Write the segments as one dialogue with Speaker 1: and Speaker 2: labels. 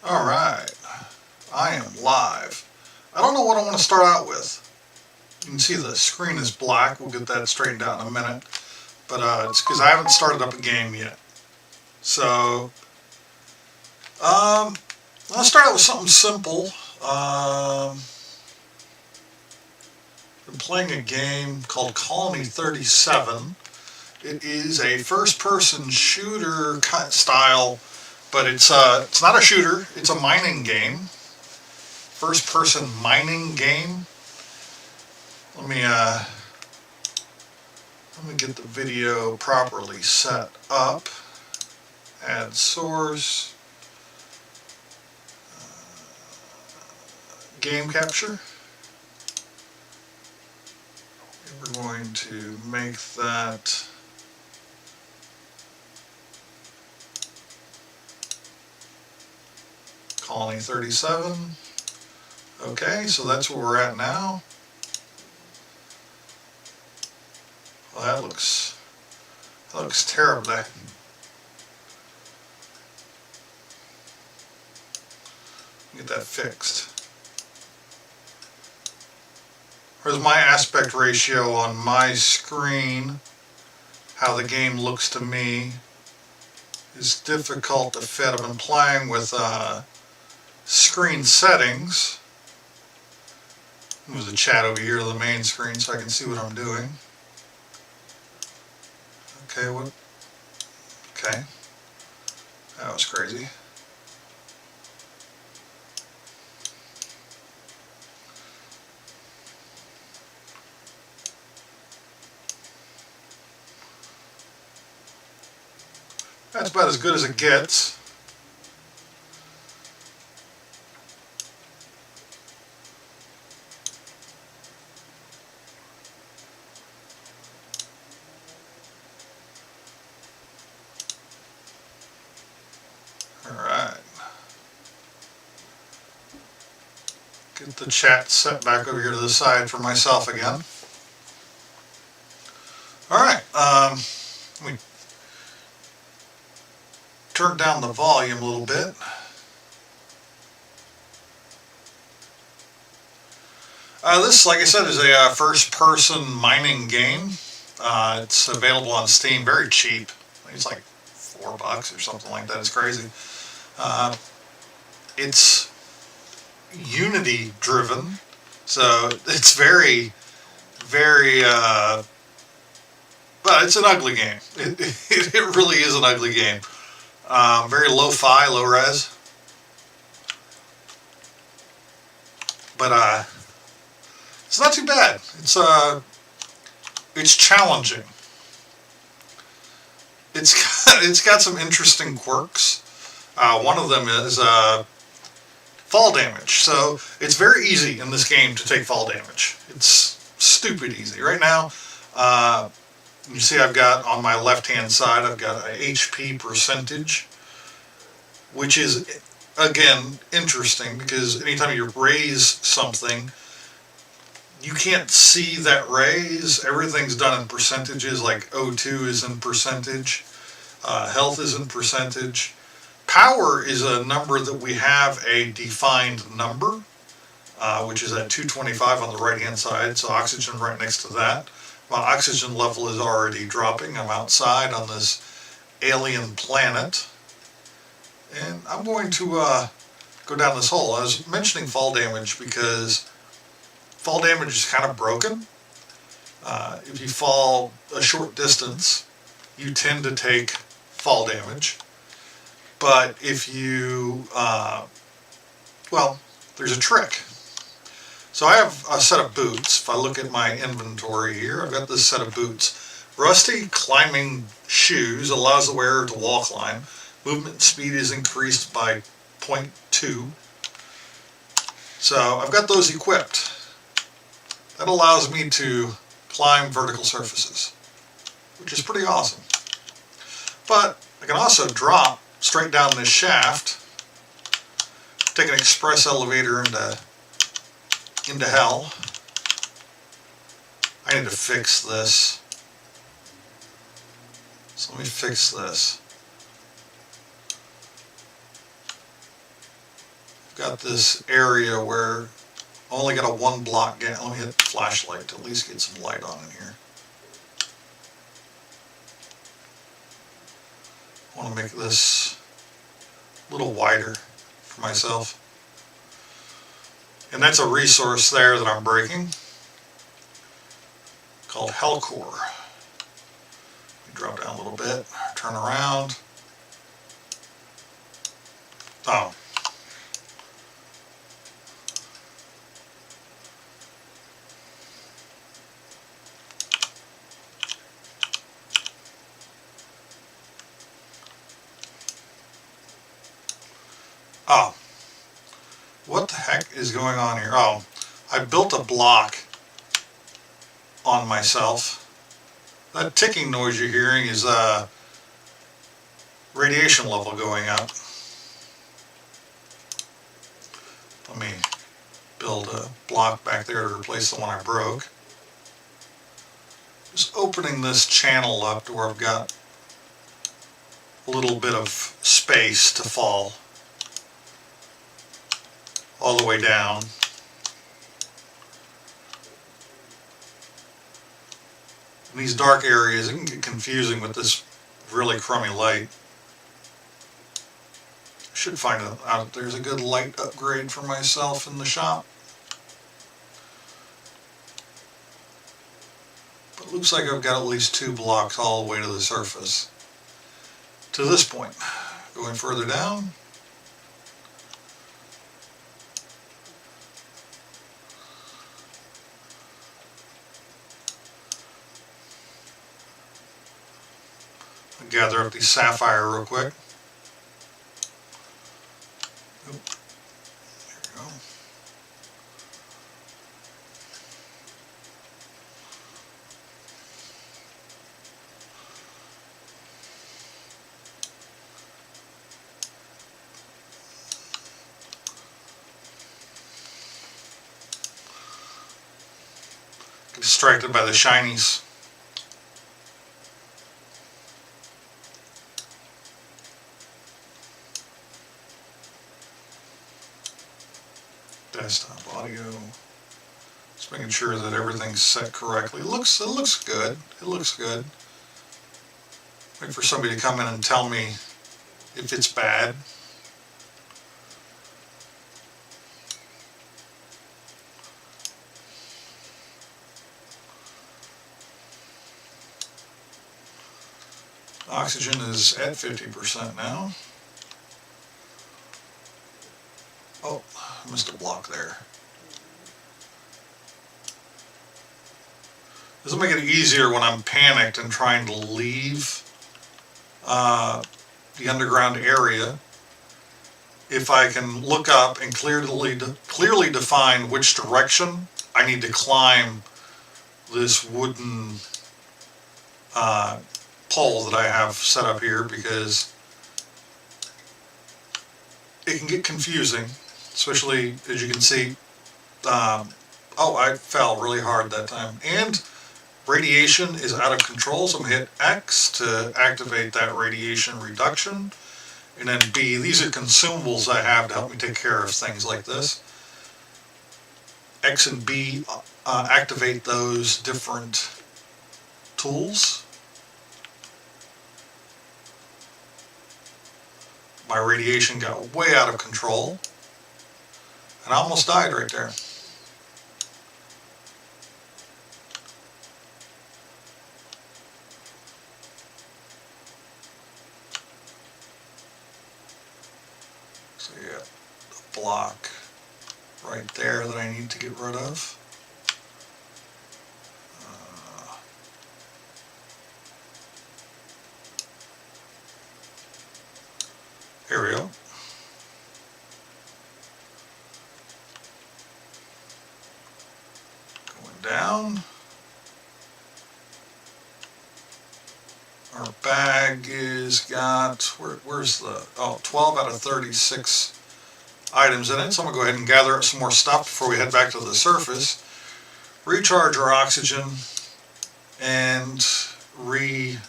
Speaker 1: Alright, I am live. I don't know what I want to start out with. You can see the screen is black. We'll get that straightened out in a minute. But it's because I haven't started up a game yet. So, let's start out with something simple. Been playing a game called Colony 37. It is a first-person shooter style, but it's not a shooter. It's a mining game. First-person mining game. Let me get the video properly set up. Add source. Game capture. And we're going to make that Colony 37. Okay, so that's where we're at now. Well, that looks terrible. Get that fixed. Here's my aspect ratio on my screen. How the game looks to me is difficult to fit. I've been playing with screen settings. Move the chat over here to the main screen so I can see what I'm doing. Okay, okay. That was crazy. That's about as good as it gets. Alright. Get the chat set back over here to the side for myself again. Alright, we turn down the volume a little bit. This, like I said, is a first-person mining game. It's available on Steam, very cheap. I think it's like $4 or something like that. It's crazy. It's Unity-driven, so it's very, very. But it's an ugly game. It really is an ugly game. Very lo-fi, low-res. But it's not too bad. It's challenging. It's got some interesting quirks. One of them is fall damage. So it's very easy in this game to take fall damage. It's stupid easy. Right now, you see I've got on my left-hand side, I've got a HP percentage, which is, again, interesting because anytime you raise something, you can't see that raise. Everything's done in percentages, like O2 is in percentage, health is in percentage. Power is a number that we have a defined number, which is at 225 on the right-hand side, so oxygen right next to that. My oxygen level is already dropping. I'm outside on this alien planet. And I'm going to go down this hole. I was mentioning fall damage because fall damage is kind of broken. If you fall a short distance, you tend to take fall damage. But if you, well, there's a trick. So I have a set of boots. If I look at my inventory here, I've got this set of boots. Rusty climbing shoes allows the wearer to wall climb. Movement speed is increased by 0.2. So I've got those equipped. That allows me to climb vertical surfaces, which is pretty awesome. But I can also drop straight down this shaft, take an express elevator into hell. I need to fix this. So let me fix this. got this area where I only got a 1 block gap. Let me hit the flashlight to at least get some light on in here. I want to make this a little wider for myself. And that's a resource there that I'm breaking called Hellcore. Drop down a little bit, turn around. Oh. Oh. What the heck is going on here? Oh, I built a block on myself. That ticking noise you're hearing is radiation level going up. Let me build a block back there to replace the one I broke. Just opening this channel up to where I've got a little bit of space to fall all the way down. In these dark areas, it can get confusing with this really crummy light. I should find out if there's a good light upgrade for myself in the shop. But it looks like I've got at least 2 blocks all the way to the surface. To this point. Going further down. I'll gather up these sapphire real quick. Oop. There we go. Get distracted by the shinies. Desktop audio. Just making sure that everything's set correctly. It looks good. It looks good. Wait for somebody to come in and tell me if it's bad. Oxygen is at 50% now. Oh, I missed a block there. This will make it easier when I'm panicked and trying to leave the underground area. If I can look up and clearly define which direction I need to climb this wooden pole that I have set up here, because it can get confusing, especially as you can see. Oh, I fell really hard that time. And radiation is out of control, so I'm going to hit X to activate that radiation reduction. And then B, these are consumables I have to help me take care of things like this. X and B activate those different tools. My radiation got way out of control, and I almost died right there. So yeah, the block right there that I need to get rid of. Here we go. Going down. Our bag is got, where's the, 12 out of 36 items in it. So I'm going to go ahead and gather up some more stuff before we head back to the surface. Recharge our oxygen and re-heal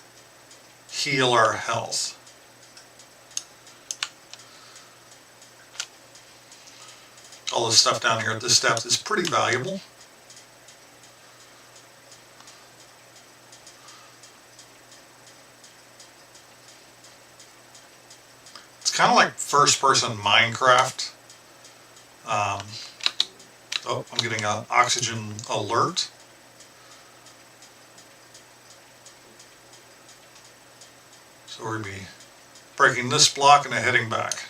Speaker 1: our health. all this stuff down here at this depth is pretty valuable. It's kind of like first-person Minecraft. Oh, I'm getting an oxygen alert. So we're going to be breaking this block and then heading back.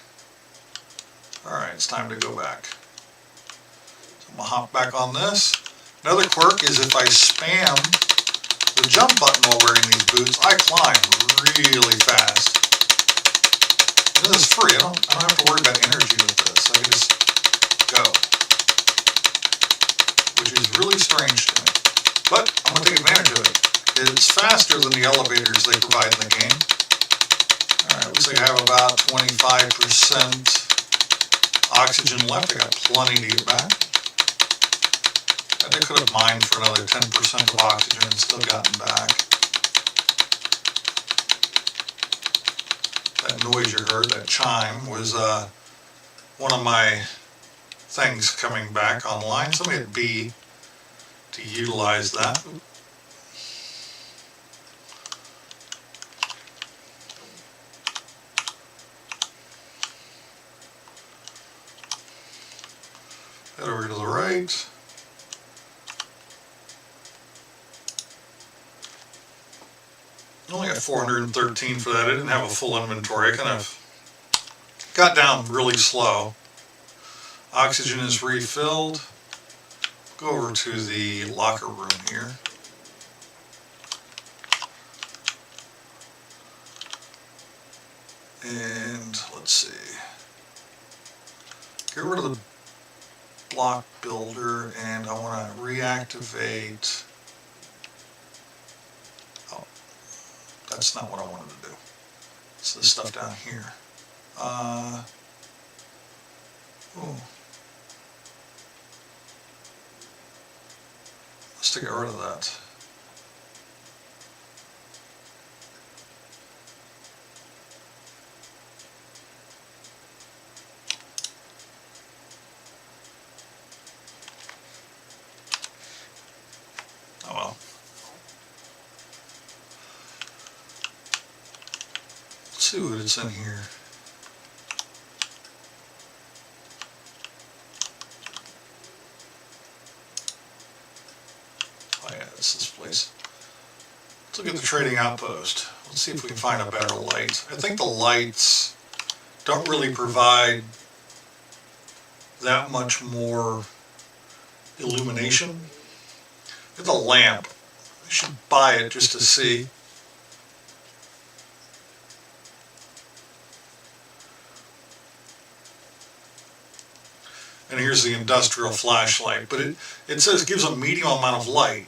Speaker 1: Alright, it's time to go back. So I'm going to hop back on this. Another quirk is if I spam the jump button while wearing these boots, I climb really fast. And this is free. I don't have to worry about energy with this. I can just go. Which is really strange to me. But I'm going to take advantage of it. It's faster than the elevators they provide in the game. Alright, looks like I have about 25% oxygen left. I got plenty to get back. I could have mined for another 10% of oxygen and still gotten back. That noise you heard, that chime, was one of my things coming back online. So I'm going to hit B to utilize that. Head over to the right. I only got 413 for that. I didn't have a full inventory. I kind of got down really slow. Oxygen is refilled. Go over to the locker room here. And let's see. Get rid of the block builder, and I want to reactivate. Oh, that's not what I wanted to do. It's this stuff down here. Oh. Let's get rid of that. Oh well. Let's see what it's in here. Oh yeah, it's this place. Let's look at the trading outpost. Let's see if we can find a better light. I think the lights don't really provide that much more illumination. It's a lamp. I should buy it just to see. And here's the industrial flashlight, but it says it gives a medium amount of light.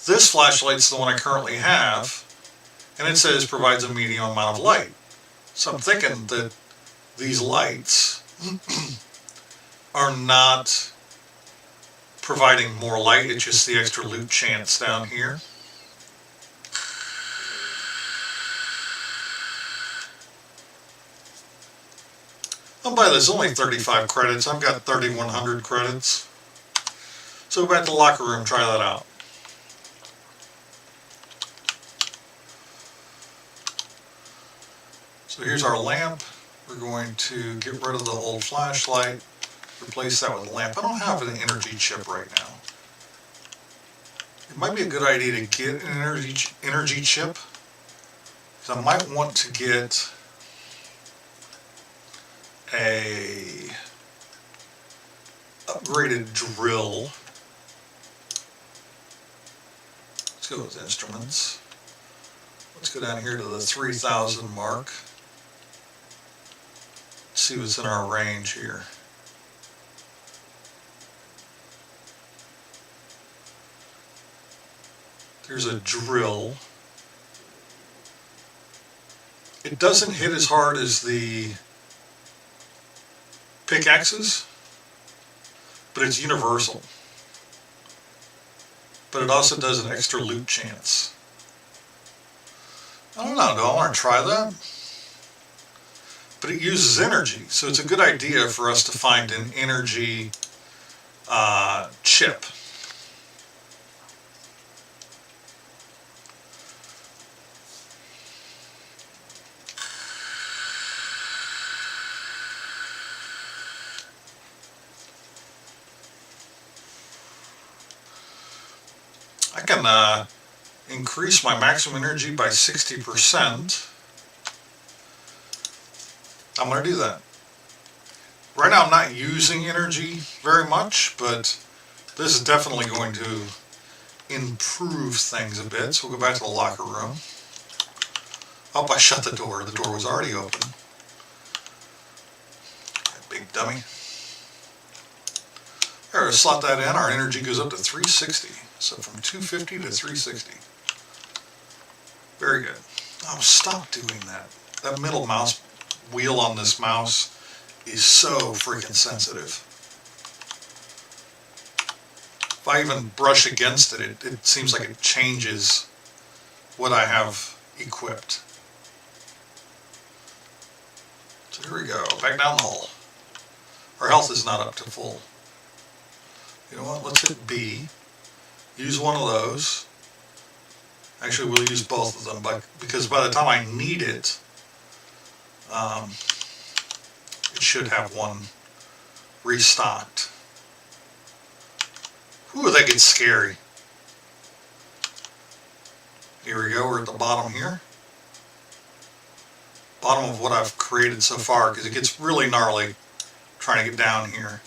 Speaker 1: This flashlight's the one I currently have, and it says provides a medium amount of light. So I'm thinking that these lights are not providing more light, it's just the extra loot chance down here. I'll buy this, only 35 credits. I've got 3,100 credits. So go back to the locker room, try that out. So here's our lamp. We're going to get rid of the old flashlight, replace that with a lamp. I don't have an energy chip right now. It might be a good idea to get an energy chip, because I might want to get a upgraded drill. Let's go with instruments. Let's go down here to the 3,000 mark. See what's in our range here. There's a drill. It doesn't hit as hard as the pickaxes, but it's universal. But it also does an extra loot chance. I don't know, do I want to try that? but it uses energy. So it's a good idea for us to find an energy chip. I can increase my maximum energy by 60%. I'm going to do that. Right now I'm not using energy very much, but this is definitely going to improve things a bit. So we'll go back to the locker room. Oh, I shut the door. The door was already open. Big dummy. There, slot that in. Our energy goes up to 360. So from 250 to 360. Very good. Oh, stop doing that. That middle mouse wheel on this mouse is so freaking sensitive. If I even brush against it, it seems like it changes what I have equipped. So here we go, back down the hall. Our health is not up to full. You know what, let's hit B. Use one of those. Actually, we'll use both of them, because by the time I need it, it should have one restocked. Ooh, that gets scary. Here we go, we're at the bottom here. Bottom of what I've created so far, because it gets really gnarly trying to get down here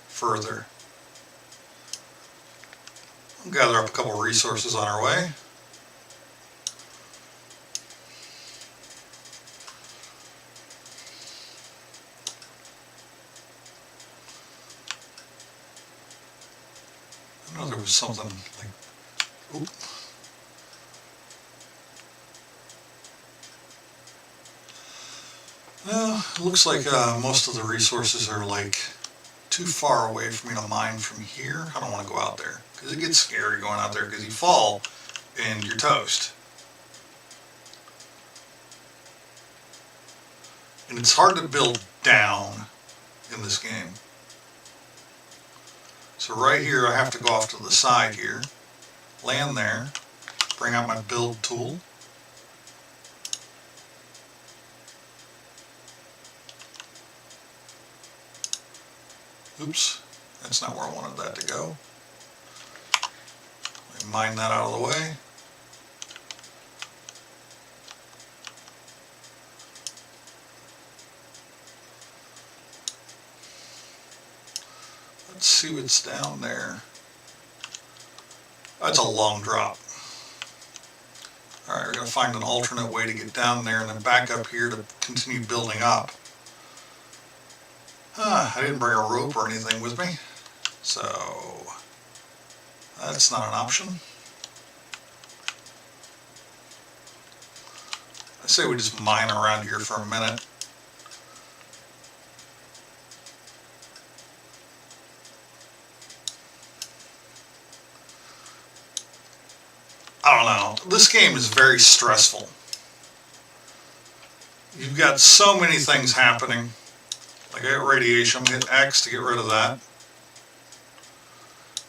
Speaker 1: further. We'll gather up a couple resources on our way. I know there was something like, oop. Well, it looks like most of the resources are like too far away for me to mine from here. I don't want to go out there because it gets scary going out there because you fall and you're toast. And it's hard to build down in this game. So right here I have to go off to the side here, land there, bring out my build tool. Oops, that's not where I wanted that to go. Let me mine that out of the way. Let's see what's down there. That's a long drop. Alright, we're going to find an alternate way to get down there and then back up here to continue building up. I didn't bring a rope or anything with me, so that's not an option. I say we just mine around here for a minute. I don't know. This game is very stressful. You've got so many things happening. Like I got radiation, I'm going to hit X to get rid of that.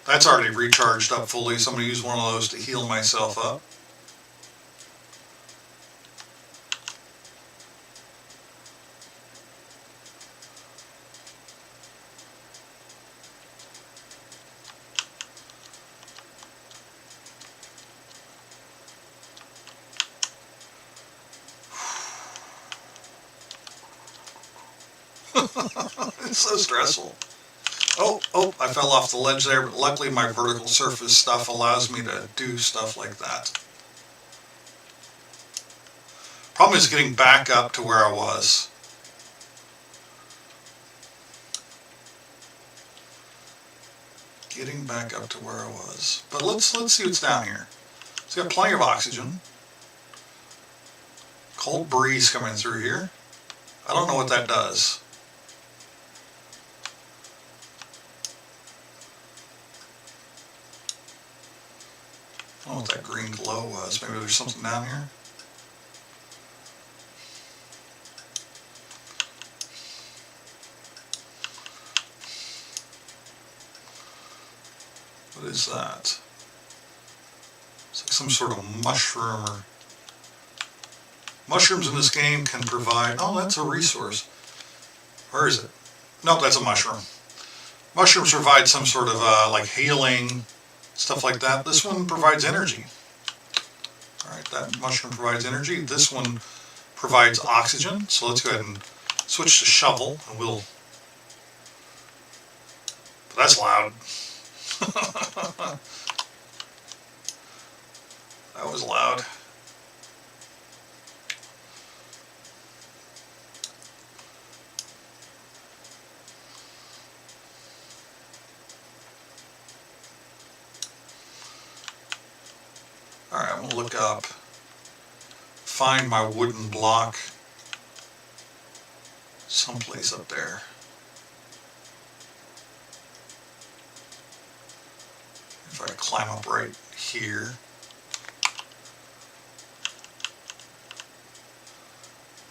Speaker 1: That's already recharged up fully, so I'm going to use one of those to heal myself up. It's so stressful. Oh, I fell off the ledge there, but luckily my vertical surface stuff allows me to do stuff like that. Problem is getting back up to where I was. Getting back up to where I was. But let's see what's down here. It's got plenty of oxygen. Cold breeze coming through here. I don't know what that does. I don't know what that green glow was. Maybe there's something down here. What is that? It's like some sort of mushroom or... Mushrooms in this game can provide... Oh, that's a resource. Where is it? Nope, that's a mushroom. Mushrooms provide some sort of like healing, stuff like that. This one provides energy. Alright, that mushroom provides energy. This one provides oxygen. So let's go ahead and switch to shovel and we'll... That's loud. That was loud. Alright, I'm going to look up, find my wooden block someplace up there. If I climb up right here.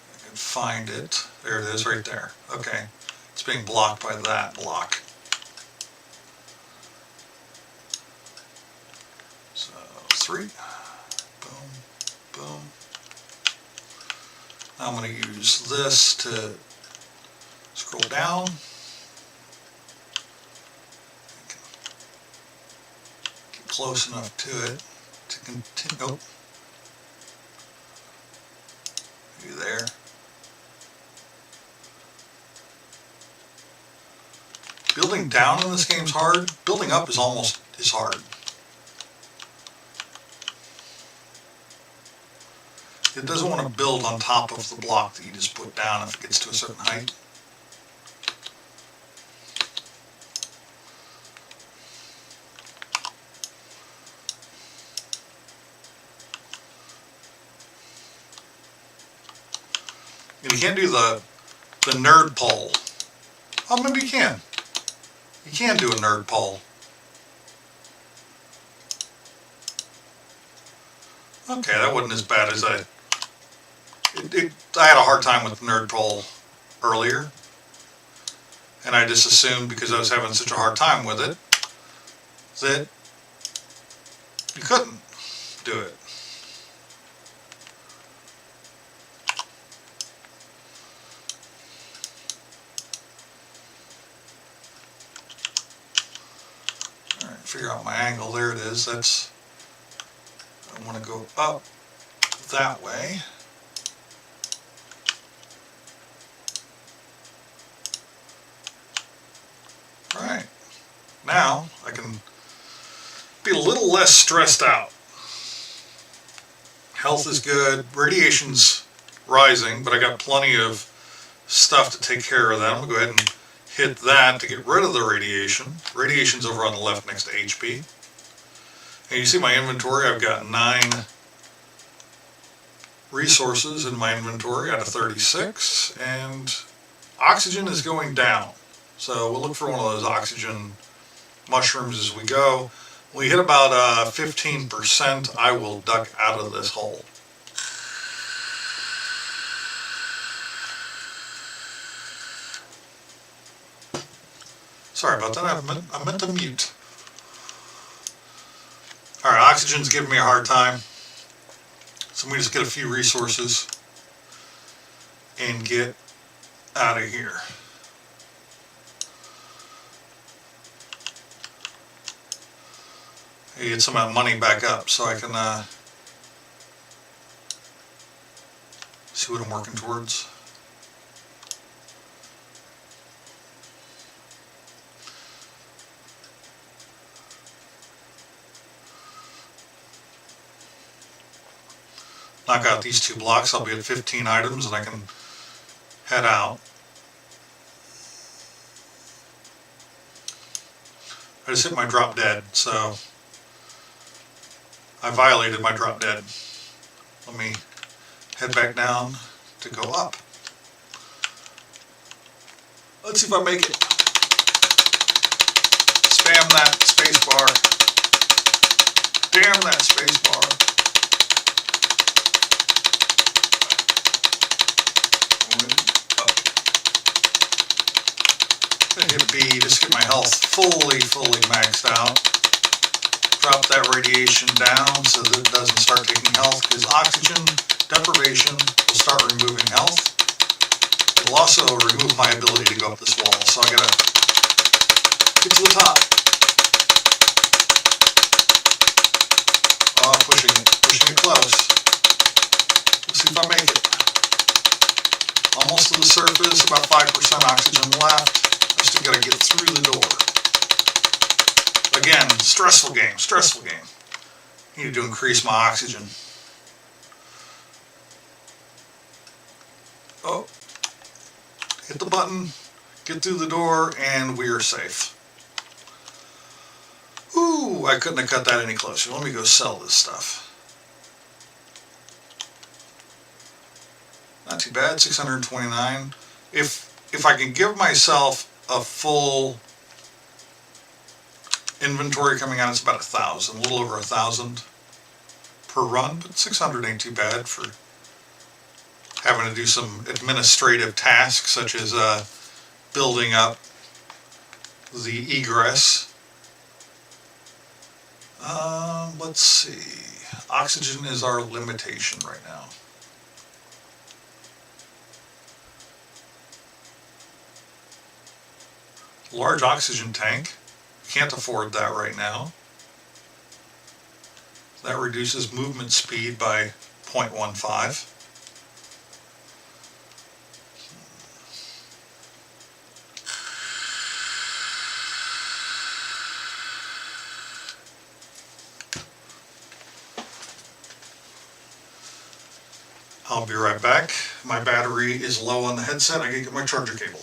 Speaker 1: I can find it. There it is right there. Okay. It's being blocked by that block. So 3. Boom. Boom. Now I'm going to use this to scroll down. Get close enough to it to continue. Oh. Maybe there. Building down in this game's hard. Building up is almost as hard. It doesn't want to build on top of the block that you just put down if it gets to a certain height. And you can't do the nerd pole. Oh, maybe you can. You can do a nerd pole. Okay, that wasn't as bad as I had a hard time with the nerd pole earlier. And I just assumed because I was having such a hard time with it that you couldn't do it. Alright, figure out my angle. There it is. That's... I want to go up that way. Alright, now I can be a little less stressed out. Health is good, radiation's rising, but I got plenty of stuff to take care of that. I'm going to go ahead and hit that to get rid of the radiation. Radiation's over on the left next to HP. And you see my inventory, I've got 9 resources in my inventory out of 36, and oxygen is going down. So we'll look for one of those oxygen mushrooms as we go. When we hit about 15%, I will duck out of this hole. Sorry about that, I meant to mute. Alright, oxygen's giving me a hard time. So let me just get a few resources and get out of here. Get some of that money back up so I can see what I'm working towards. Knock out these 2 blocks, I'll be at 15 items and I can head out. I just hit my drop dead, so I violated my drop dead. Let me head back down to go up. Let's see if I make it. Spam that space bar. Damn that space bar. Hit B, just get my health fully maxed out. drop that radiation down so that it doesn't start taking health, because oxygen deprivation will start removing health. It'll also remove my ability to go up this wall, so I gotta get to the top. Oh, pushing it close. Let's see if I make it. Almost to the surface, about 5% oxygen left. I still gotta get through the door. Again, stressful game, stressful game. Need to increase my oxygen. Oh, hit the button, get through the door, and we are safe. Ooh, I couldn't have cut that any closer. Let me go sell this stuff. Not too bad, 629. If I can give myself a full inventory coming out, it's about 1,000, a little over 1,000 per run, but 600 ain't too bad for having to do some administrative tasks such as building up the egress. Let's see. Oxygen is our limitation right now. Large oxygen tank. Can't afford that right now. That reduces movement speed by 0.15. I'll be right back. My battery is low on the headset. I gotta get my charger cable.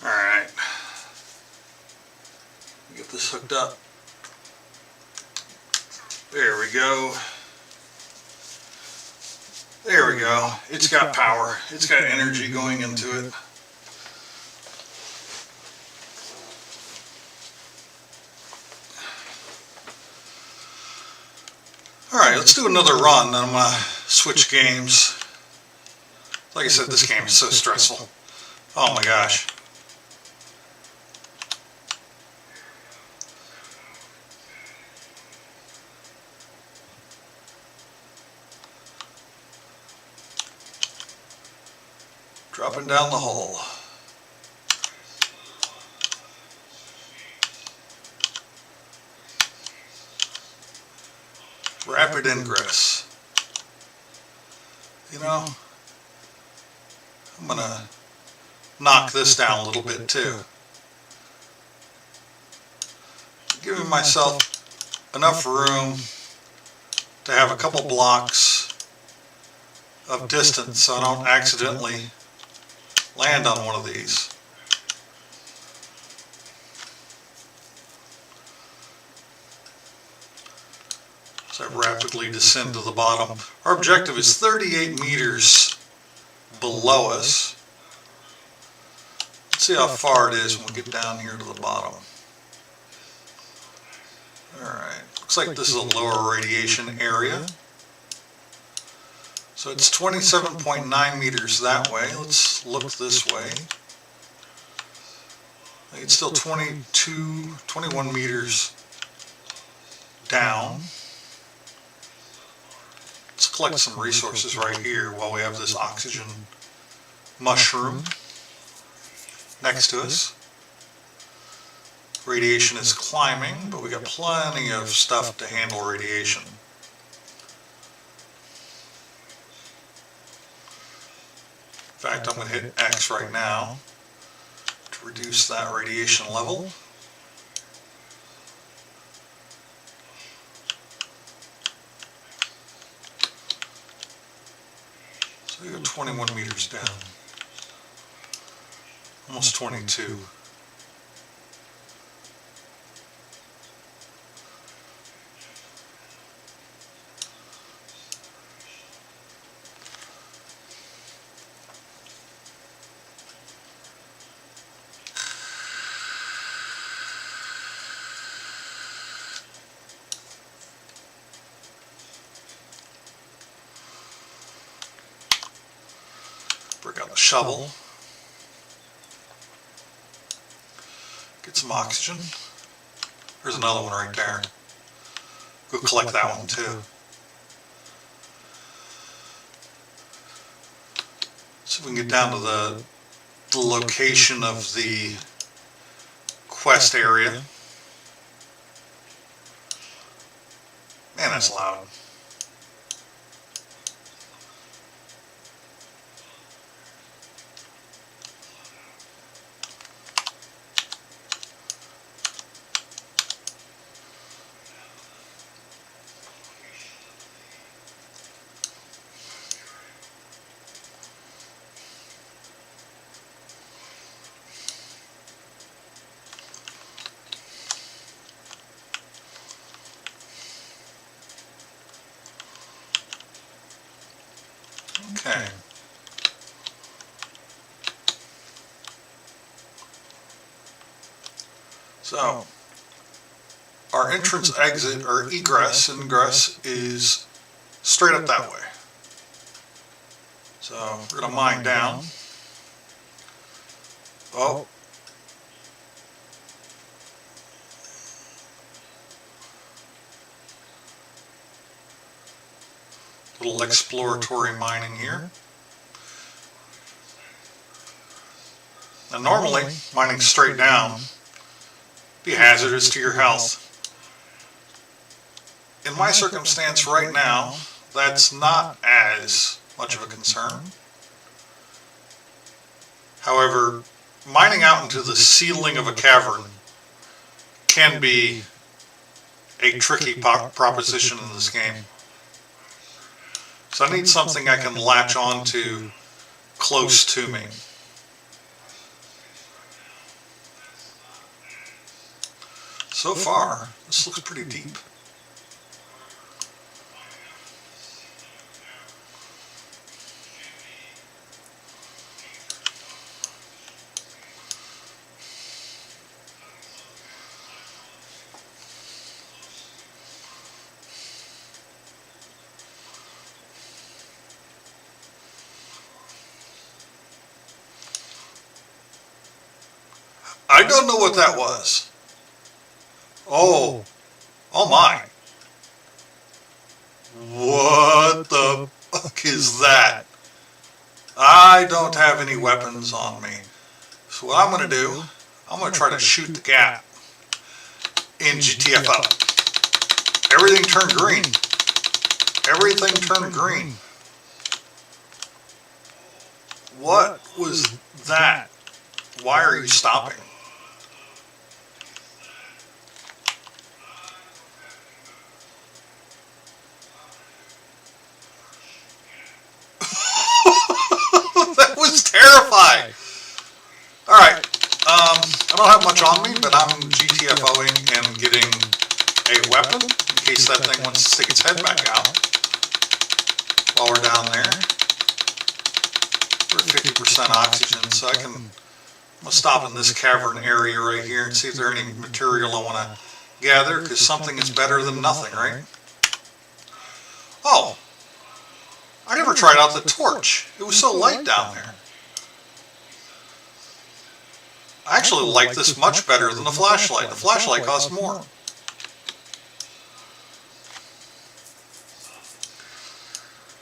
Speaker 1: Alright, get this hooked up. There we go. There we go. It's got power. It's got energy going into it. Alright, let's do another run, then I'm going to switch games. Like I said, this game is so stressful. Oh my gosh. Dropping down the hole. Rapid ingress. You know, I'm gonna knock this down a little bit too. Giving myself enough room to have a couple blocks of distance so I don't accidentally land on one of these. So I rapidly descend to the bottom. Our objective is 38 meters below us. Let's see how far it is when we get down here to the bottom. Alright, looks like this is a lower radiation area. So it's 27.9 meters that way. Let's look this way. It's still 21 meters down. Let's collect some resources right here while we have this oxygen mushroom next to us. Radiation is climbing, but we got plenty of stuff to handle radiation. In fact, I'm going to hit X right now to reduce that radiation level. So we go 21 meters down, almost 22. Break out the shovel. Get some oxygen. There's another one right there. Go collect that one too. So we can get down to the location of the quest area. Man, that's loud. Okay. So, our entrance exit, or egress, ingress, is straight up that way. So, we're going to mine down. Oh. Little exploratory mining here. Now normally, mining straight down be hazardous to your health. In my circumstance right now, that's not as much of a concern. However, mining out into the ceiling of a cavern can be a tricky proposition in this game. So I need something I can latch onto close to me. So far, this looks pretty deep. I don't know what that was. Oh my. What the fuck is that? I don't have any weapons on me. So what I'm going to do, I'm going to try to shoot the gap in GTFO. Everything turned green. Everything turned green. What was that? Why are you stopping? That was terrifying. Alright, I don't have much on me, but I'm GTFOing and getting a weapon in case that thing wants to stick its head back out while we're down there. We're at 50% oxygen, so I'm going to stop in this cavern area right here and see if there's any material I want to gather, because something is better than nothing, right? Oh, I never tried out the torch. It was so light down there. I actually like this much better than the flashlight. The flashlight costs more.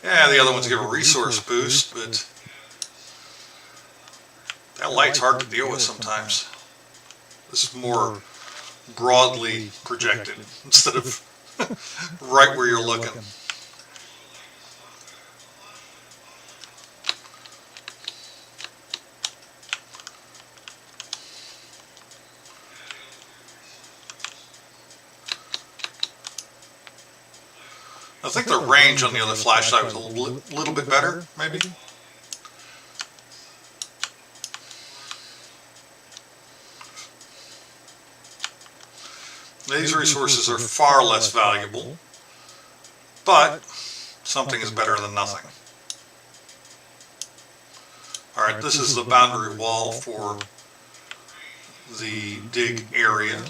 Speaker 1: Yeah, the other ones give a resource boost, but that light's hard to deal with sometimes. This is more broadly projected instead of right where you're looking. I think the range on the other flashlight was a little bit better, maybe. These resources are far less valuable, but something is better than nothing. Alright, this is the boundary wall for the dig area.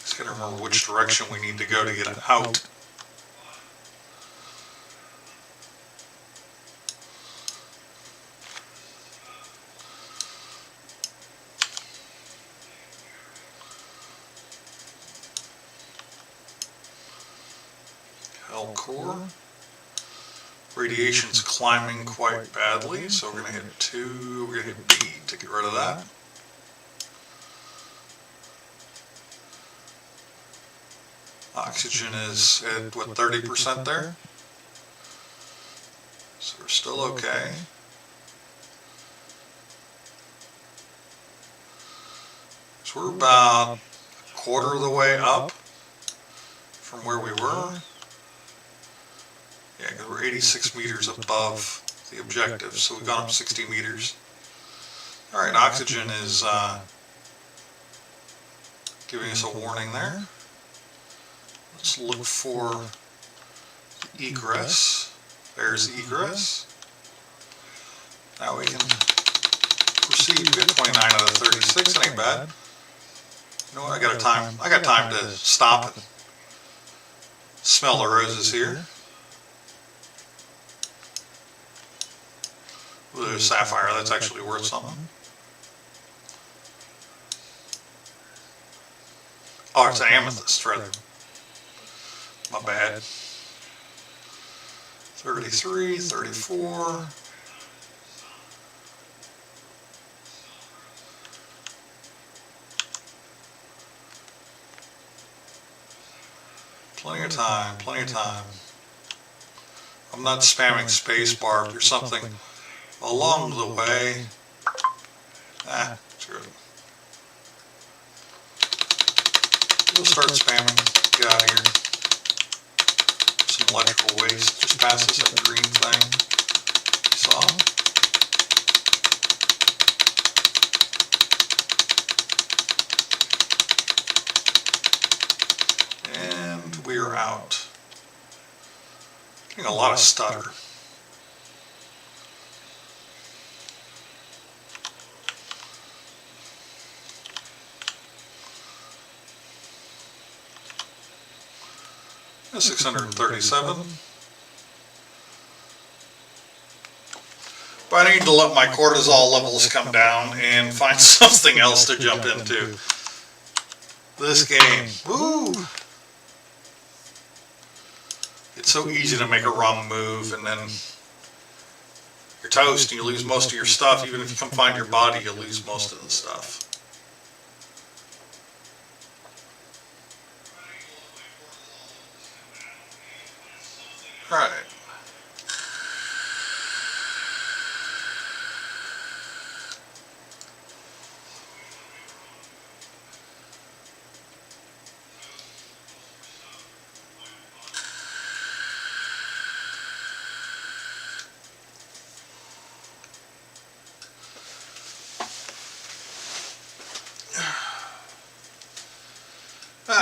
Speaker 1: Just gotta remember which direction we need to go to get out. Core. Radiation's climbing quite badly, so we're going to hit 2, we're going to hit B to get rid of that. Oxygen is at, what, 30% there? So we're still okay. So we're about a quarter of the way up from where we were. Yeah, because we're 86 meters above the objective, so we've gone up 60 meters. Alright, oxygen is giving us a warning there. Let's look for the egress. There's egress. Now we can proceed. We get 29 out of 36, that ain't bad. You know what, I got time to stop and smell the roses here. There's sapphire, that's actually worth something. Oh, it's an amethyst, rather. My bad. 33, 34. Plenty of time, plenty of time. I'm not spamming spacebar. If there's something along the way. Screw it. We'll start spamming. Get out of here. Some electrical waste. Just past this green thing. Saw. And we are out. Getting a lot of stutter. That's 637. But I need to let my cortisol levels come down and find something else to jump into. This game. Woo! It's so easy to make a wrong move and then you're toast and you lose most of your stuff. Even if you come find your body, you lose most of the stuff. Alright.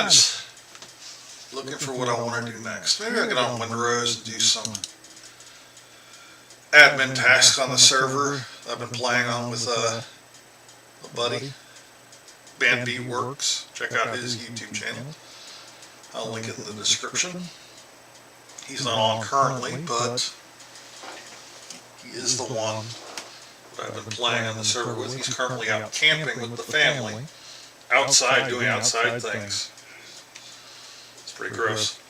Speaker 1: just looking for what I want to do next. Maybe I'll get on Windrose and do some admin tasks on the server I've been playing on with a buddy. Band Works. Check out his YouTube channel. I'll link it in the description. He's not on currently, but he is the one that I've been playing on the server with. He's currently out camping with the family, outside doing outside things. It's pretty gross.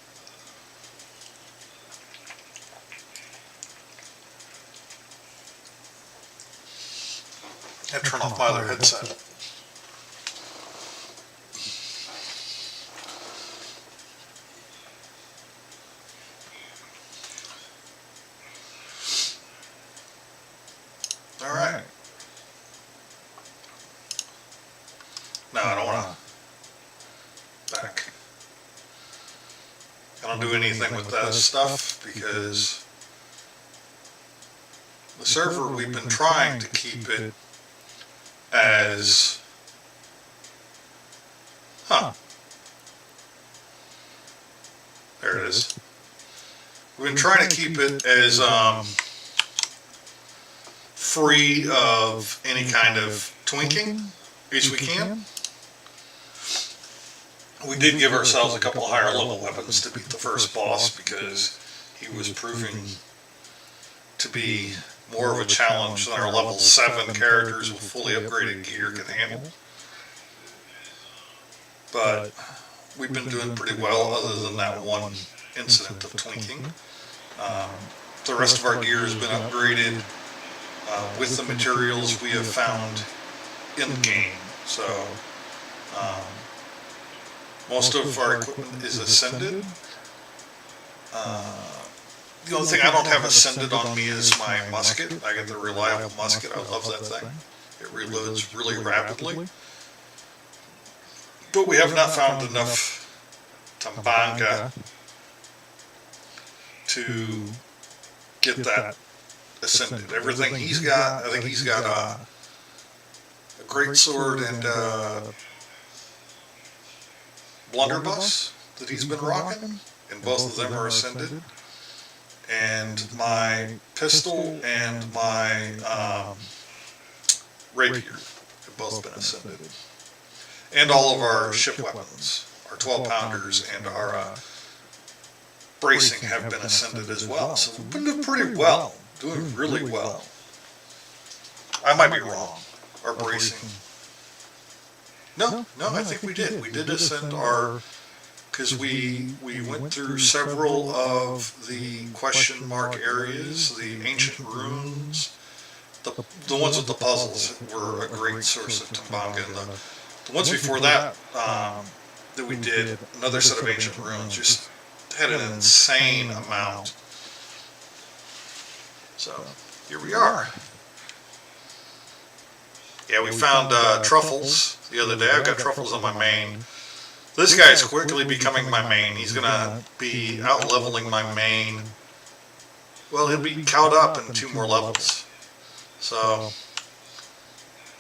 Speaker 1: I turn off my other headset. All right. No, I don't want to back. I don't do anything with that stuff because the server, we've been trying to keep it as there it is. We've been trying to keep it as free of any kind of twinking as we can. We did give ourselves a couple higher level weapons to beat the first boss because he was proving to be more of a challenge than our level 7 characters with fully upgraded gear can handle. But we've been doing pretty well other than that one incident of twinking. The rest of our gear has been upgraded with the materials we have found in the game. So most of our equipment is ascended. The only thing I don't have ascended on me is my musket. I get the reliable musket. I love that thing. It reloads really rapidly. But we have not found enough Tambanga to get that ascended. Everything he's got, I think he's got a great sword and blunderbuss that he's been rocking, and both of them are ascended. And my pistol and my rapier have both been ascended. And all of our ship weapons, our 12-pounders and our bracing have been ascended as well. So we've been doing pretty well, doing really well. I might be wrong. Our bracing. No, I think we did. We did ascend our... Because we went through several of the question mark areas, the ancient runes, the ones with the puzzles were a great source of Tambanga, and the ones before that that we did, another set of ancient runes, just had an insane amount. So here we are. Yeah, we found truffles the other day. I've got truffles on my main. This guy's quickly becoming my main. He's going to be out-leveling my main. Well, he'll be caught up in 2 more levels. So,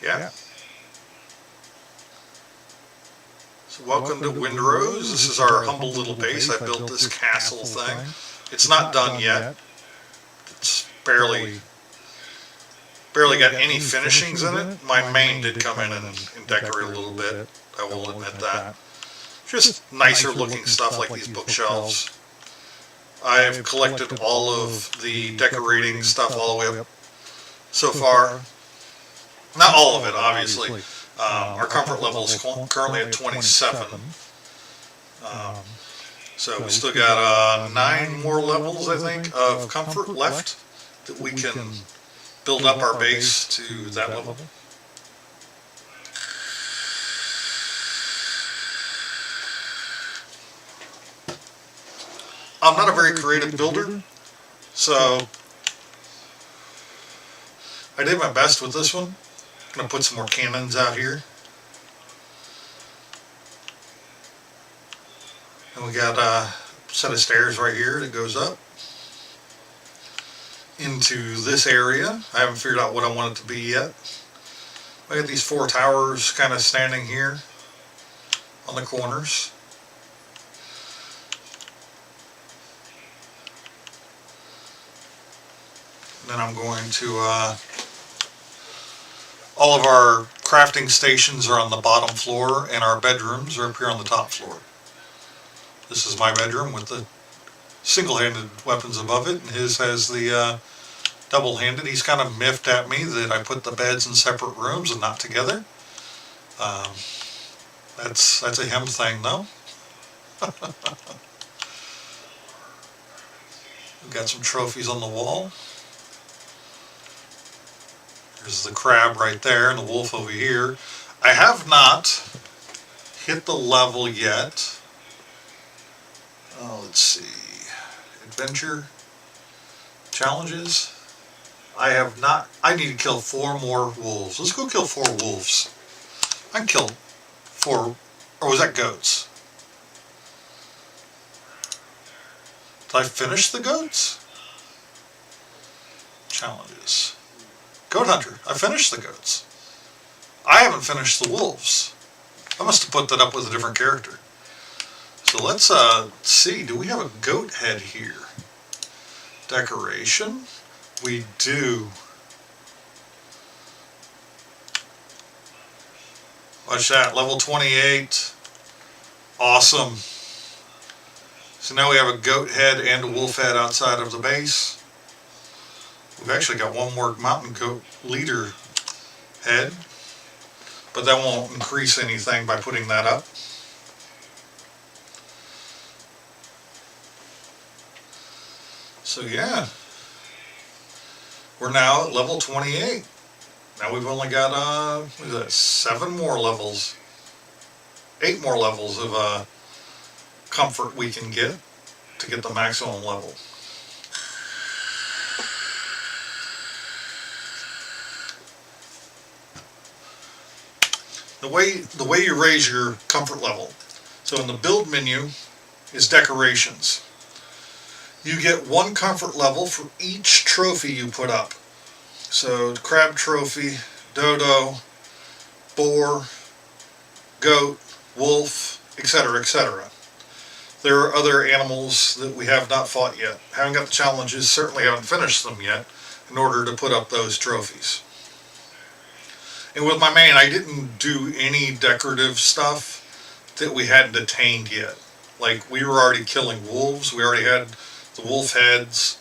Speaker 1: yeah. So welcome to Windrose. This is our humble little base. I built this castle thing. It's not done yet. It's barely got any finishings in it. My main did come in and decorate a little bit. I will admit that. Just nicer looking stuff like these bookshelves. I've collected all of the decorating stuff all the way up so far. Not all of it, obviously. Our comfort level is currently at 27. So we still got 9 more levels, I think, of comfort left that we can build up our base to that level. I'm not a very creative builder, so I did my best with this one. I'm going to put some more cannons out here. And we got a set of stairs right here that goes up into this area. I haven't figured out what I want it to be yet. I got these 4 towers kind of standing here on the corners. And then I'm going to, all of our crafting stations are on the bottom floor, and our bedrooms are up here on the top floor. This is my bedroom with the single-handed weapons above it, and his has the double-handed. He's kind of miffed at me that I put the beds in separate rooms and not together. That's a him thing, though. We've got some trophies on the wall. There's the crab right there and the wolf over here. I have not hit the level yet. Let's see. Adventure challenges. I have not. I need to kill 4 more wolves. Let's go kill 4 wolves. I can kill 4. Or was that goats? Did I finish the goats? Challenges. Goat hunter. I finished the goats. I haven't finished the wolves. I must have put that up with a different character. So let's see. Do we have a goat head here? Decoration. We do. Watch that. Level 28. Awesome. So now we have a goat head and a wolf head outside of the base. We've actually got one more mountain goat leader head, but that won't increase anything by putting that up. So yeah, we're now at level 28. Now we've only got, what is that, 7 more levels, 8 more levels of comfort we can get to get the maximum level. The way you raise your comfort level. So in the build menu is decorations. You get 1 comfort level for each trophy you put up. So crab trophy, dodo, boar, goat, wolf, etc., etc. There are other animals that we have not fought yet. Haven't got the challenges, certainly haven't finished them yet, in order to put up those trophies. And with my main, I didn't do any decorative stuff that we hadn't attained yet. Like, we were already killing wolves, we already had the wolf heads,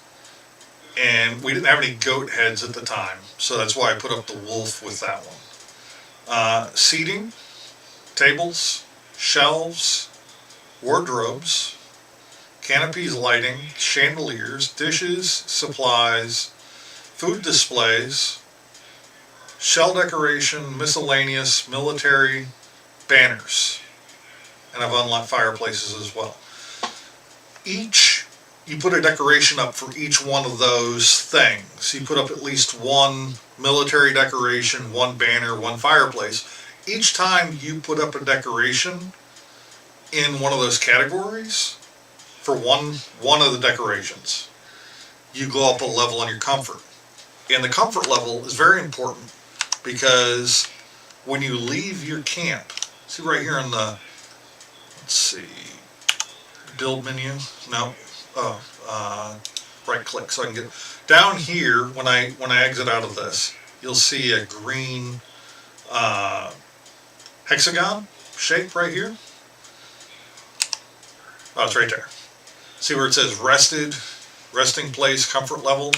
Speaker 1: and we didn't have any goat heads at the time, so that's why I put up the wolf with that one. Seating, tables, shelves, wardrobes, canopies, lighting, chandeliers, dishes, supplies, food displays, shell decoration, miscellaneous, military, banners, and I've unlocked fireplaces as well. You put a decoration up for each one of those things. You put up at least 1 military decoration, 1 banner, 1 fireplace. Each time you put up a decoration in one of those categories, for one of the decorations, you go up a level on your comfort. And the comfort level is very important because when you leave your camp, see right here in the, let's see, build menu, no, right click so I can get down here. When I exit out of this, you'll see a green hexagon shape right here. Oh, it's right there. See where it says resting place, comfort level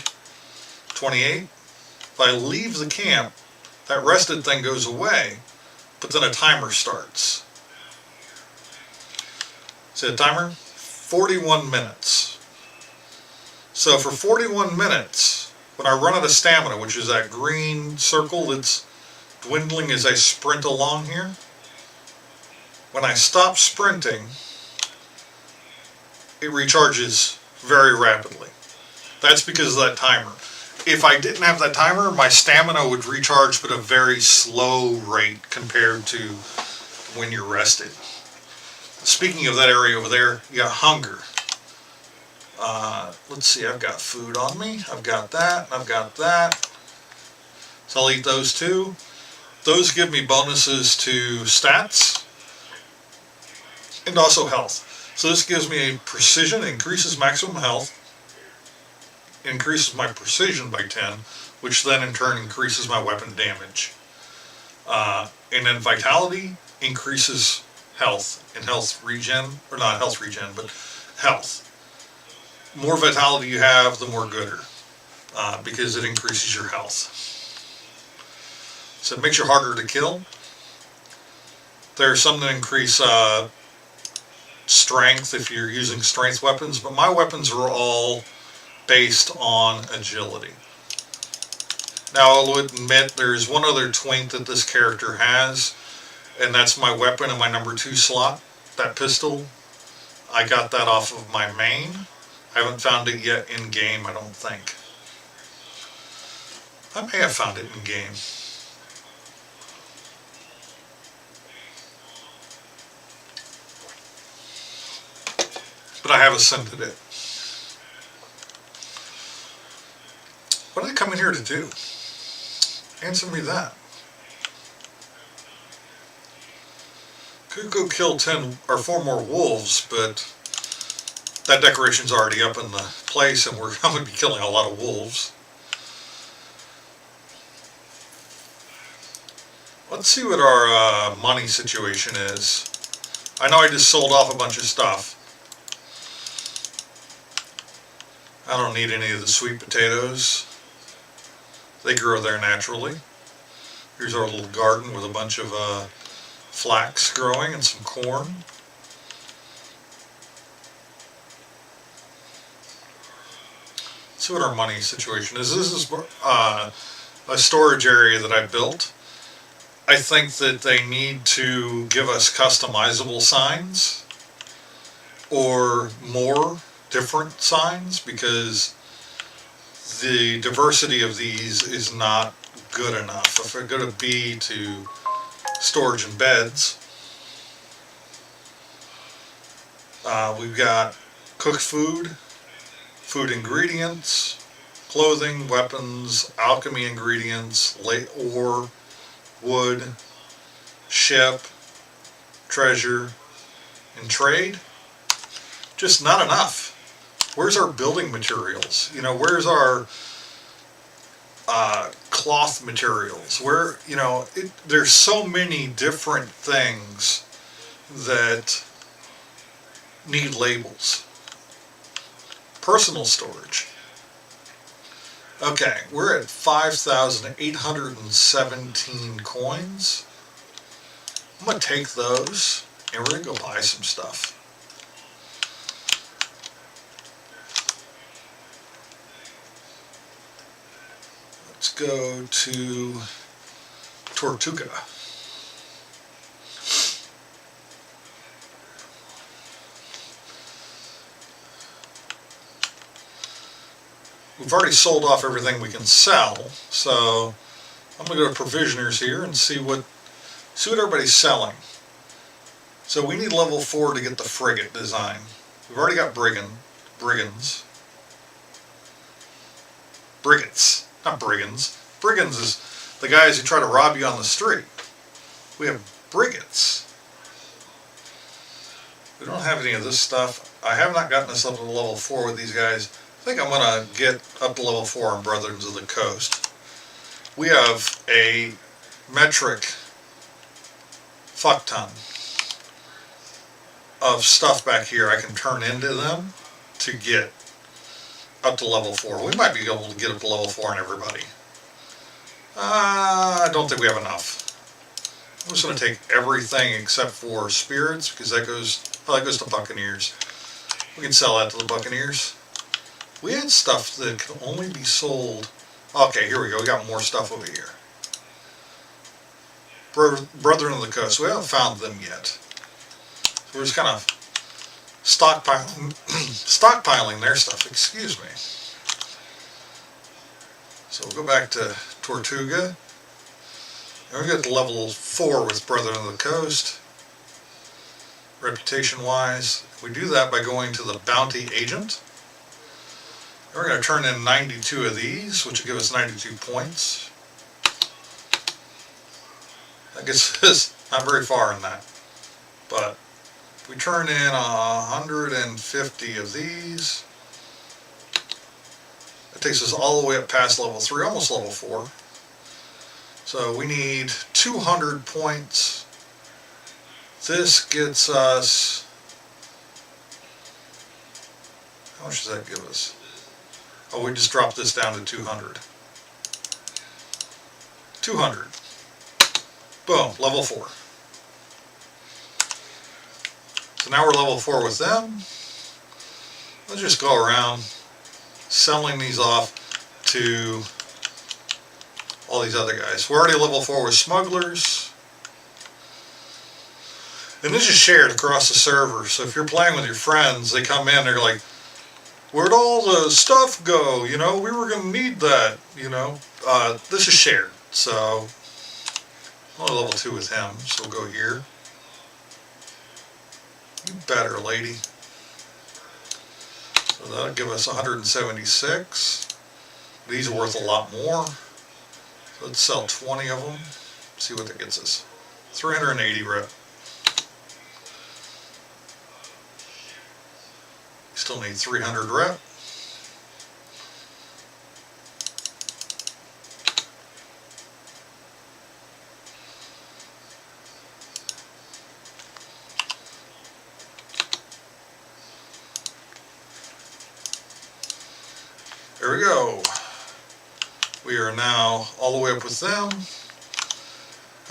Speaker 1: 28? If I leave the camp, that rested thing goes away, but then a timer starts. See the timer? 41 minutes. So for 41 minutes, when I run out of stamina, which is that green circle that's dwindling as I sprint along here, when I stop sprinting, it recharges very rapidly. That's because of that timer. If I didn't have that timer, my stamina would recharge but at a very slow rate compared to when you're rested. Speaking of that area over there, you got hunger. Let's see, I've got food on me. I've got that, I've got that. So I'll eat those too. Those give me bonuses to stats and also health. So this gives me a precision, increases maximum health. increases my precision by 10, which then in turn increases my weapon damage. And then vitality increases health and health regen, or not health regen, but health. More vitality you have, the more gooder, because it increases your health. So it makes you harder to kill. There are some that increase strength if you're using strength weapons, but my weapons are all based on agility. Now I'll admit there's one other twink that this character has, and that's my weapon in my number 2 slot, that pistol. I got that off of my main. I haven't found it yet in game, I don't think. I may have found it in game. But I have ascended it. What are they coming here to do? Answer me that. Could go kill 10 or 4 more wolves, but that decoration's already up in the place, and I'm going to be killing a lot of wolves. Let's see what our money situation is. I know I just sold off a bunch of stuff. I don't need any of the sweet potatoes. They grow there naturally. Here's our little garden with a bunch of flax growing and some corn. Let's see what our money situation is. This is a storage area that I built. I think that they need to give us customizable signs or more different signs, because the diversity of these is not good enough. If I go to B to storage and beds, we've got cooked food, food ingredients, clothing, weapons, alchemy ingredients, ore, wood, ship, treasure, and trade. Just not enough. Where's our building materials? You know, where's our cloth materials? Where, you know, there's so many different things that need labels. Personal storage. Okay, we're at 5,817 coins. I'm going to take those and we're going to go buy some stuff. Let's go to Tortuga. We've already sold off everything we can sell, so I'm going to go to provisioners here and see what everybody's selling. So we need level 4 to get the frigate design. We've already got brigands. Brigands, not brigands. Brigands is the guys who try to rob you on the street. We have brigands. We don't have any of this stuff. I have not gotten us up to level 4 with these guys. I think I'm going to get up to level 4 on Brethren of the Coast. We have a metric fuck ton of stuff back here I can turn into them to get up to level 4. We might be able to get up to level 4 on everybody. I don't think we have enough. I'm just going to take everything except for spirits, because that goes to Buccaneers. We can sell that to the Buccaneers. We had stuff that could only be sold. Okay, here we go. We got more stuff over here. Brethren of the Coast. We haven't found them yet. So we're just kind of stockpiling their stuff. Excuse me. So we'll go back to Tortuga. And we get to level 4 with Brethren of the Coast. Reputation-wise, we do that by going to the Bounty Agent. We're going to turn in 92 of these, which will give us 92 points. That gets us not very far in that. But if we turn in 150 of these, It takes us all the way up past level 3, almost level 4. So we need 200 points. This gets us... How much does that give us? Oh, we just dropped this down to 200. 200. Boom, level 4. So now we're level 4 with them. Let's just go around selling these off to all these other guys. We're already level 4 with smugglers. And this is shared across the server. So if you're playing with your friends, they come in, they're like, where'd all the stuff go? You know, we were going to need that, you know. This is shared. So I'm only level 2 with him. So we'll go here. You better, lady. So that'll give us 176. These are worth a lot more. So let's sell 20 of them. See what that gets us. 380 rep. Still need 300 rep. There we go. We are now all the way up with them.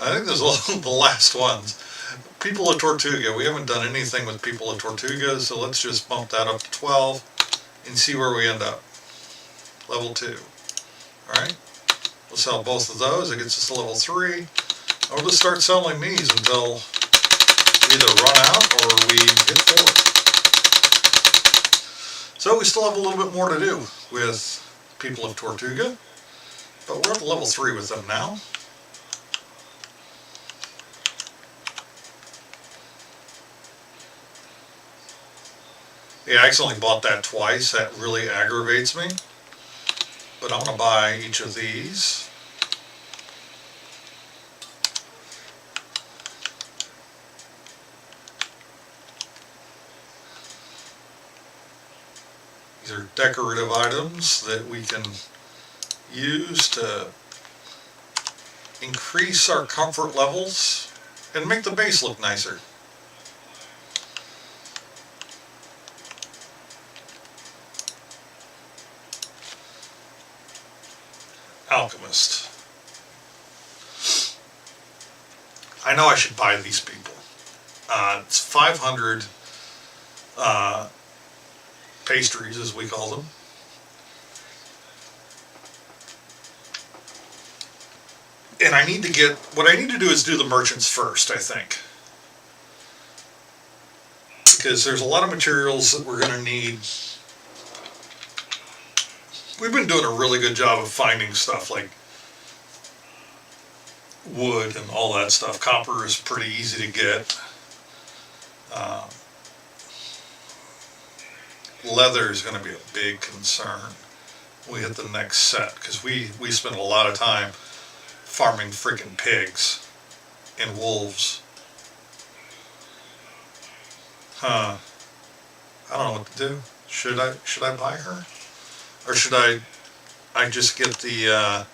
Speaker 1: I think this is the last ones. People of Tortuga. We haven't done anything with People of Tortuga, so let's just bump that up to 12 and see where we end up. Level 2. Alright. We'll sell both of those. It gets us to level 3. And we'll just start selling these until we either run out or we hit 4. So we still have a little bit more to do with People of Tortuga, but we're at level 3 with them now. Yeah, I accidentally bought that twice. That really aggravates me. But I'm going to buy each of these. These are decorative items that we can use to increase our comfort levels and make the base look nicer. Alchemist. I know I should buy these people. It's 500 pastries, as we call them. And I need to get, what I need to do is do the merchants first, I think. Because there's a lot of materials that we're going to need. We've been doing a really good job of finding stuff like wood and all that stuff. Copper is pretty easy to get. Leather is going to be a big concern when we hit the next set, because we spend a lot of time farming freaking pigs and wolves. I don't know what to do. Should I buy her? Or should I just get the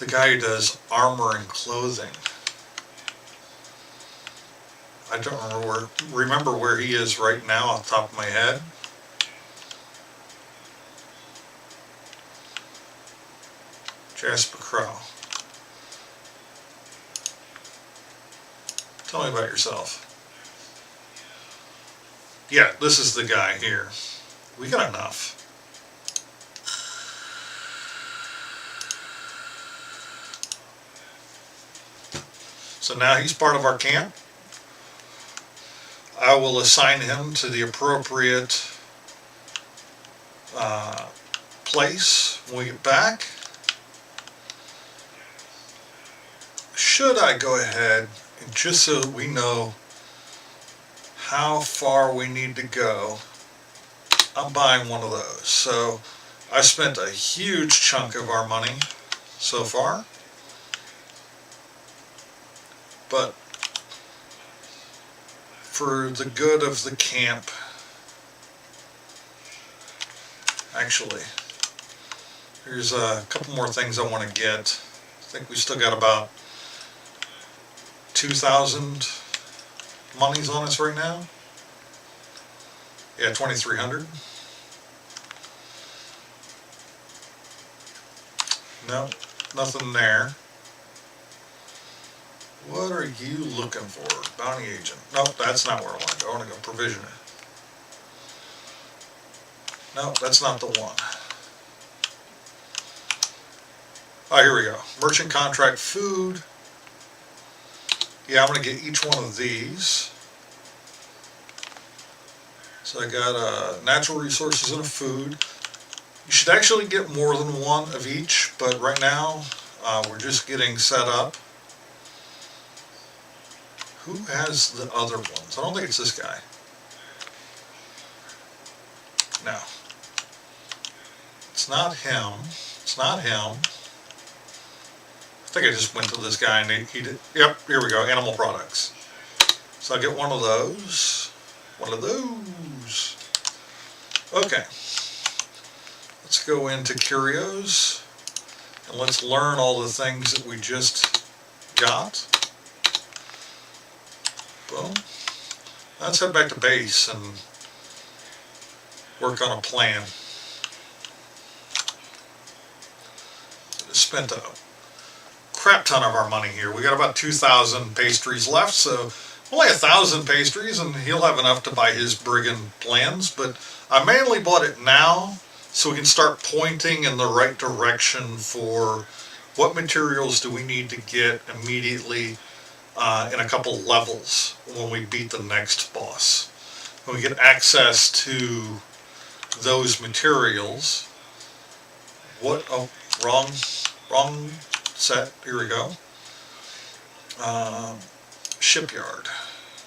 Speaker 1: guy who does armor and clothing? I don't remember where he is right now off the top of my head. Jasper Crow. Tell me about yourself. Yeah, this is the guy here. We got enough. So now he's part of our camp. I will assign him to the appropriate place when we get back. Should I go ahead and, just so we know how far we need to go, I'm buying one of those. So I spent a huge chunk of our money so far. But for the good of the camp, actually, Here's a couple more things I want to get. I think we still got about 2,000 monies on us right now. Yeah, 2,300. No, nothing there. What are you looking for? Bounty agent. Nope, that's not where I want to go. I want to go provisioner. No, that's not the one. Oh, here we go. Merchant contract food. Yeah, I'm going to get each one of these. So I got natural resources and a food. You should actually get more than one of each, but right now we're just getting set up. Who has the other ones? I don't think it's this guy. No. It's not him. It's not him. I think I just went to this guy and he did. Yep, here we go. Animal products. So I'll get one of those. One of those. Okay. Let's go into curios and let's learn all the things that we just got. Boom. Let's head back to base and work on a plan. Spent a crap ton of our money here. We got about 2,000 pastries left, so only 1,000 pastries, and he'll have enough to buy his brigand plans. But I mainly bought it now so we can start pointing in the right direction for what materials do we need to get immediately in a couple levels when we beat the next boss. When we get access to those materials. What? Oh, wrong set. Here we go. Shipyard.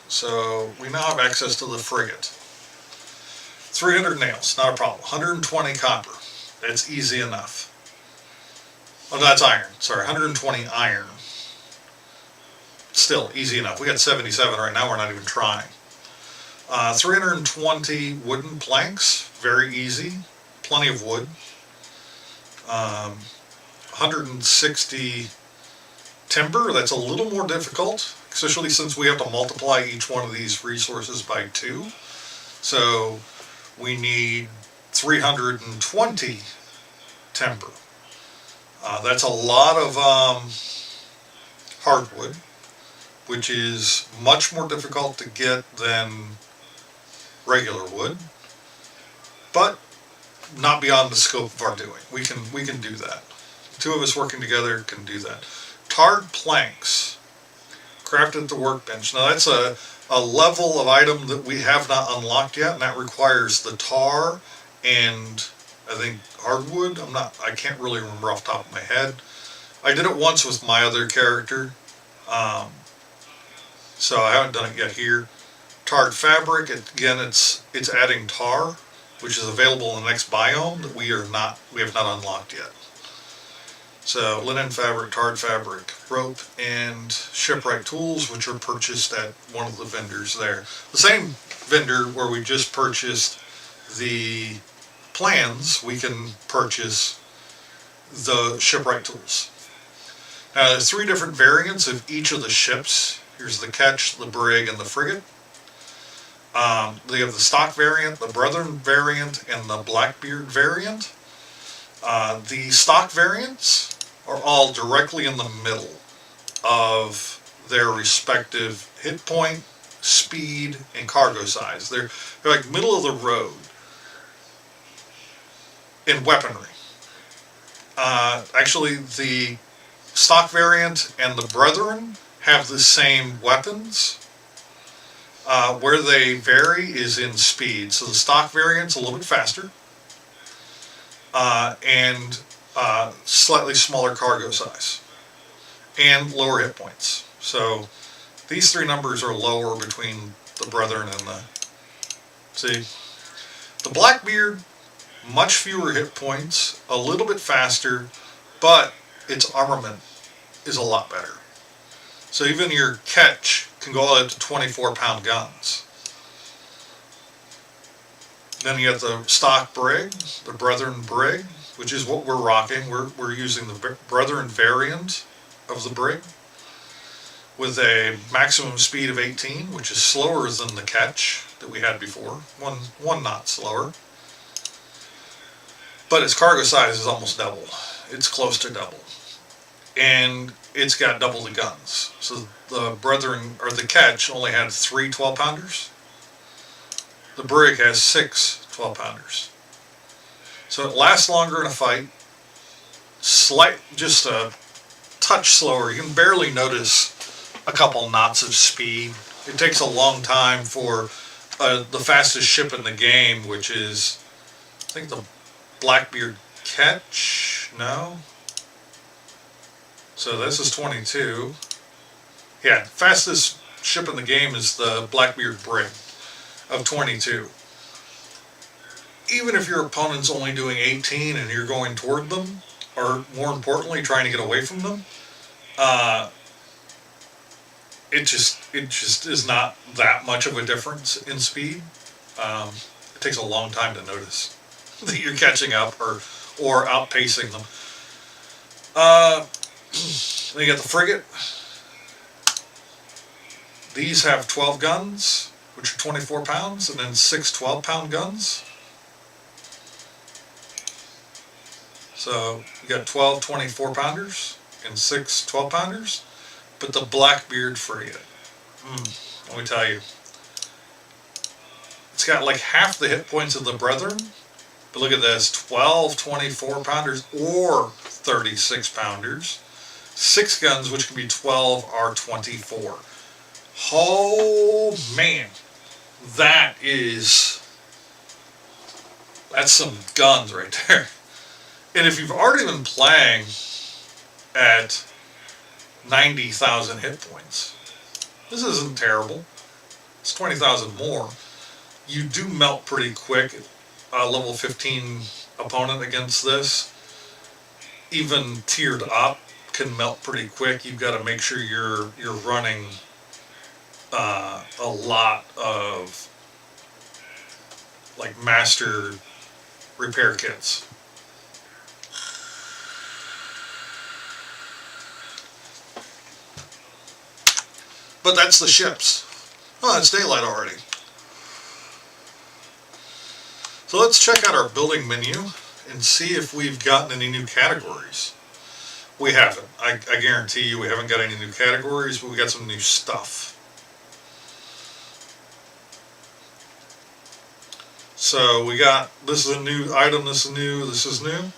Speaker 1: So we now have access to the frigate. 300 nails, not a problem. 120 copper. That's easy enough. Oh, that's iron. Sorry, 120 iron. Still easy enough. We got 77 right now. We're not even trying. 320 wooden planks. Very easy. Plenty of wood. 160 timber. That's a little more difficult, especially since we have to multiply each one of these resources by 2. So we need 320 timber. That's a lot of hardwood, which is much more difficult to get than regular wood, but not beyond the scope of our doing. We can do that. The two of us working together can do that. Tarred planks, crafted at the workbench. Now that's a level of item that we have not unlocked yet, and that requires the tar and I think hardwood. I can't really remember off the top of my head. I did it once with my other character, so I haven't done it yet here. Tarred fabric, again, it's adding tar, which is available in the next biome that we have not unlocked yet. So linen fabric, tarred fabric, rope, and shipwright tools, which are purchased at one of the vendors there. The same vendor where we just purchased the plans, we can purchase the shipwright tools. Now there's 3 different variants of each of the ships. Here's the Ketch, the Brig, and the Frigate. They have the stock variant, the Brethren variant, and the Blackbeard variant. The stock variants are all directly in the middle of their respective hit point, speed, and cargo size. They're like middle of the road in weaponry. Actually, the stock variant and the Brethren have the same weapons. Where they vary is in speed. So the stock variant's a little bit faster, and slightly smaller cargo size, and lower hit points. So these 3 numbers are lower between the Brethren and the... See? The Blackbeard, much fewer hit points, a little bit faster, but its armament is a lot better. So even your Ketch can go all the way up to 24-pound guns. Then you have the stock Brig, the Brethren Brig. which is what we're rocking. We're using the Brethren variant of the brig with a maximum speed of 18, which is slower than the Ketch that we had before. One knot slower. But its cargo size is almost double. It's close to double. And it's got double the guns. So the Brethren, or the Ketch, only had 3 12-pounders. The brig has 6 12-pounders. So it lasts longer in a fight. Just a touch slower. You can barely notice a couple knots of speed. It takes a long time for the fastest ship in the game, which is, I think, the Blackbeard Ketch. No? So this is 22. Yeah, fastest ship in the game is the Blackbeard brig of 22. Even if your opponent's only doing 18 and you're going toward them, or more importantly, trying to get away from them, it just is not that much of a difference in speed. It takes a long time to notice that you're catching up or outpacing them. Then you got the frigate. These have 12 guns, which are 24 pounds, and then 6 12-pound guns. So you got 12 24-pounders and 6 12-pounders. But the Blackbeard frigate, let me tell you, it's got like half the hit points of the Brethren. But look at this, 12 24-pounders or 36-pounders. 6 guns, which can be 12 R-24. Oh, man. That's some guns right there. And if you've already been playing at 90,000 hit points, this isn't terrible. It's 20,000 more. You do melt pretty quick. A level 15 opponent against this, even tiered up, can melt pretty quick. You've got to make sure you're running a lot of like master repair kits. But that's the ships. Oh, it's daylight already. So let's check out our building menu and see if we've gotten any new categories. We haven't. I guarantee you we haven't got any new categories, but we got some new stuff. So we got, this is a new item, this is new, this is new.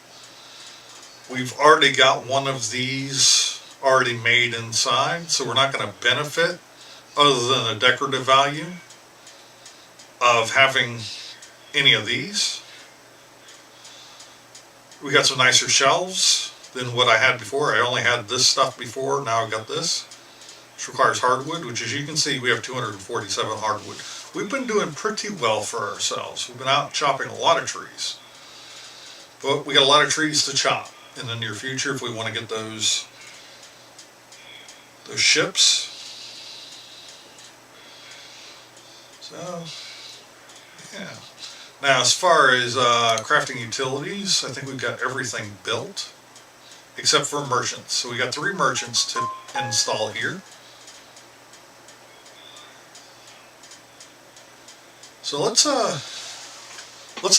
Speaker 1: We've already got one of these already made inside, so we're not going to benefit other than a decorative value of having any of these. We got some nicer shelves than what I had before. I only had this stuff before, now I've got this, which requires hardwood, which as you can see we have 247 hardwood. We've been doing pretty well for ourselves. We've been out chopping a lot of trees. But we got a lot of trees to chop in the near future if we want to get those ships. So, yeah. Now, as far as crafting utilities, I think we've got everything built, except for merchants. So we got 3 merchants to install here. So let's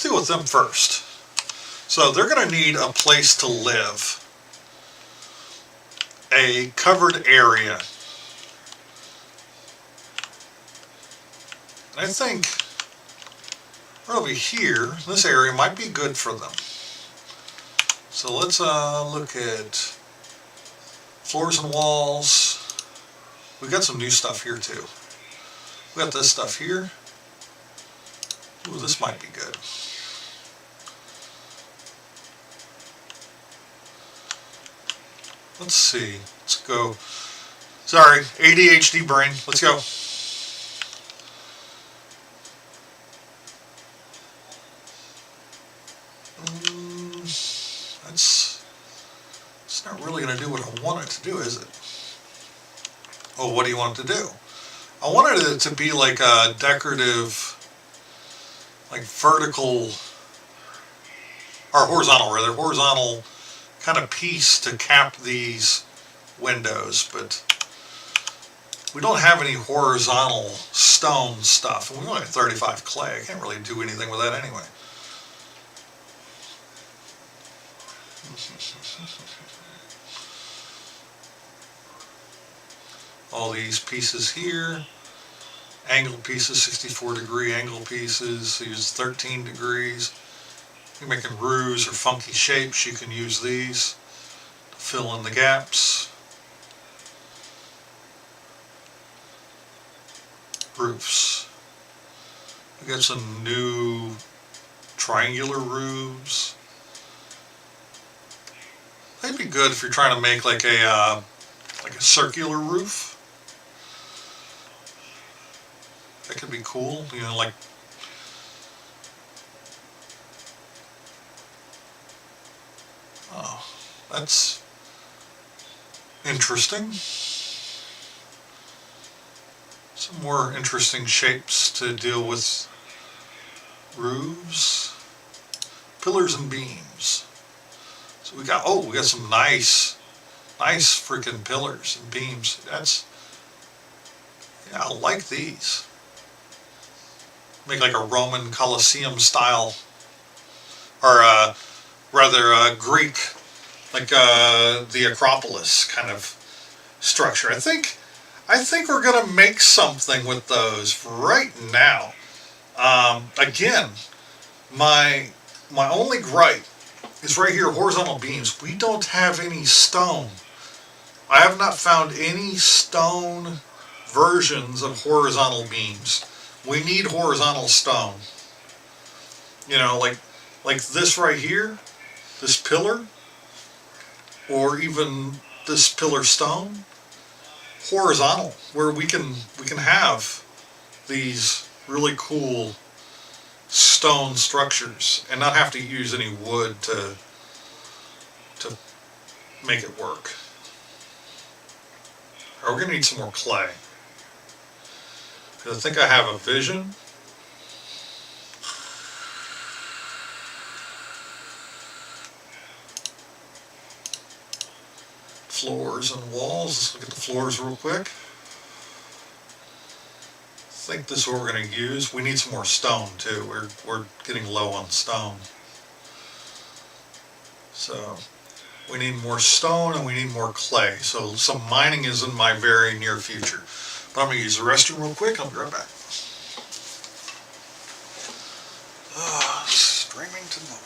Speaker 1: deal with them first. So they're going to need a place to live, a covered area. And I think over here, this area might be good for them. So let's look at floors and walls. We got some new stuff here too. We got this stuff here. Ooh, this might be good. Let's see. Let's go. Sorry, ADHD brain. Let's go. It's not really going to do what I want it to do, is it? Oh, what do you want it to do? I wanted it to be like a decorative, like vertical or horizontal rather, horizontal kind of piece to cap these windows, but we don't have any horizontal stone stuff, and we only have 35 clay. I can't really do anything with that anyway. All these pieces here, angle pieces, 64-degree angle pieces, use 13 degrees. If you're making roofs or funky shapes, you can use these to fill in the gaps. Roofs. We got some new triangular roofs. They'd be good if you're trying to make like a circular roof. That could be cool, you know, like oh, that's interesting. Some more interesting shapes to deal with roofs, pillars and beams. So we got some nice freaking pillars and beams. Yeah, I like these. Make like a Roman Colosseum style, or rather Greek, like the Acropolis kind of structure. I think we're gonna make something with those right now. Again, my only gripe is right here, horizontal beams. We don't have any stone. I have not found any stone versions of horizontal beams. We need horizontal stone. You know, like this right here, this pillar, or even this pillar stone, horizontal, where we can have these really cool stone structures and not have to use any wood to make it work. Or we're gonna need some more clay. Because I think I have a vision. Floors and walls. Let's look at the floors real quick. I think this is what we're going to use. We need some more stone too. We're getting low on stone. So we need more stone and we need more clay. So some mining is in my very near future. But I'm going to use the restroom real quick. I'll be right back. Streaming to no one.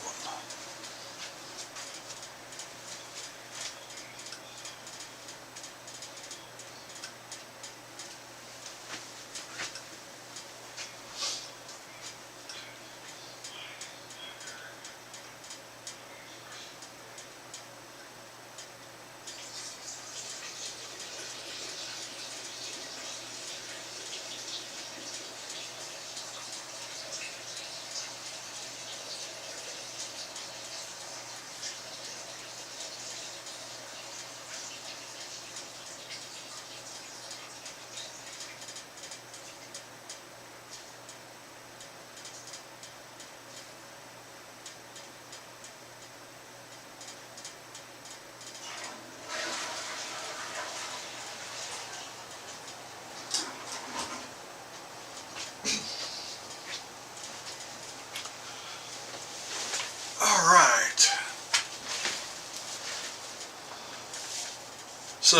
Speaker 1: So,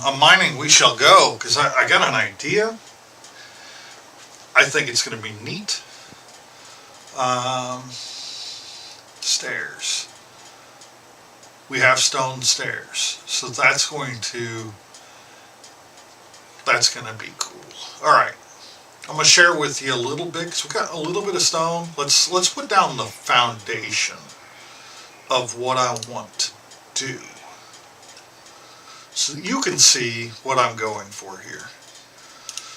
Speaker 1: on mining we shall go, because I got an idea. I think it's going to be neat. Stairs. We have stone stairs, so that's going to be cool. All right, I'm going to share with you a little bit, because we got a little bit of stone. Let's put down the foundation of what I want to do, so you can see what I'm going for here.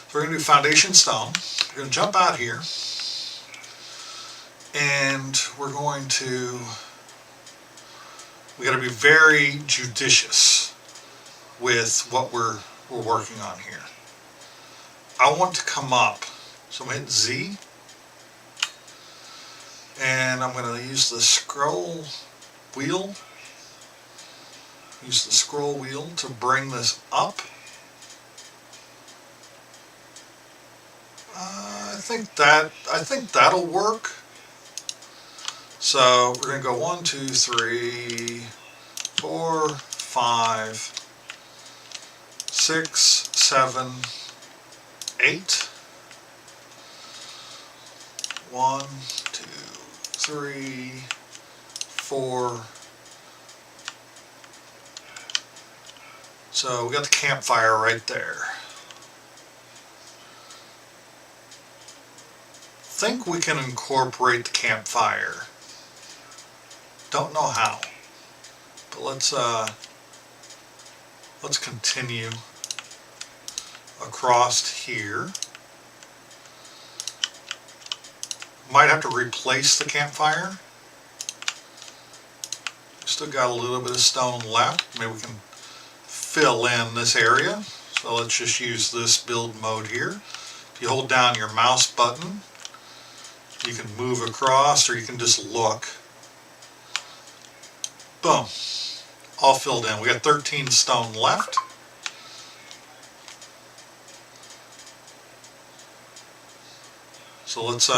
Speaker 1: So we're going to do foundation stone. We're going to jump out here, and we're going to, we got to be very judicious with what we're working on here. I want to come up, so I'm going to hit Z, And I'm going to use the scroll wheel. Use the scroll wheel to bring this up. I think that'll work. So we're going to go 1, 2, 3, 4, 5, 6, 7, 8. 1, 2, 3, 4. So we got the campfire right there. Think we can incorporate the campfire. Don't know how, but let's continue across here. Might have to replace the campfire. Still got a little bit of stone left. Maybe we can fill in this area. So let's just use this build mode here. If you hold down your mouse button, you can move across, or you can just look. Boom. All filled in. We got 13 stone left. So let's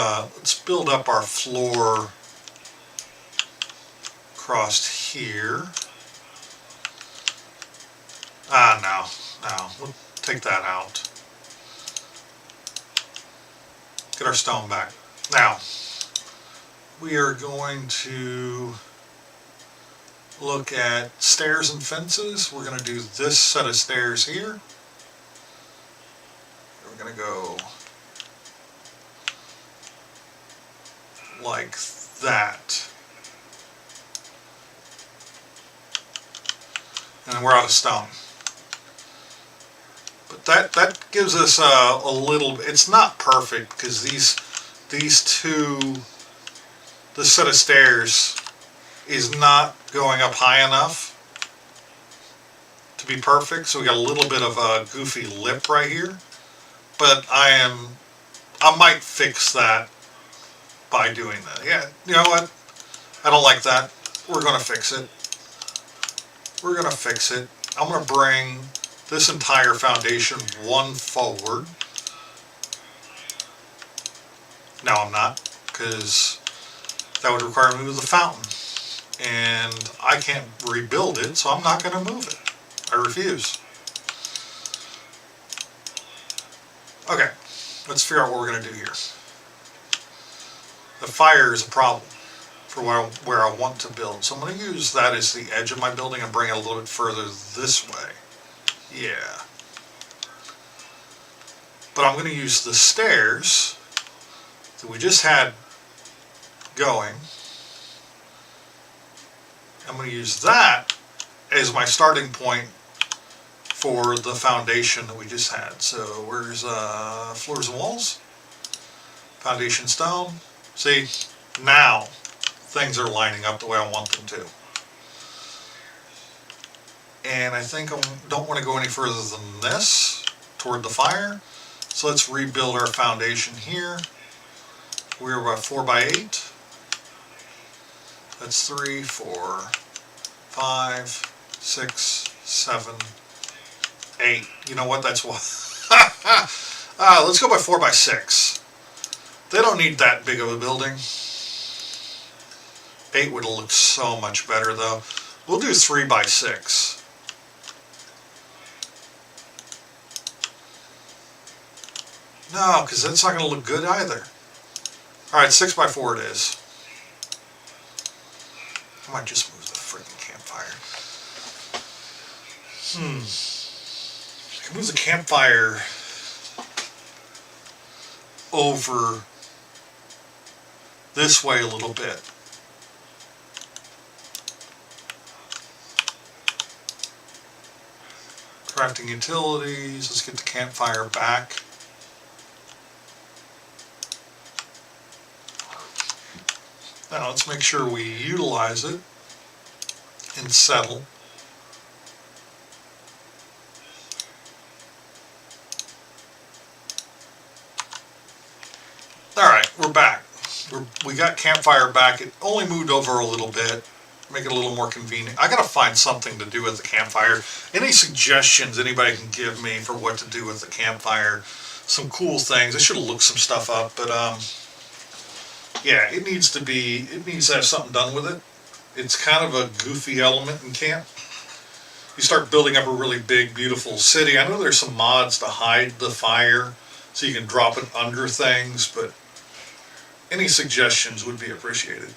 Speaker 1: build up our floor across here. No, we'll take that out. Get our stone back. Now, we are going to look at stairs and fences. We're going to do this set of stairs here. We're going to go like that. And we're out of stone. But that gives us a little, it's not perfect because these two, this set of stairs is not going up high enough to be perfect. So we got a little bit of a goofy lip right here. But I might fix that by doing that. Yeah, you know what? I don't like that. We're going to fix it. We're going to fix it. I'm going to bring this entire foundation one forward. No, I'm not, because that would require me to move the fountain. And I can't rebuild it, so I'm not going to move it. I refuse. Okay, let's figure out what we're going to do here. The fire is a problem for where I want to build. So I'm going to use that as the edge of my building and bring it a little bit further this way. Yeah. But I'm going to use the stairs that we just had going. I'm going to use that as my starting point for the foundation that we just had. So where's floors and walls? Foundation stone. See, now things are lining up the way I want them to. And I think I don't want to go any further than this toward the fire. So let's rebuild our foundation here. We're about 4 by 8. That's 3, 4, 5, 6, 7, 8. You know what? That's what. Let's go by 4 by 6. They don't need that big of a building. 8 would look so much better though. We'll do 3 by 6. No, because that's not going to look good either. Alright, 6 by 4 it is. I might just move the freaking campfire. I can move the campfire over this way a little bit. Crafting utilities, let's get the campfire back. Now let's make sure we utilize it and settle. Alright, we're back. we got campfire back. It only moved over a little bit, make it a little more convenient. I gotta find something to do with the campfire. Any suggestions anybody can give me for what to do with the campfire? Some cool things. I should have looked some stuff up, but yeah, it needs to be. It needs to have something done with it. It's kind of a goofy element in camp. You start building up a really big, beautiful city. I know there's some mods to hide the fire, so you can drop it under things, but any suggestions would be appreciated.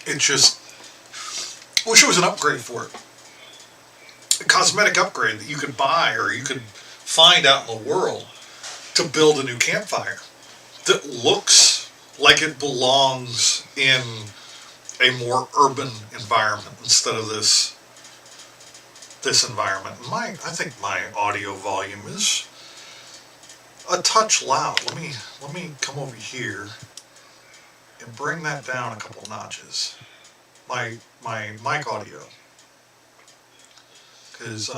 Speaker 1: It just wish it was an upgrade for it, a cosmetic upgrade that you could buy or you could find out in the world to build a new campfire that looks like it belongs in a more urban environment instead of this environment. I think my audio volume is a touch loud. Let me come over here and bring that down a couple notches. My mic audio, because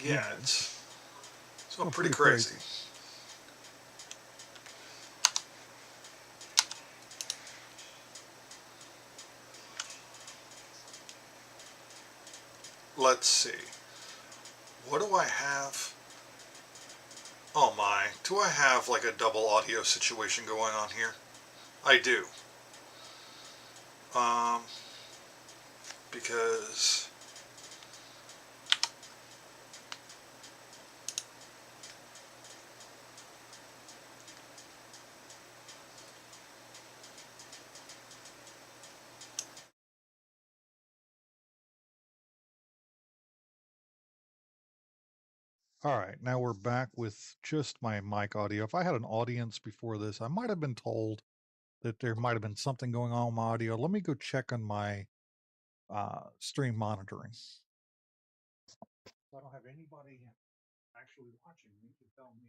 Speaker 1: yeah, it's going pretty crazy. Let's see. What do I have? Oh my, do I have like a double audio situation going on here? I do. Um, because all right, now we're back with just my mic audio. If I had an audience before this, I might have been told that there might have been something going on with my audio. Let me go check on my stream monitoring. I don't have anybody actually watching me to tell me.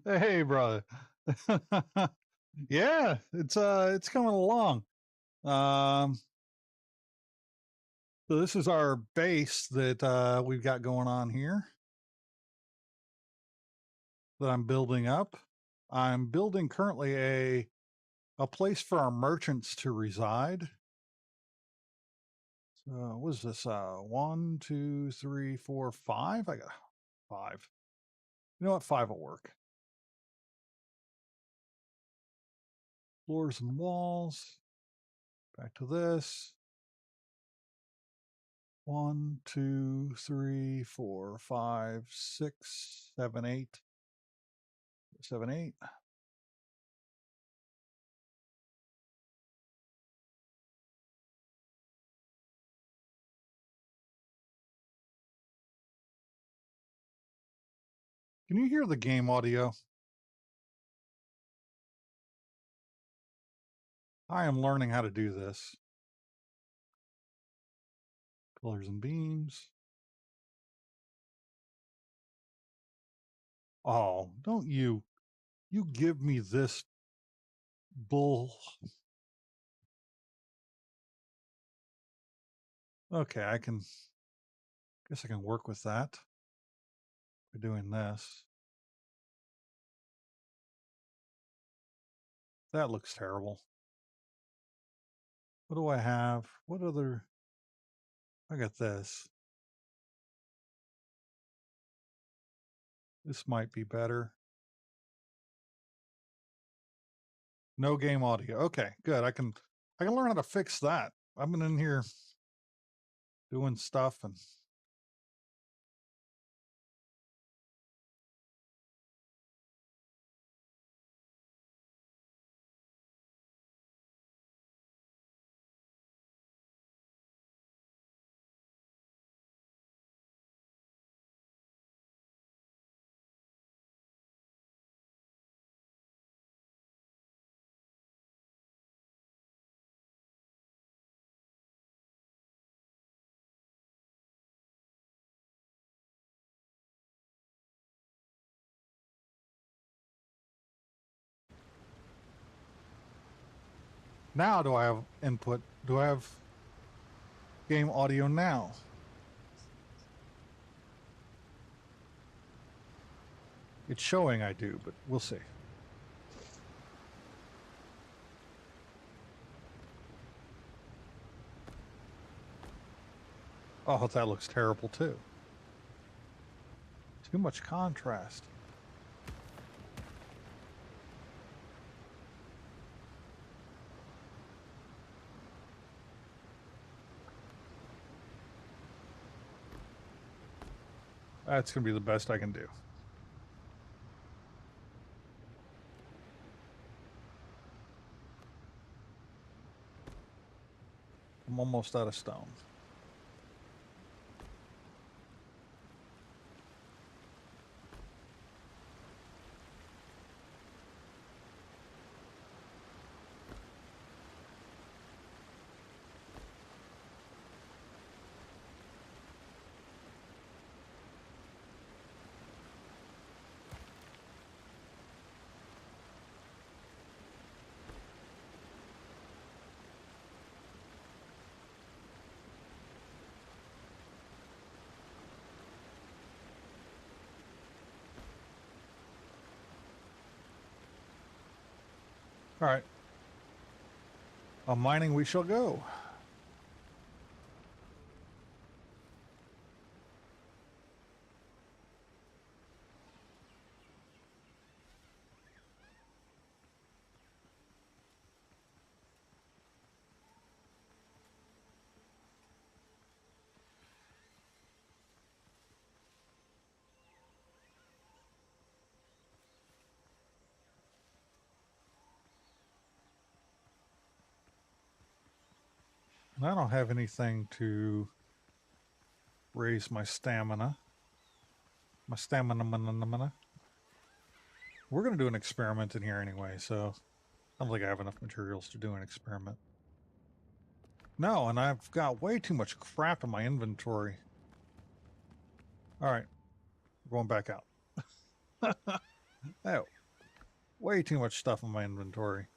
Speaker 1: Hey, brother. Yeah, it's coming along. Um, so this is our base that we've got going on here that I'm building up. I'm building currently a place for our merchants to reside. So what is this? One, two, three, four, five. I got five. You know what? Five will work. Floors and walls. Back to this. One, two, three, four, five, six, seven, eight. 7, 8. Can you hear the game audio? I am learning how to do this. Colors and beams. Oh, don't you give me this bull. Okay, I guess I can work with that by doing this.
Speaker 2: That looks terrible. What do I have? What other... I got this. This might be better. No game audio. Okay, good. I can learn how to fix that. I've been in here doing stuff and now do I have input? Do I have game audio now? It's showing I do, but we'll see. Oh, that looks terrible too. Too much contrast. That's going to be the best I can do. I'm almost out of stone. All right. On mining we shall go. And I don't have anything to raise my stamina. My stamina. We're going to do an experiment in here anyway, so I don't think I have enough materials to do an experiment. No, and I've got way too much crap in my inventory. All right, we're going back out. Oh, way too much stuff in my inventory.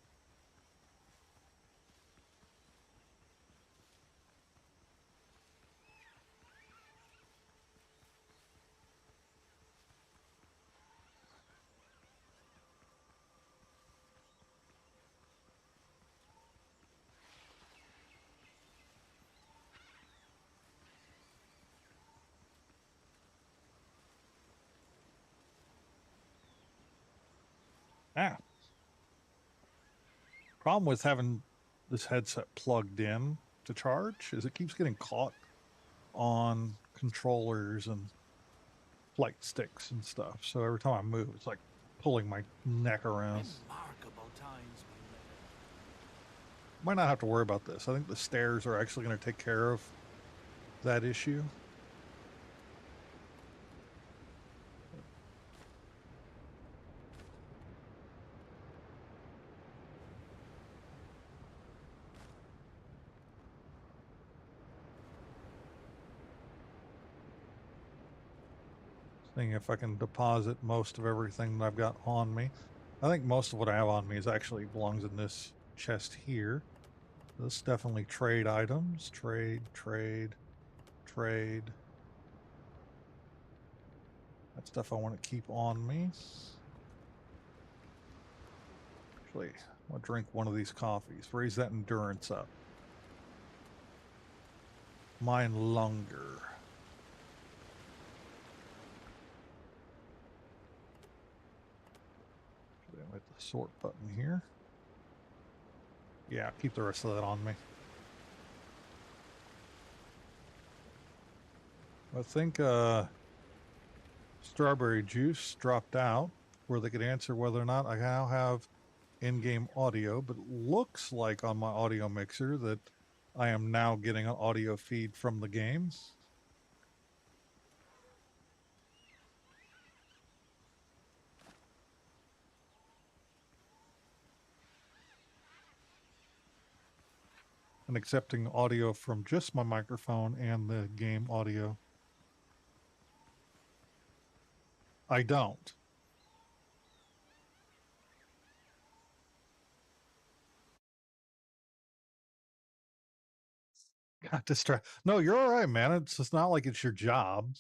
Speaker 2: Ah, problem with having this headset plugged in to charge is it keeps getting caught on controllers and flight sticks and stuff. So every time I move, it's like pulling my neck around.
Speaker 3: Remarkable times we live
Speaker 2: Might not have to worry about this. I think the stairs are actually going to take care of that issue. Seeing if I can deposit most of everything that I've got on me. I think most of what I have on me is actually belongs in this chest here. This definitely trade items. Trade. That stuff I want to keep on me. Actually, I'll drink one of these coffees. Raise that endurance up. Mine longer. Should I hit the sort button here? Yeah, keep the rest of that on me. I think strawberry juice dropped out where they could answer whether or not I now have in-game audio, but it looks like on my audio mixer that I am now getting an audio feed from the game. And accepting audio from just my microphone and the game audio. I don't. Got distracted. No, you're all right, man. It's just not like it's your job.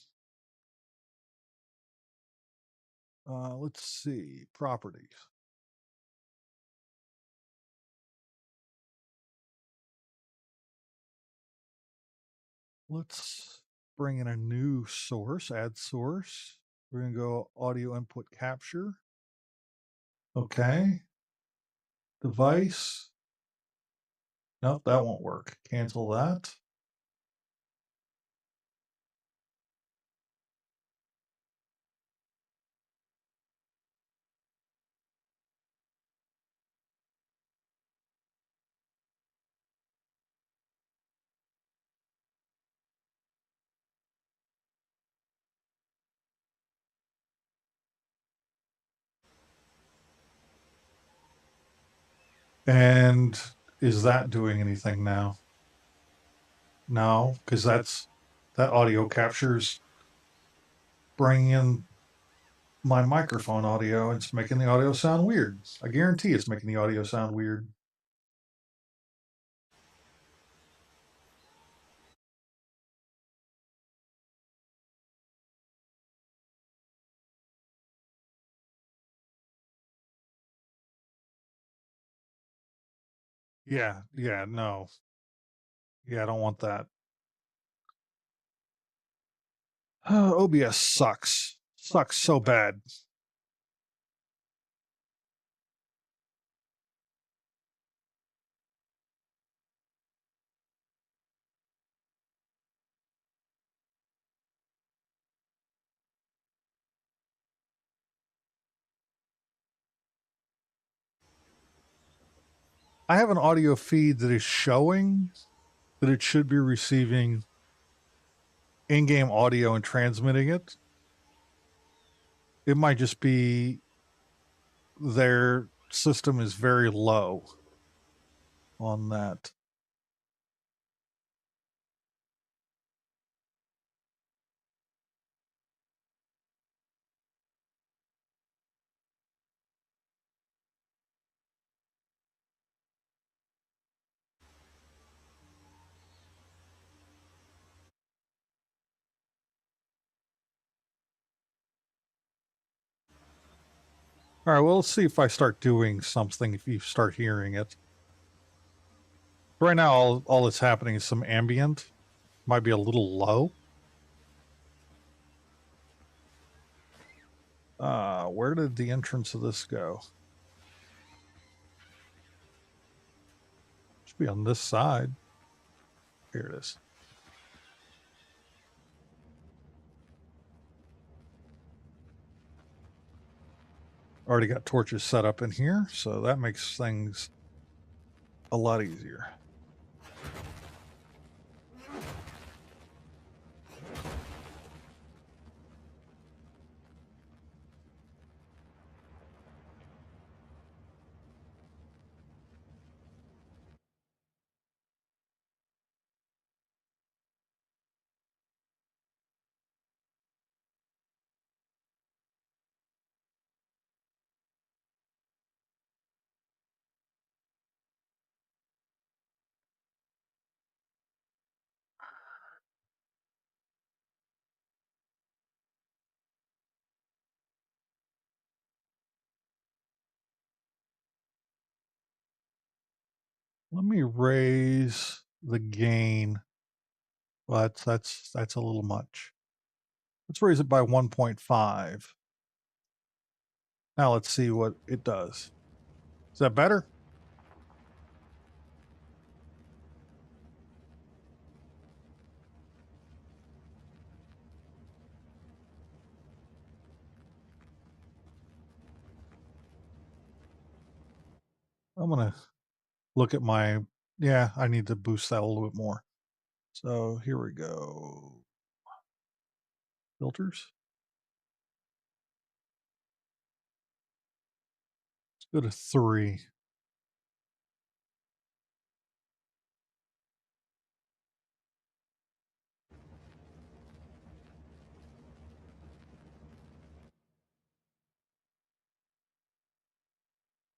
Speaker 2: Let's see. Properties. Let's bring in a new source, add source. We're going to go audio input capture. Okay. Device. Nope, that won't work. Cancel that. And is that doing anything now? No, because that audio captures bringing in my microphone audio. It's making the audio sound weird. I guarantee it's making the audio sound weird. Yeah, no. Yeah, I don't want that. OBS sucks. Sucks so bad. I have an audio feed that is showing that it should be receiving in-game audio and transmitting it. It might just be their system is very low on that. All right, well, let's see if I start doing something, if you start hearing it. Right now, all that's happening is some ambient. Might be a little low. Where did the entrance of this go? Should be on this side. Here it is. Already got torches set up in here, so that makes things a lot easier. Let me raise the gain, but that's a little much. Let's raise it by 1.5. Now let's see what it does. Is that better? I'm gonna look at my, yeah, I need to boost that a little bit more. So here we go. Filters. Let's go to 3.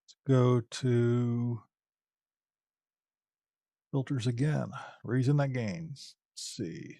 Speaker 2: Let's go to filters again, raising that gain. Let's see.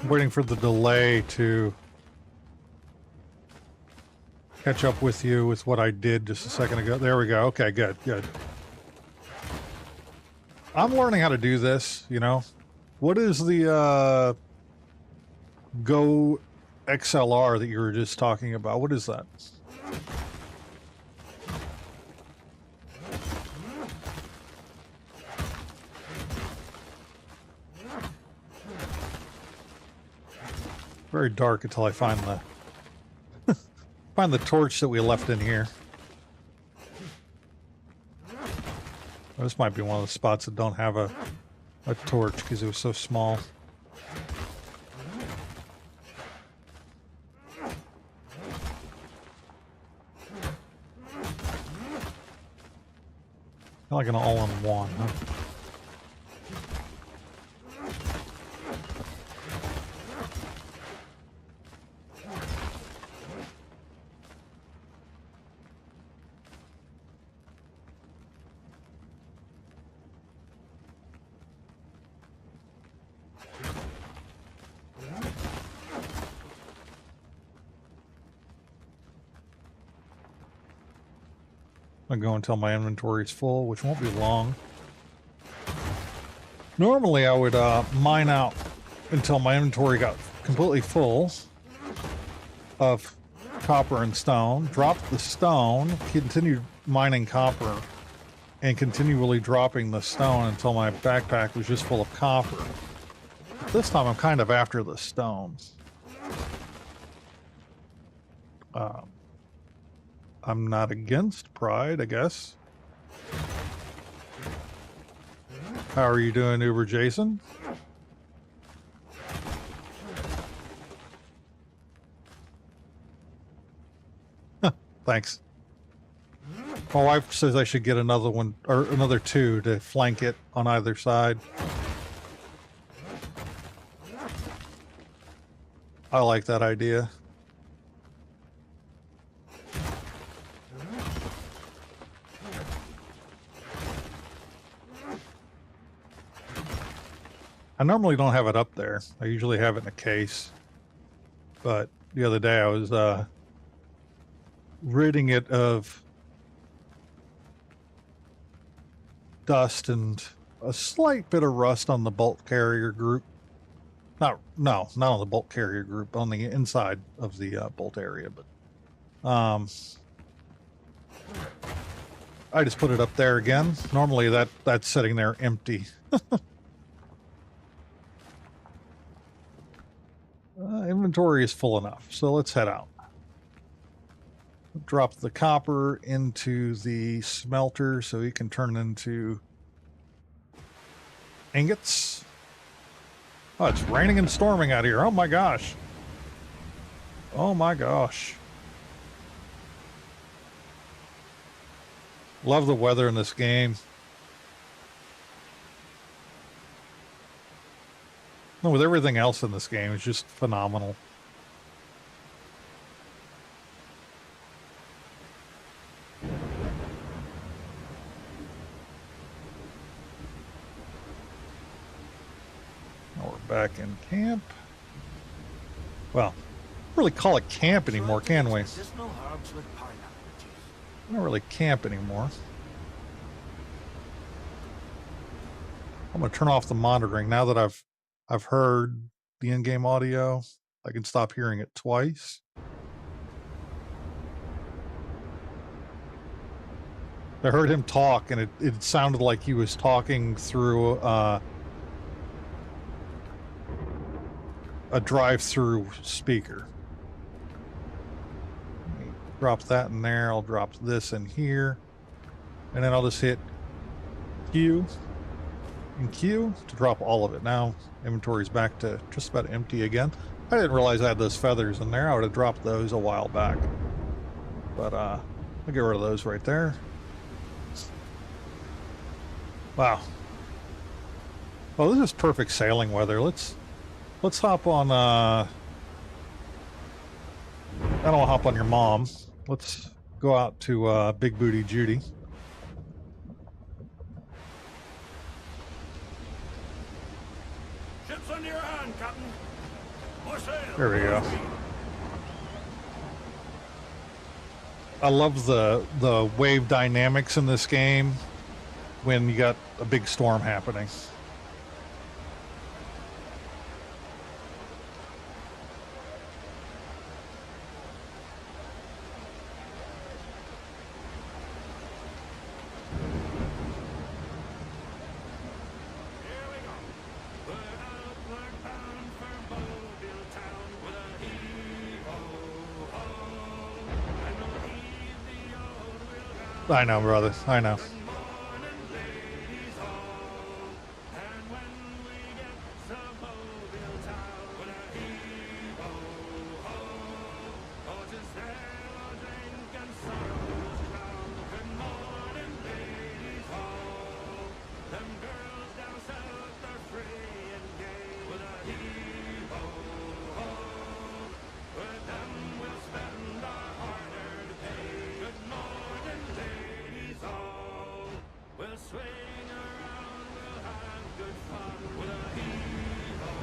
Speaker 2: Waiting for the delay to catch up with you with what I did just a second ago. There we go. Okay, good, good. I'm learning how to do this, you know. What is the Go XLR that you were just talking about? What is that? Very dark until I find the find the torch that we left in here. This might be one of the spots that don't have a torch because it was so small. Like an all-in-one, huh? I'm going to go until my inventory is full, which won't be long. Normally, I would mine out until my inventory got completely full of copper and stone, drop the stone, continue mining copper, and continually dropping the stone until my backpack was just full of copper. But this time, I'm kind of after the stones. I'm not against pride, I guess. How are you doing, Uber Jason? Thanks. My wife says I should get another one, or another 2 to flank it on either side. I like that idea. I normally don't have it up there. I usually have it in a case. But the other day I was ridding it of dust and a slight bit of rust on the bolt carrier group. Not on the bolt carrier group, on the inside of the bolt area. But I just put it up there again. Normally that's sitting there empty. Inventory is full enough, so let's head out. Drop the copper into the smelter so it can turn into ingots. Oh, it's raining and storming out here. Oh my gosh. Oh my gosh. Love the weather in this game. No, with everything else in this game, it's just phenomenal. Now we're back in camp. Well, really call it camp anymore, can we?
Speaker 3: Medicinal herbs with pineapple juice.
Speaker 2: We don't really camp anymore. I'm gonna turn off the monitoring now that I've heard the in-game audio. I can stop hearing it twice. I heard him talk, and it sounded like he was talking through a drive-through speaker. Let me drop that in there. I'll drop this in here, and then I'll just hit Q and Q to drop all of it. Now inventory's back to just about empty again. I didn't realize I had those feathers in there. I would have dropped those a while back, but I'll get rid of those right there. Wow. Oh, this is perfect sailing weather. Let's hop on I don't want to hop on your mom. Let's go out to Big Booty Judy.
Speaker 3: Ships under your hand, Captain. More sail.
Speaker 2: There we go. I love the wave dynamics in this game when you got a big storm happening.
Speaker 3: Here we go. We're outward bound for Mobile town with a heave-ho-ho. And we'll heave the old wheel round.
Speaker 2: I know, brother. I know.
Speaker 3: Good morning, ladies all. And when we get to Mobile town with a heave-ho-ho. Oh, to sail or drink and sorrows drown. Good morning, ladies all. Them girls down south are free and gay with a heave-ho-ho. With them we'll spend our hard-earned pay. Good morning, ladies all. We'll swing around, we'll have good fun with a heave-ho-ho.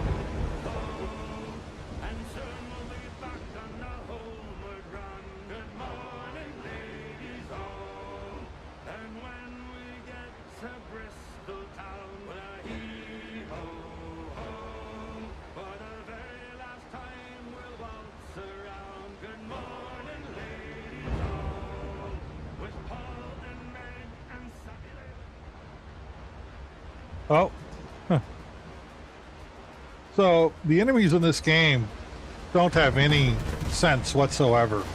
Speaker 3: And soon we'll be back on the homeward run. Good morning, ladies all. And when we get to Bristol town with a heave-ho-ho. For the very last time we'll waltz around. Good morning, ladies all. With Paul and Meg and Sally.
Speaker 2: Oh. Huh. So the enemies in this game don't have any sense whatsoever. Look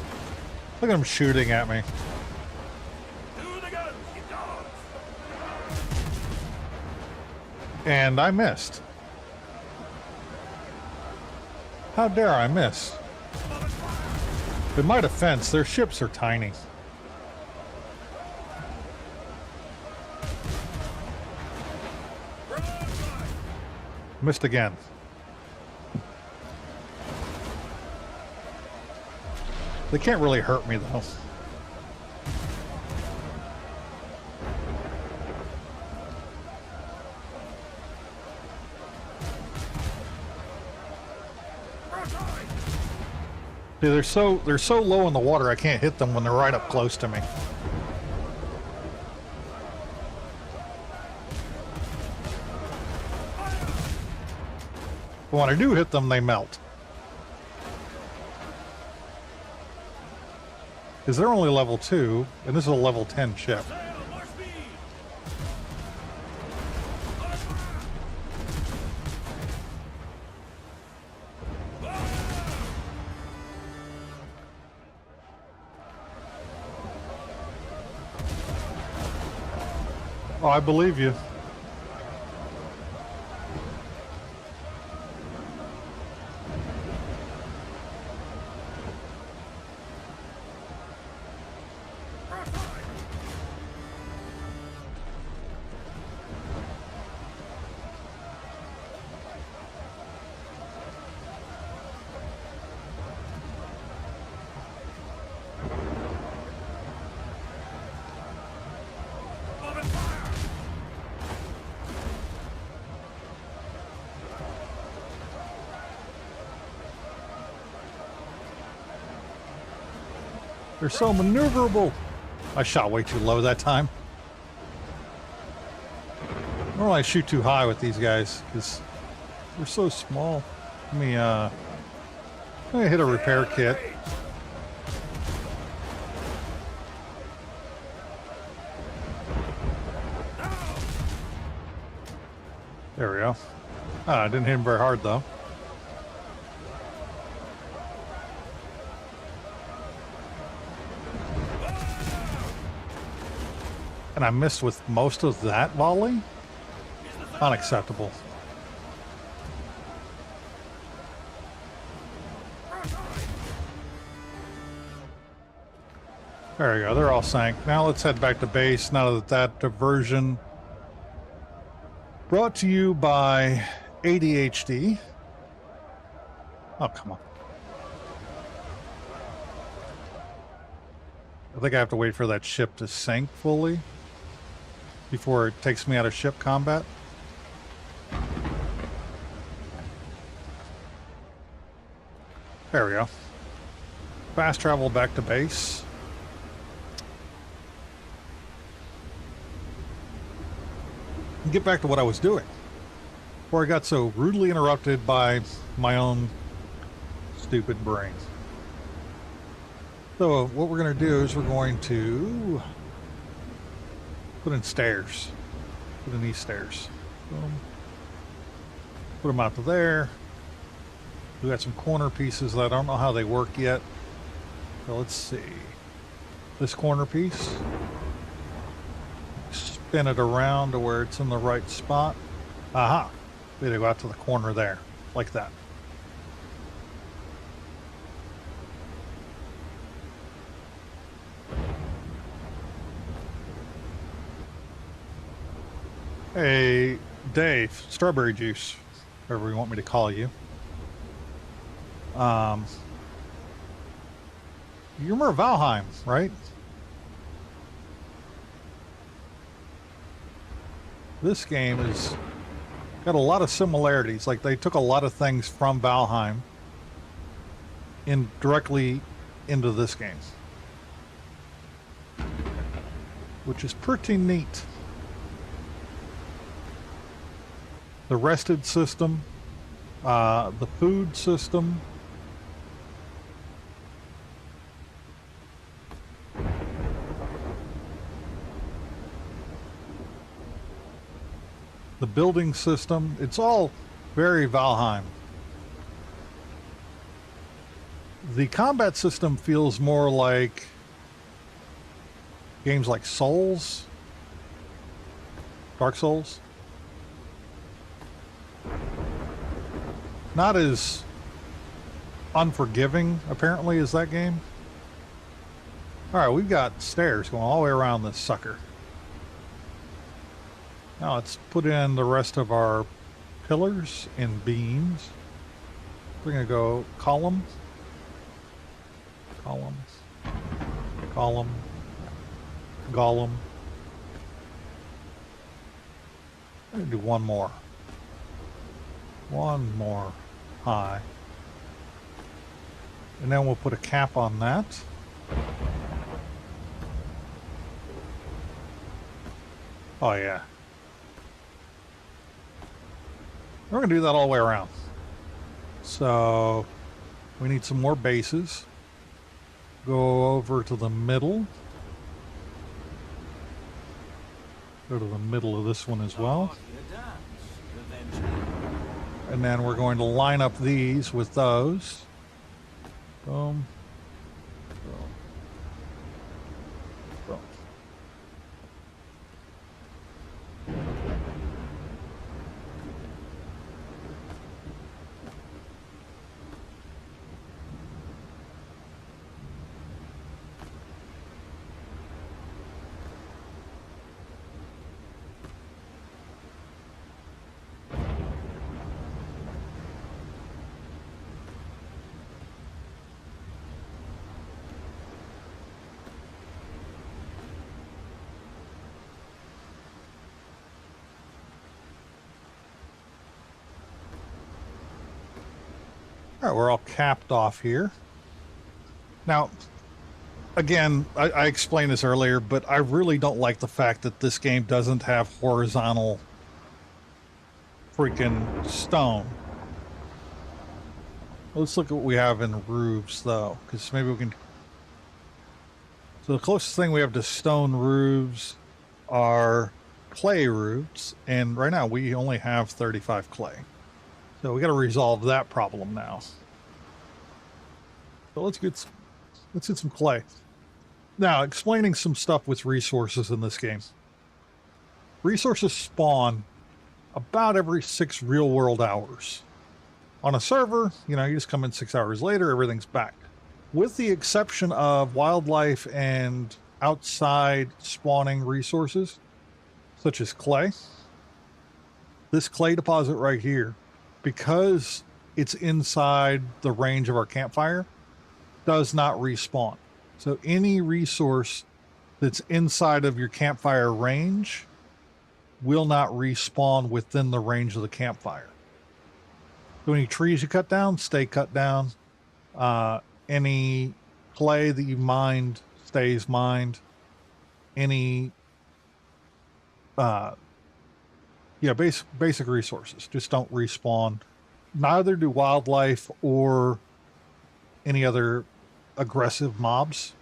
Speaker 2: at them shooting at me.
Speaker 3: To the guns, you dogs!
Speaker 2: And I missed. How dare I miss? In my defense, their ships are tiny. Missed again. They can't really hurt me though. See, they're so low in the water I can't hit them when they're right up close to me. But when I do hit them, they melt. Because they're only level 2, and this is a level 10 ship.
Speaker 3: Sail, more speed!
Speaker 2: Oh, I believe you. They're so maneuverable. I shot way too low that time. Normally I shoot too high with these guys because they're so small. Let me hit a repair kit. There we go. I didn't hit him very hard though. And I missed with most of that volley? Unacceptable. There we go. They're all sank. Now let's head back to base now that that diversion brought to you by ADHD. Oh, come on. I think I have to wait for that ship to sink fully before it takes me out of ship combat. There we go. Fast travel back to base. And get back to what I was doing before I got so rudely interrupted by my own stupid brain. So what we're going to do is we're going to put in stairs. Put in these stairs. Boom. Put them out to there. We got some corner pieces that I don't know how they work yet. So let's see. This corner piece. Spin it around to where it's in the right spot. Aha! They go out to the corner there. Like that. Hey, Dave, strawberry juice, whatever you want me to call you. You remember Valheim, right? This game has got a lot of similarities. Like they took a lot of things from Valheim in directly into this game, which is pretty neat. The rested system, the food system. The building system, it's all very Valheim. The combat system feels more like games like Souls, Dark Souls. Not as unforgiving, apparently, as that game. Alright, we've got stairs going all the way around this sucker. Now let's put in the rest of our pillars and beams. We're going to go column, column, column, golem. I'm going to do one more. One more high. And then we'll put a cap on that. Oh yeah. We're going to do that all the way around. So we need some more bases. Go over to the middle. Go to the middle of this one as well. And then we're going to line up these with those. Boom. Boom. Boom. All right, we're all capped off here. Now, again, I explained this earlier, but I really don't like the fact that this game doesn't have horizontal freaking stone. Let's look at what we have in roofs, though, because maybe we can... So the closest thing we have to stone roofs are clay roofs, and right now we only have 35 clay. So we got to resolve that problem now. So let's get some clay. Now, explaining some stuff with resources in this game. Resources spawn about every 6 real-world hours. On a server, you know, you just come in 6 hours later, everything's back. With the exception of wildlife and outside spawning resources, such as clay. This clay deposit right here, because it's inside the range of our campfire, does not respawn. So any resource that's inside of your campfire range will not respawn within the range of the campfire. So any trees you cut down, stay cut down. Any clay that you mined stays mined. Any, basic resources just don't respawn. Neither do wildlife or any other aggressive mobs.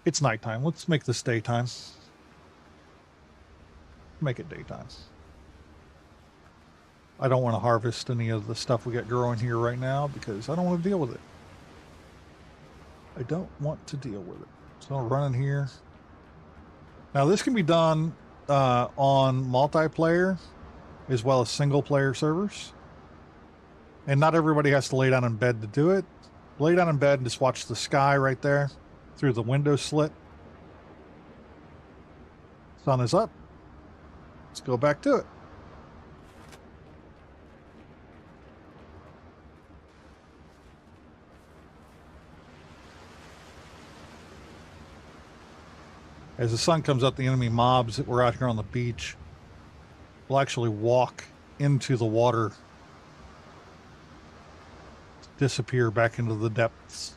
Speaker 2: It's nighttime. Let's make this daytime. Make it daytime. I don't want to harvest any of the stuff we got growing here right now because I don't want to deal with it. I don't want to deal with it. So I'll run in here. Now this can be done on multiplayer as well as single player servers. And not everybody has to lay down in bed to do it. Lay down in bed and just watch the sky right there through the window slit. Sun is up. Let's go back to it. As the sun comes up, the enemy mobs that were out here on the beach will actually walk into the water, disappear back into the depths.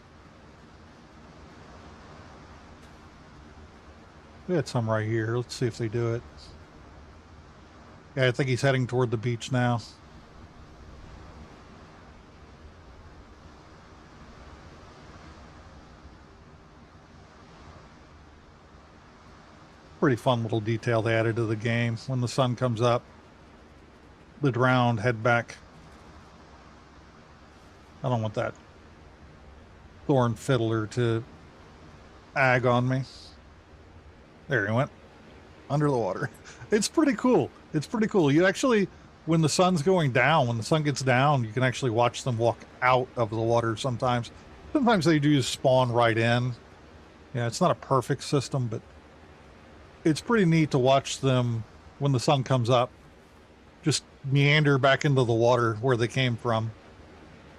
Speaker 2: We had some right here. Let's see if they do it. Yeah, I think he's heading toward the beach now. Pretty fun little detail they added to the game. When the sun comes up, the drowned head back. I don't want that thorn fiddler to ag on me. There he went. Under the water. It's pretty cool. It's pretty cool. You actually, when the sun's going down, when the sun gets down, you can actually watch them walk out of the water sometimes. Sometimes they do spawn right in. Yeah, it's not a perfect system, but it's pretty neat to watch them when the sun comes up just meander back into the water where they came from.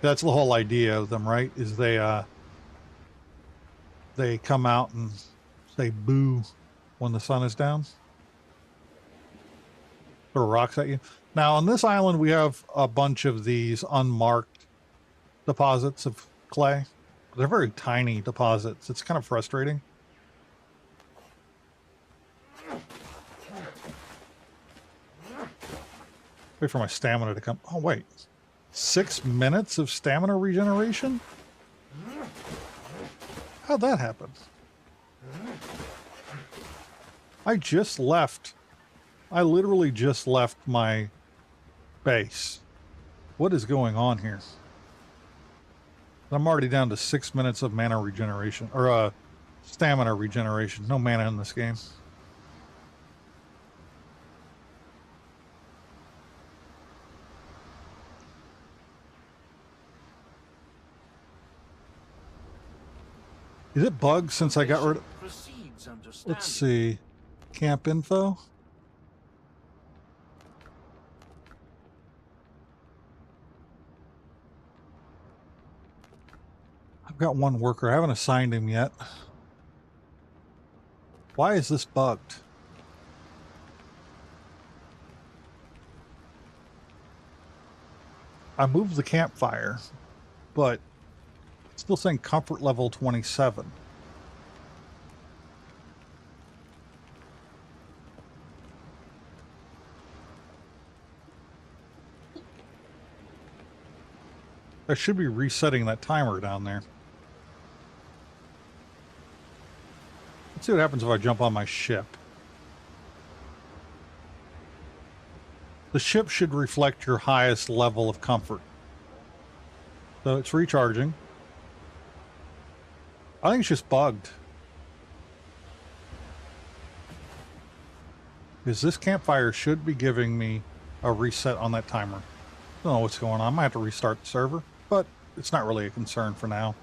Speaker 2: That's the whole idea of them, right? Is they come out and say boo when the sun is down. Throw rocks at you. Now on this island we have a bunch of these unmarked deposits of clay. They're very tiny deposits. It's kind of frustrating. Wait for my stamina to come. Oh, wait. 6 minutes of stamina regeneration? How'd that happen? I just left. I literally just left my base. What is going on here? I'm already down to 6 minutes of mana regeneration. Or, stamina regeneration. No mana in this game. Is it bugged since I got rid of... Let's see. Camp info. I've got one worker. I haven't assigned him yet. Why is this bugged? I moved the campfire, but it's still saying comfort level 27. I should be resetting that timer down there. Let's see what happens if I jump on my ship. The ship should reflect your highest level of comfort. So it's recharging. I think it's just bugged. Because this campfire should be giving me a reset on that timer. Don't know what's going on. I might have to restart the server, but it's not really a concern for now.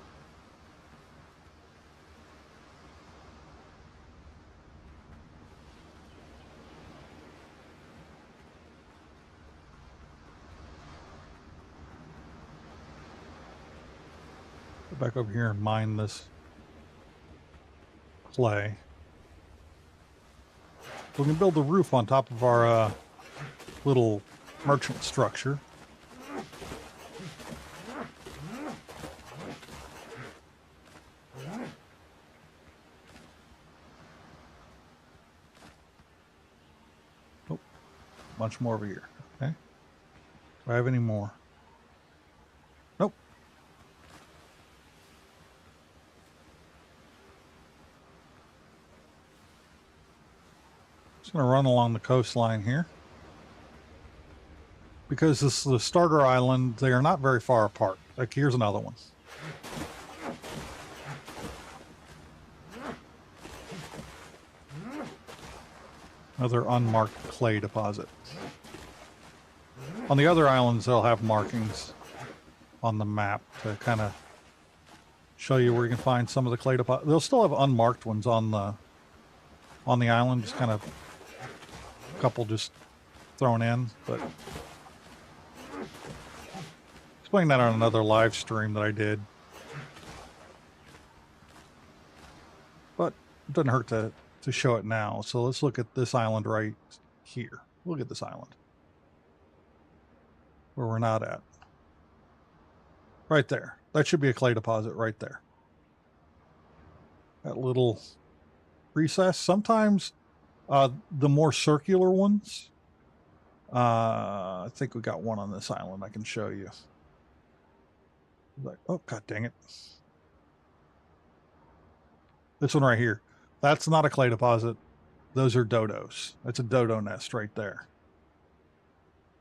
Speaker 2: Go back over here and mine this clay. We can build the roof on top of our little merchant structure. Oh, bunch more over here. Okay. Do I have any more? Nope. Just going to run along the coastline here. Because this is the starter island, they are not very far apart. Like, here's another one. Another unmarked clay deposit. On the other islands, they'll have markings on the map to kind of show you where you can find some of the clay deposits. They'll still have unmarked ones on the island, just kind of a couple just thrown in, but explain that on another live stream that I did. But it doesn't hurt to show it now. So let's look at this island right here. Look at this island. Where we're not at. Right there. That should be a clay deposit right there. That little recess. Sometimes the more circular ones, I think we got one on this island I can show you. Like, oh, god dang it. This one right here. That's not a clay deposit. Those are dodos. That's a dodo nest right there.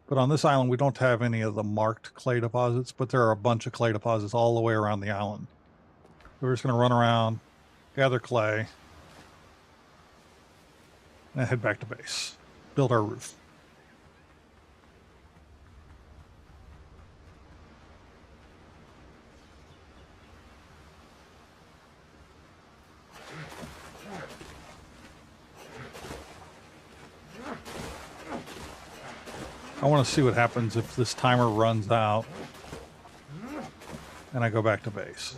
Speaker 2: But on this island, we don't have any of the marked clay deposits, but there are a bunch of clay deposits all the way around the island. So we're just going to run around, gather clay, and head back to base. Build our roof. I want to see what happens if this timer runs out and I go back to base.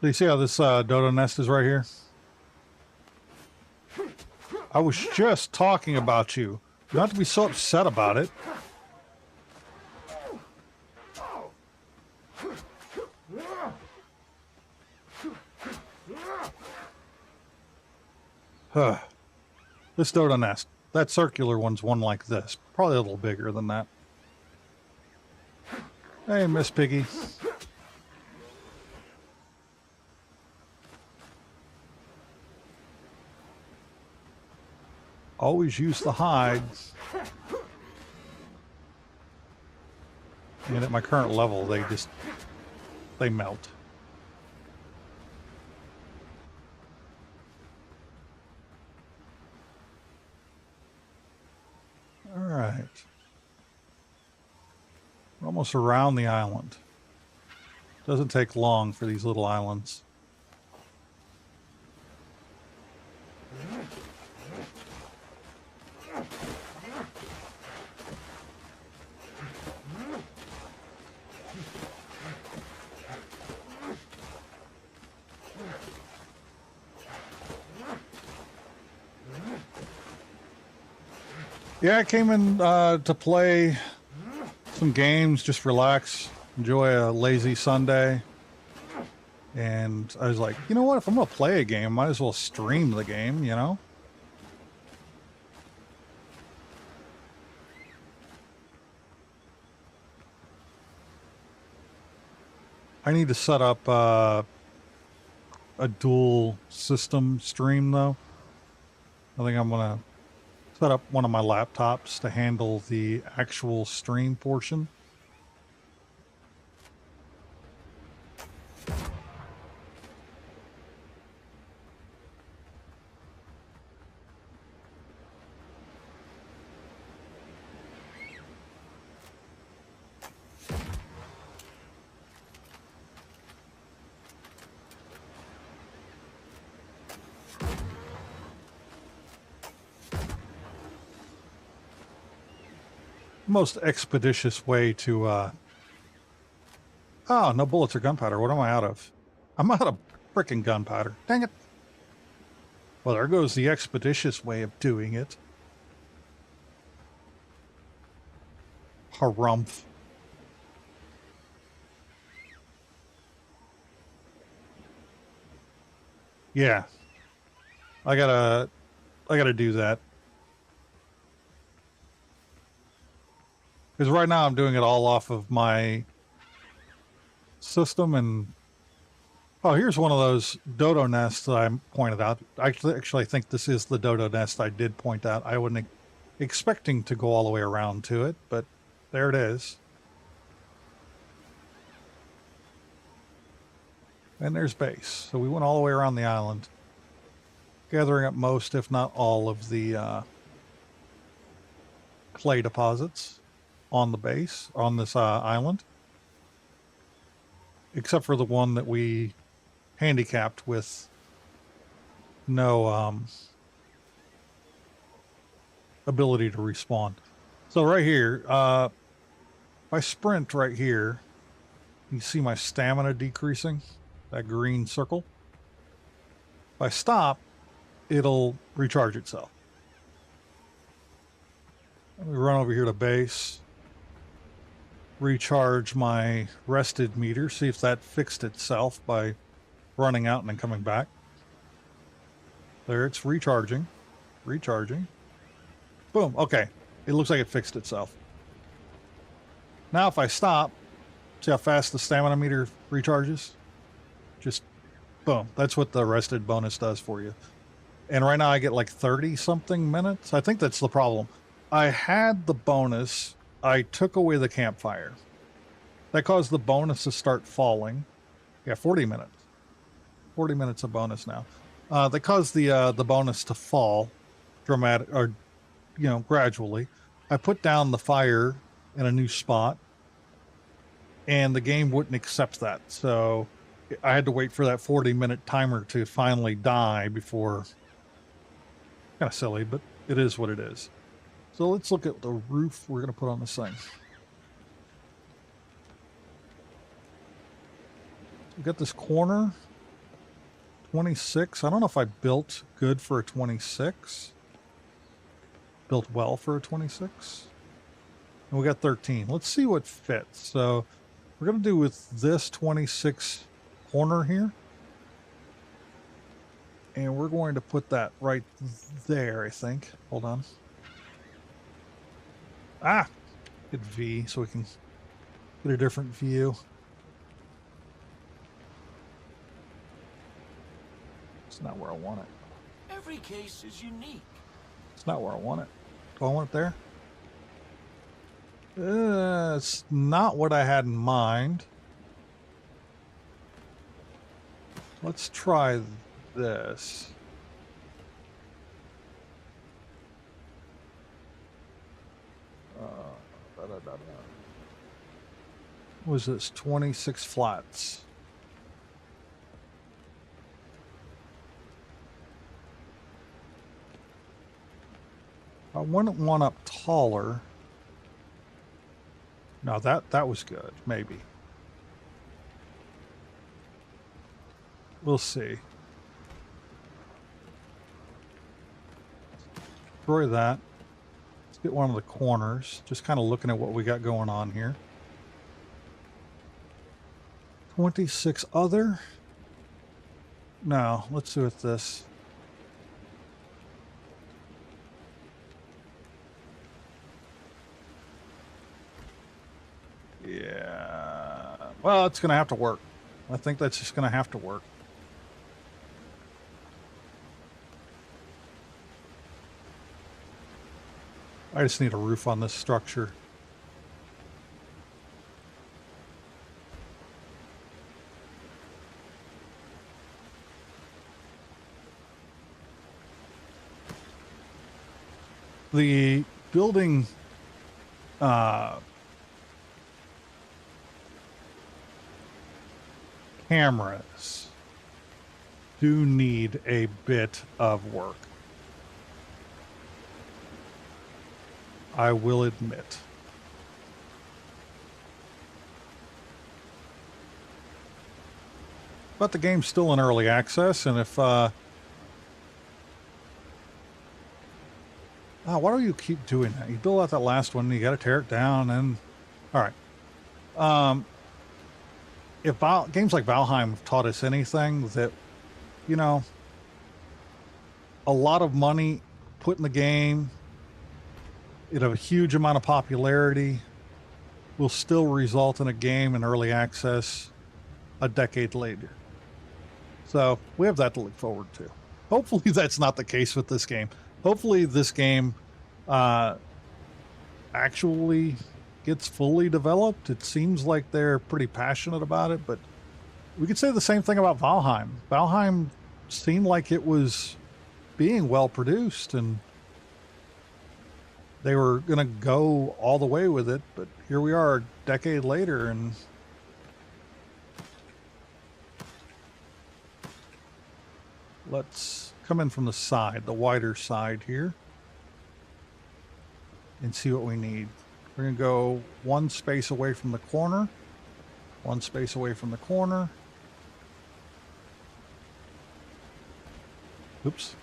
Speaker 2: Do you see how this dodo nest is right here? I was just talking about you. You don't have to be so upset about it. This dodo nest. That circular one's one like this. Probably a little bigger than that. Hey, Miss Piggy. Always use the hides. And at my current level, they melt. right. We're almost around the island. Doesn't take long for these little islands. Yeah, I came in to play some games, just relax, enjoy a lazy Sunday. And I was like, you know what? If I'm going to play a game, might as well stream the game, you know? I need to set up a dual system stream, though. I think I'm going to set up one of my laptops to handle the actual stream portion. Most expeditious way to oh, no bullets or gunpowder. What am I out of? I'm out of frickin' gunpowder. Dang it. Well, there goes the expeditious way of doing it. Harumph. Yeah. I gotta do that. Because right now I'm doing it all off of my system, and oh, here's one of those dodo nests that I pointed out. I actually think this is the dodo nest I did point out. I wasn't expecting to go all the way around to it, but there it is. And there's base. So we went all the way around the island, gathering up most, if not all, of the clay deposits on the base, on this island. Except for the one that we handicapped with no ability to respawn. So right here, if I sprint right here, you see my stamina decreasing, that green circle. If I stop, it'll recharge itself. Let me run over here to base, recharge my rested meter, see if that fixed itself by running out and then coming back. There, it's recharging. Recharging. Boom. Okay. It looks like it fixed itself. Now if I stop, see how fast the stamina meter recharges? Just boom. That's what the rested bonus does for you. And right now I get like 30 something minutes. I think that's the problem. I had the bonus. I took away the campfire. That caused the bonus to start falling. Yeah, 40 minutes. 40 minutes of bonus now. That caused the bonus to fall dramatic, or gradually. I put down the fire in a new spot, and the game wouldn't accept that. So I had to wait for that 40-minute timer to finally die before. Kind of silly, but it is what it is. So let's look at the roof we're going to put on this thing. We got this corner, 26. I don't know if I built good for a 26. Built well for a 26. And we got 13. Let's see what fits. So we're going to do with this 26 corner here. And we're going to put that right there, I think. Hold on. Ah! Hit V so we can get a different view. It's not where I want it.
Speaker 3: Every case is unique.
Speaker 2: It's not where I want it. Do I want it there? It's not what I had in mind. Let's try this. Was this 26 flats? I wouldn't one up taller. No, that was good. Maybe. We'll see. Destroy that. Let's get one of the corners. Just kind of looking at what we got going on here. 26 other. No, let's do it this. Yeah. Well, it's going to have to work. I think that's just going to have to work. I just need a roof on this structure. The building cameras do need a bit of work. I will admit. But the game's still in early access, and if why do you keep doing that? You build out that last one, and you got to tear it down, and all right. If games like Valheim have taught us anything, that you know, a lot of money put in the game, it have a huge amount of popularity, will still result in a game in early access a decade later. So we have that to look forward to. Hopefully that's not the case with this game. Hopefully this game actually gets fully developed. It seems like they're pretty passionate about it, but we could say the same thing about Valheim. Valheim seemed like it was being well produced, and they were going to go all the way with it, but here we are a decade later, and let's come in from the side, the wider side here, and see what we need. We're going to go one space away from the corner, one space away from the corner. Oops.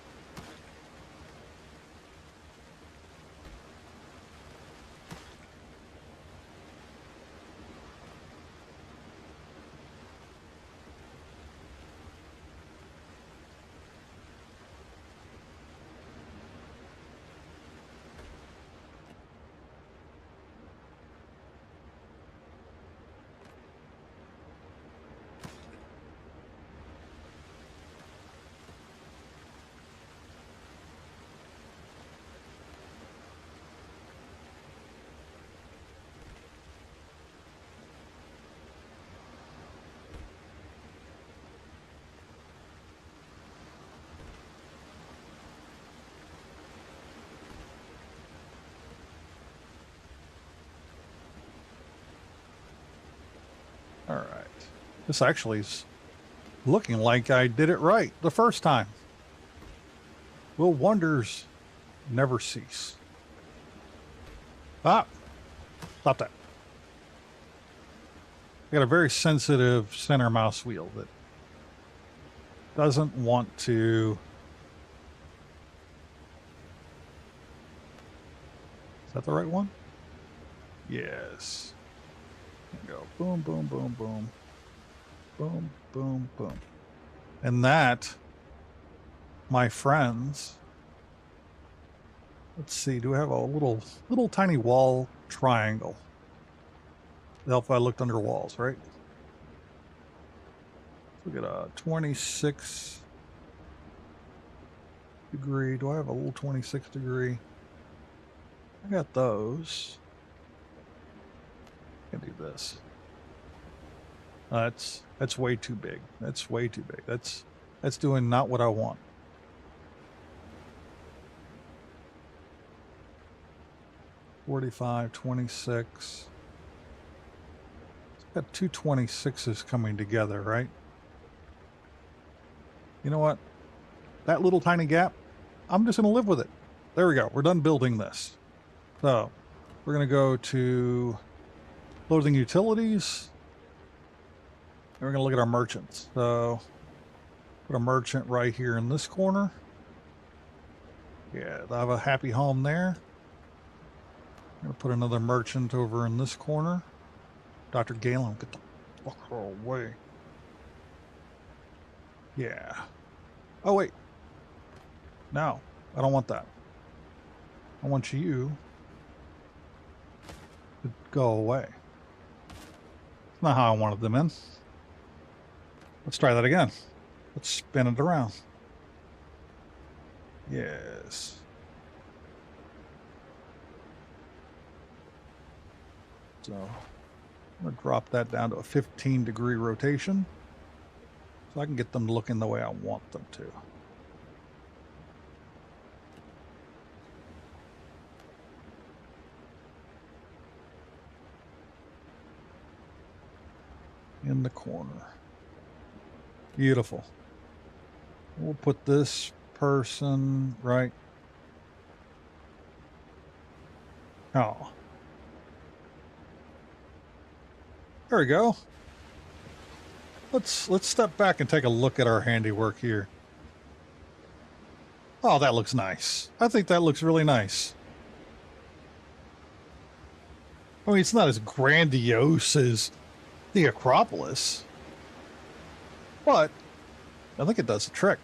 Speaker 2: All right. This actually is looking like I did it right the first time. Will wonders never cease? Ah, stop that. I got a very sensitive center mouse wheel that doesn't want to. Is that the right one? Yes. Go boom, boom, boom, boom, boom, boom, boom. And that, my friends, let's see, do we have a little tiny wall triangle? Help if I looked under walls, right? Look at a 26 degree. Do I have a little 26 degree? I got those. I can do this. That's way too big. That's way too big. That's doing not what I want. 45, 26. It's got two 26s coming together, right? You know what? That little tiny gap, I'm just going to live with it. There we go. We're done building this. So we're going to go to loading utilities. And we're going to look at our merchants. So put a merchant right here in this corner. Yeah, I have a happy home there. I'm going to put another merchant over in this corner. Dr. Galen, get the fuck away. Yeah. Oh, wait. No, I don't want that. I want you to go away. That's not how I wanted them in. Let's try that again. Let's spin it around. Yes. So I'm going to drop that down to a 15-degree rotation so I can get them looking the way I want them to. In the corner. Beautiful. We'll put this person right. Oh. There we go. Let's step back and take a look at our handiwork here. Oh, that looks nice. I think that looks really nice. I mean, it's not as grandiose as the Acropolis, but I think it does the trick.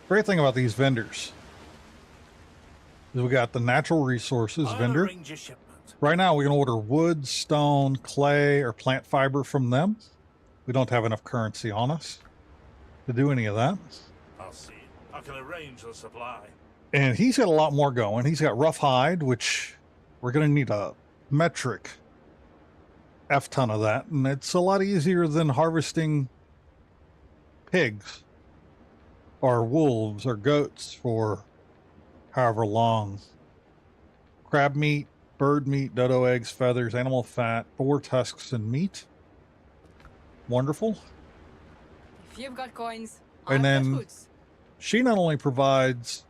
Speaker 2: Great thing about these vendors is we got the natural resources
Speaker 3: I'll
Speaker 2: vendor.
Speaker 3: arrange a shipment.
Speaker 2: Right now, we can order wood, stone, clay, or plant fiber from them. We don't have enough currency on us to do any of that.
Speaker 3: I'll see. I can arrange the supply.
Speaker 2: And he's got a lot more going. He's got rough hide, which we're going to need a metric F ton of that. And it's a lot easier than harvesting pigs or wolves or goats for however long. Crab meat, bird meat, dodo eggs, feathers, animal fat, boar tusks, and meat. Wonderful.
Speaker 4: If you've got coins,
Speaker 2: And
Speaker 4: I've
Speaker 2: then-
Speaker 4: got goods.
Speaker 2: She not only provides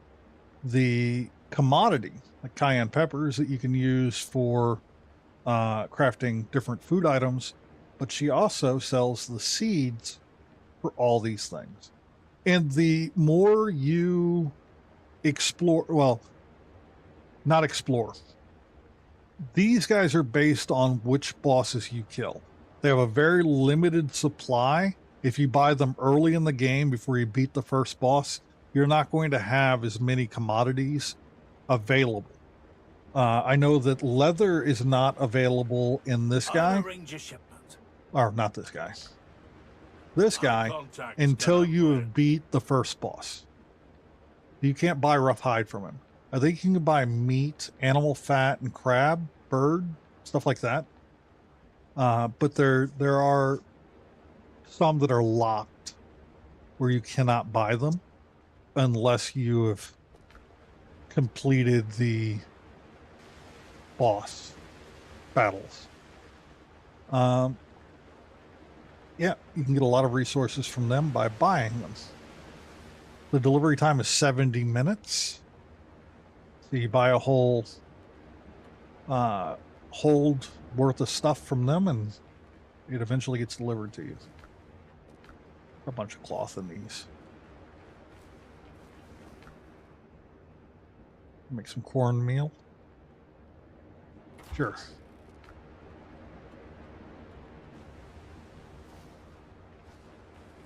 Speaker 2: the commodity, like cayenne peppers that you can use for crafting different food items, but she also sells the seeds for all these things. And the more you explore, well, not explore, these guys are based on which bosses you kill. They have a very limited supply. If you buy them early in the game before you beat the first boss, you're not going to have as many commodities available. I know that leather is not available in this guy,
Speaker 3: I'll arrange a shipment.
Speaker 2: or not this guy. This guy,
Speaker 3: Contacts
Speaker 2: until
Speaker 3: down
Speaker 2: you
Speaker 3: the
Speaker 2: have beat the first boss. You can't buy rough hide from him. I think you can buy meat, animal fat, and crab, bird, stuff like that. But there are some that are locked where you cannot buy them unless you have completed the boss battles. Yeah, you can get a lot of resources from them by buying them. The delivery time is 70 minutes. So you buy a whole hold worth of stuff from them and it eventually gets delivered to you. A bunch of cloth in these. Make some cornmeal. Sure.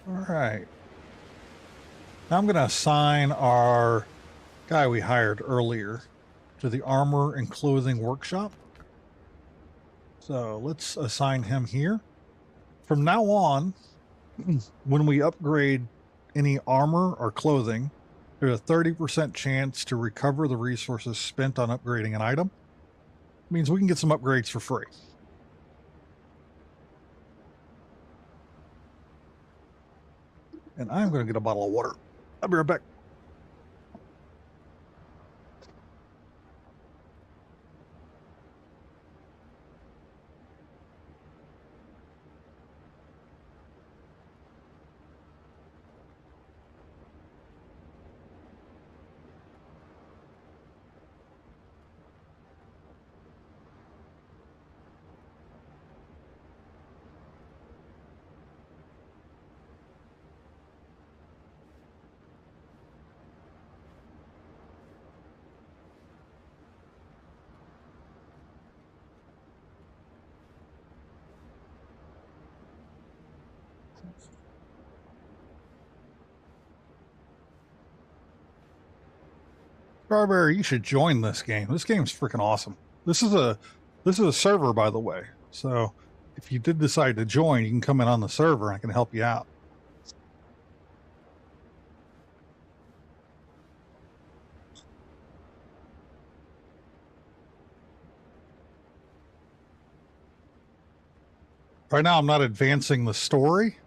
Speaker 2: All right. Now I'm going to assign our guy we hired earlier to the armor and clothing workshop. So let's assign him here. From now on, when we upgrade any armor or clothing, there's a 30% chance to recover the resources spent on upgrading an item. Means we can get some upgrades for free. And I'm going to get a bottle of water. I'll be right back. Strawberry, you should join this game. This game's freaking awesome. This is a server, by the way. So if you did decide to join, you can come in on the server and I can help you out. Right now, I'm not advancing the story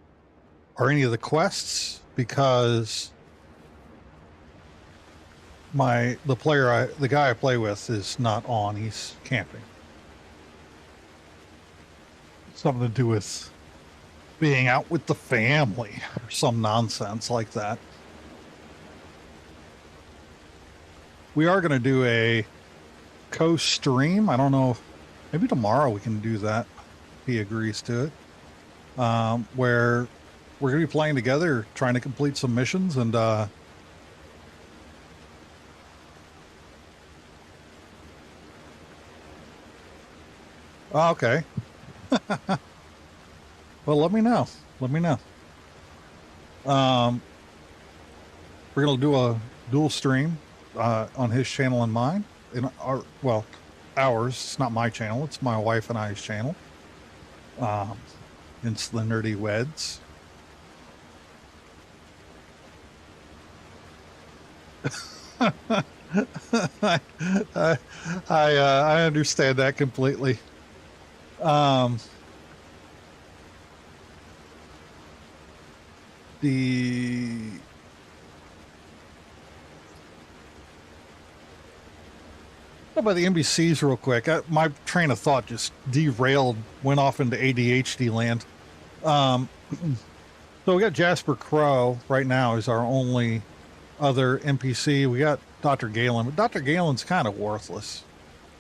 Speaker 2: or any of the quests because the guy I play with is not on. He's camping. Something to do with being out with the family or some nonsense like that. We are going to do a co-stream. I don't know. Maybe tomorrow we can do that. He agrees to it. Where we're going to be playing together, trying to complete some missions and, okay. Well, let me know. Let me know. We're going to do a dual stream on his channel and mine. In ours. It's not my channel. It's my wife and I's channel. It's the Nerdy Weds. I understand that completely. About the NBCs real quick. My train of thought just derailed, went off into ADHD land. So we got Jasper Crow right now is our only other NPC. We got Dr. Galen, but Dr. Galen's kind of worthless.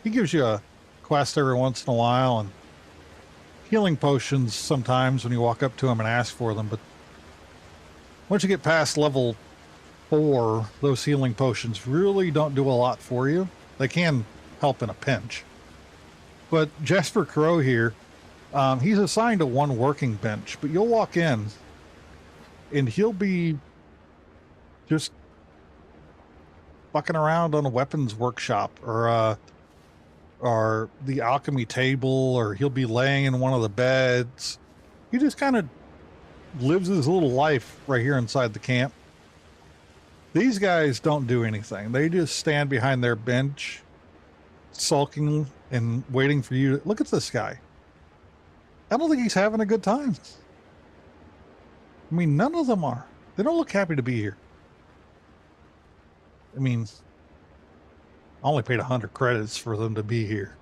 Speaker 2: He gives you a quest every once in a while and healing potions sometimes when you walk up to him and ask for them. But once you get past level 4, those healing potions really don't do a lot for you. They can help in a pinch. But Jasper Crow here, he's assigned to one working bench, but you'll walk in and he'll be just fucking around on a weapons workshop or the alchemy table, or he'll be laying in one of the beds. He just kind of lives his little life right here inside the camp. These guys don't do anything. They just stand behind their bench, sulking and waiting for you to look at this guy. I don't think he's having a good time. I mean, none of them are. They don't look happy to be here. I mean, I only paid 100 credits for them to be here,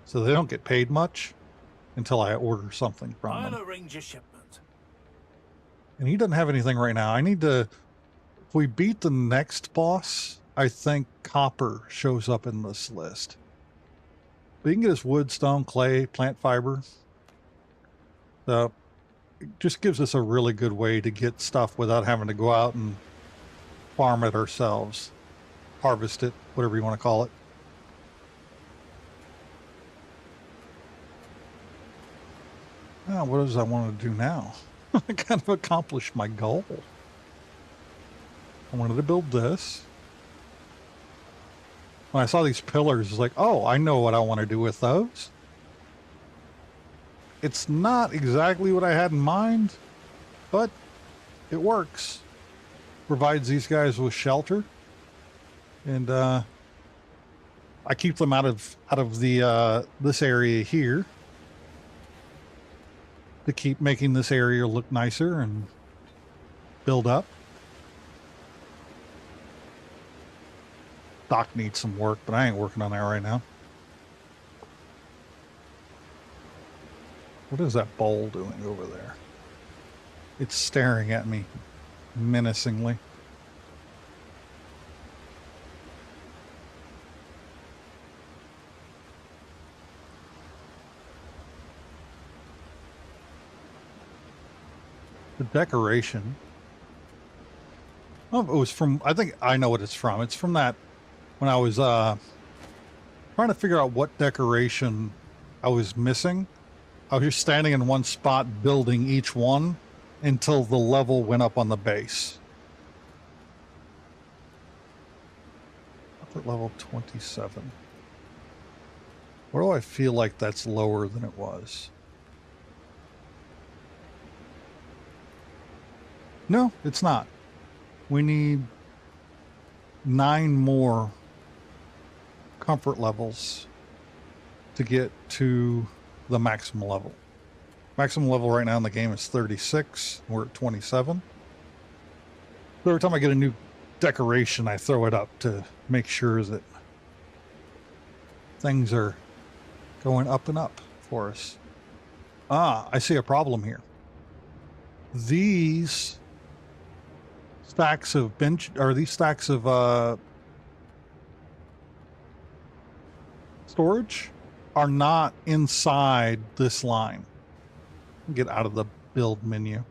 Speaker 2: so they don't get paid much until I order something from
Speaker 3: I'll
Speaker 2: them.
Speaker 3: arrange a shipment.
Speaker 2: And he doesn't have anything right now. I need to, if we beat the next boss, I think copper shows up in this list. But you can get us wood, stone, clay, plant fiber. So it just gives us a really good way to get stuff without having to go out and farm it ourselves. Harvest it, whatever you want to call it. Now, what does I want to do now? I kind of accomplished my goal. I wanted to build this. When I saw these pillars, it's like, oh, I know what I want to do with those. It's not exactly what I had in mind, but it works. provides these guys with shelter, and I keep them out of the this area here to keep making this area look nicer and build up. Dock needs some work, but I ain't working on that right now. What is that bowl doing over there? It's staring at me menacingly. The decoration. Oh, it was from, I think I know what it's from. It's from that, when I was trying to figure out what decoration I was missing. I was just standing in one spot building each one until the level went up on the base. Up at level 27. Where do I feel like that's lower than it was? No, it's not. We need 9 more comfort levels to get to the maximum level. Maximum level right now in the game is 36. We're at 27. So every time I get a new decoration, I throw it up to make sure that things are going up and up for us. Ah, I see a problem here. These stacks of storage are not inside this line. Get out of the build menu.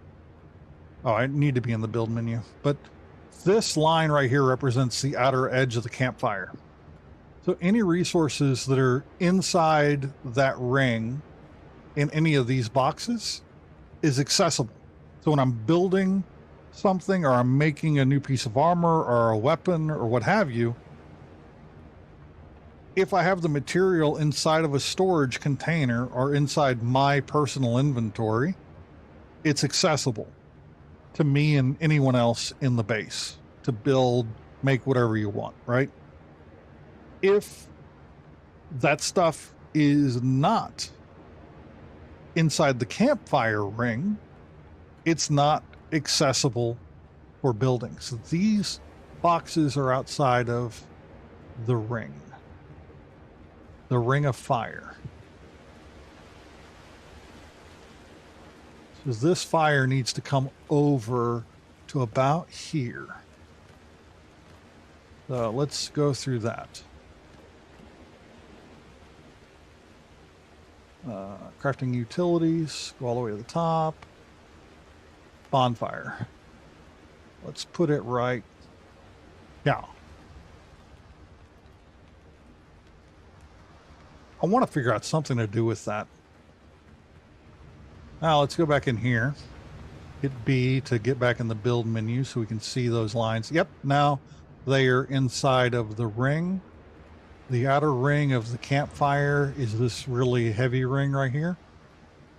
Speaker 2: Oh, I need to be in the build menu. But this line right here represents the outer edge of the campfire. So any resources that are inside that ring in any of these boxes is accessible. So when I'm building something, or I'm making a new piece of armor or a weapon or what have you, if I have the material inside of a storage container or inside my personal inventory, it's accessible to me and anyone else in the base to build, make whatever you want, right? If that stuff is not inside the campfire ring, it's not accessible for building. So these boxes are outside of the ring. The ring of fire. So this fire needs to come over to about here. So let's go through that. Crafting utilities, go all the way to the top. Bonfire. Let's put it right now. I want to figure out something to do with that. Now let's go back in here. Hit B to get back in the build menu so we can see those lines. Yep, now they are inside of the ring. The outer ring of the campfire is this really heavy ring right here.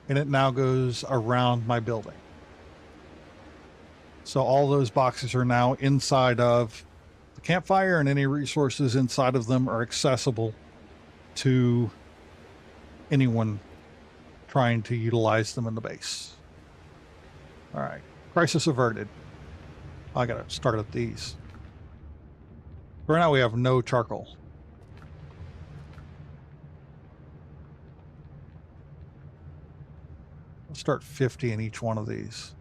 Speaker 2: And it now goes around my building. So all those boxes are now inside of the campfire, and any resources inside of them are accessible to anyone trying to utilize them in the base. All right, crisis averted. I gotta start at these. Right now we have no charcoal. Let's start 50 in each one of these.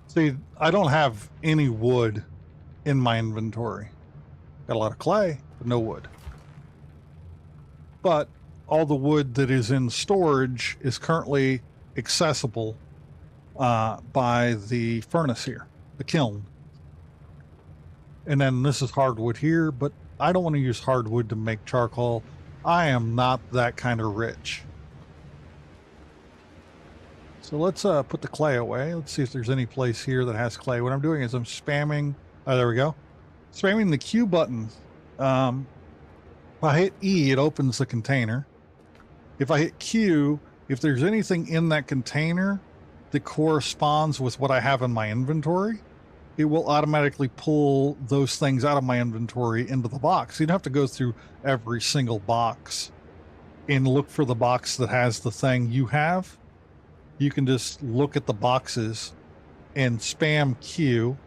Speaker 2: See, I don't have any wood in my inventory. Got a lot of clay, but no wood. But all the wood that is in storage is currently accessible by the furnace here, the kiln. And then this is hardwood here, but I don't want to use hardwood to make charcoal. I am not that kind of rich. So let's put the clay away. Let's see if there's any place here that has clay. What I'm doing is I'm spamming. Oh, there we go. Spamming the Q button. If I hit E, it opens the container. If I hit Q, if there's anything in that container that corresponds with what I have in my inventory, it will automatically pull those things out of my inventory into the box. You don't have to go through every single box and look for the box that has the thing you have. You can just look at the boxes and spam Q.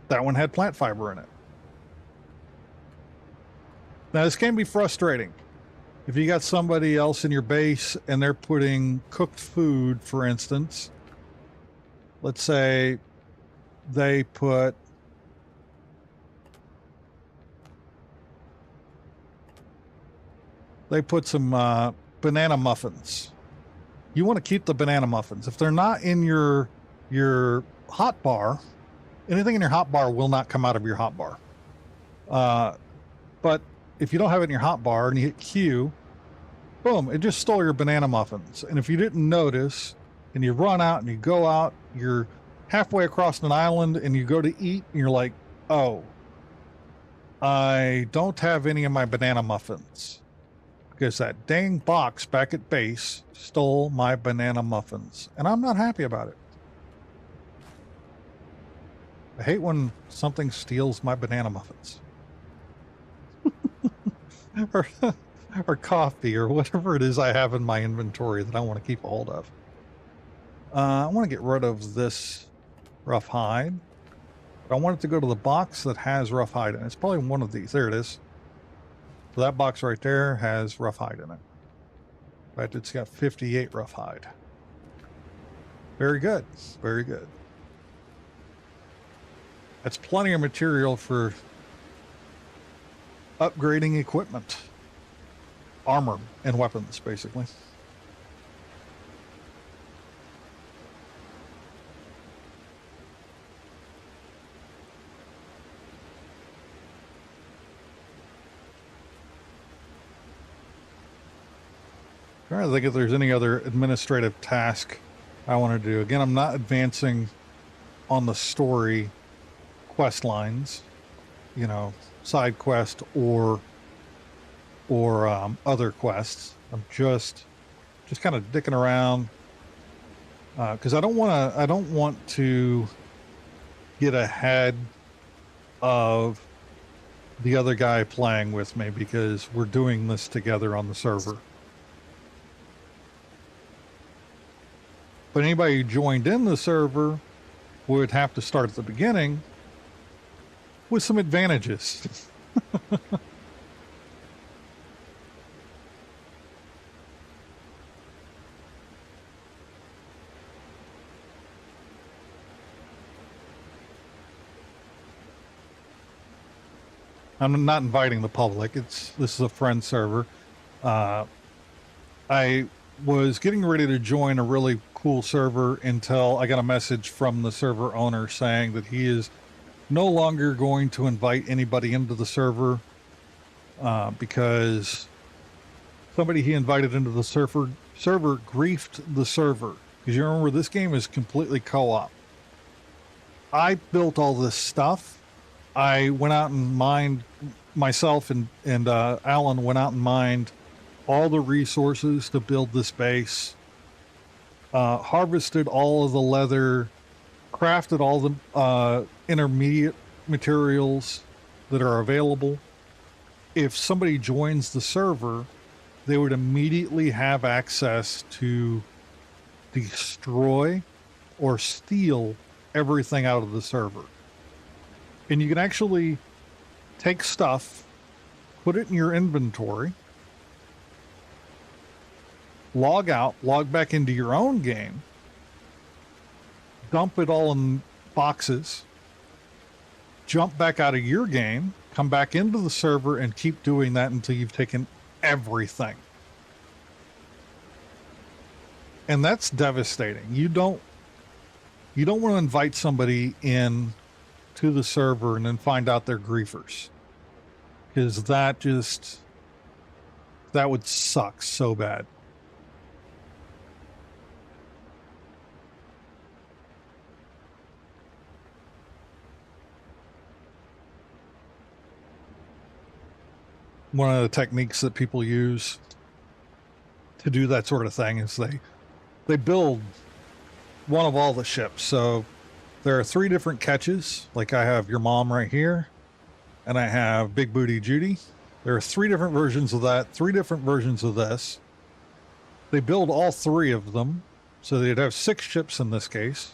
Speaker 2: That one had plant fiber in it. Now, this can be frustrating. If you got somebody else in your base and they're putting cooked food, for instance, let's say they put some banana muffins. You want to keep the banana muffins. If they're not in your hot bar, anything in your hot bar will not come out of your hot bar. But if you don't have it in your hot bar and you hit Q, boom, it just stole your banana muffins. And if you didn't notice and you run out and you go out, you're halfway across an island and you go to eat and you're like, oh, I don't have any of my banana muffins because that dang box back at base stole my banana muffins. And I'm not happy about it. I hate when something steals my banana muffins. or coffee or whatever it is I have in my inventory that I want to keep a hold of. I want to get rid of this rough hide. But I want it to go to the box that has rough hide in it. It's probably one of these. There it is. So that box right there has rough hide in it. In fact, it's got 58 rough hide. Very good. Very good. That's plenty of material for upgrading equipment, armor, and weapons, basically. Trying to think if there's any other administrative task I want to do. Again, I'm not advancing on the story quest lines, you know, side quest or other quests. I'm just kind of dicking around because I don't want to get ahead of the other guy playing with me because we're doing this together on the server. But anybody who joined in the server would have to start at the beginning with some advantages. I'm not inviting the public. This is a friend server. I was getting ready to join a really cool server until I got a message from the server owner saying that he is no longer going to invite anybody into the server because somebody he invited into the server griefed the server. Because you remember, this game is completely co-op. I built all this stuff. I went out and mined, myself and Alan went out and mined all the resources to build this base, harvested all of the leather, crafted all the intermediate materials that are available. If somebody joins the server, they would immediately have access to destroy or steal everything out of the server. And you can actually take stuff, put it in your inventory, log out, log back into your own game, dump it all in boxes, jump back out of your game, come back into the server, and keep doing that until you've taken everything. And that's devastating. You don't want to invite somebody in to the server and then find out they're griefers, because that would suck so bad. one of the techniques that people use to do that sort of thing is they build one of all the ships. So there are 3 different catches. Like I have your mom right here, and I have Big Booty Judy. There are 3 different versions of that, 3 different versions of this. They build all 3 of them. So they'd have 6 ships in this case.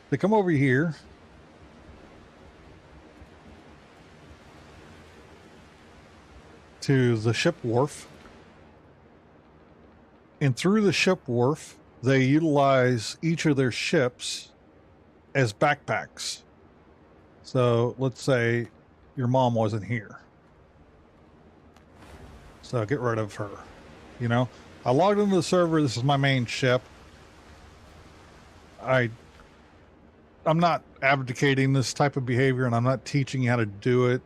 Speaker 2: They come over here. To the ship wharf. And through the ship wharf, they utilize each of their ships as backpacks. So let's say your mom wasn't here. So get rid of her. You know, I logged into the server. This is my main ship. I'm not advocating this type of behavior, and I'm not teaching you how to do it.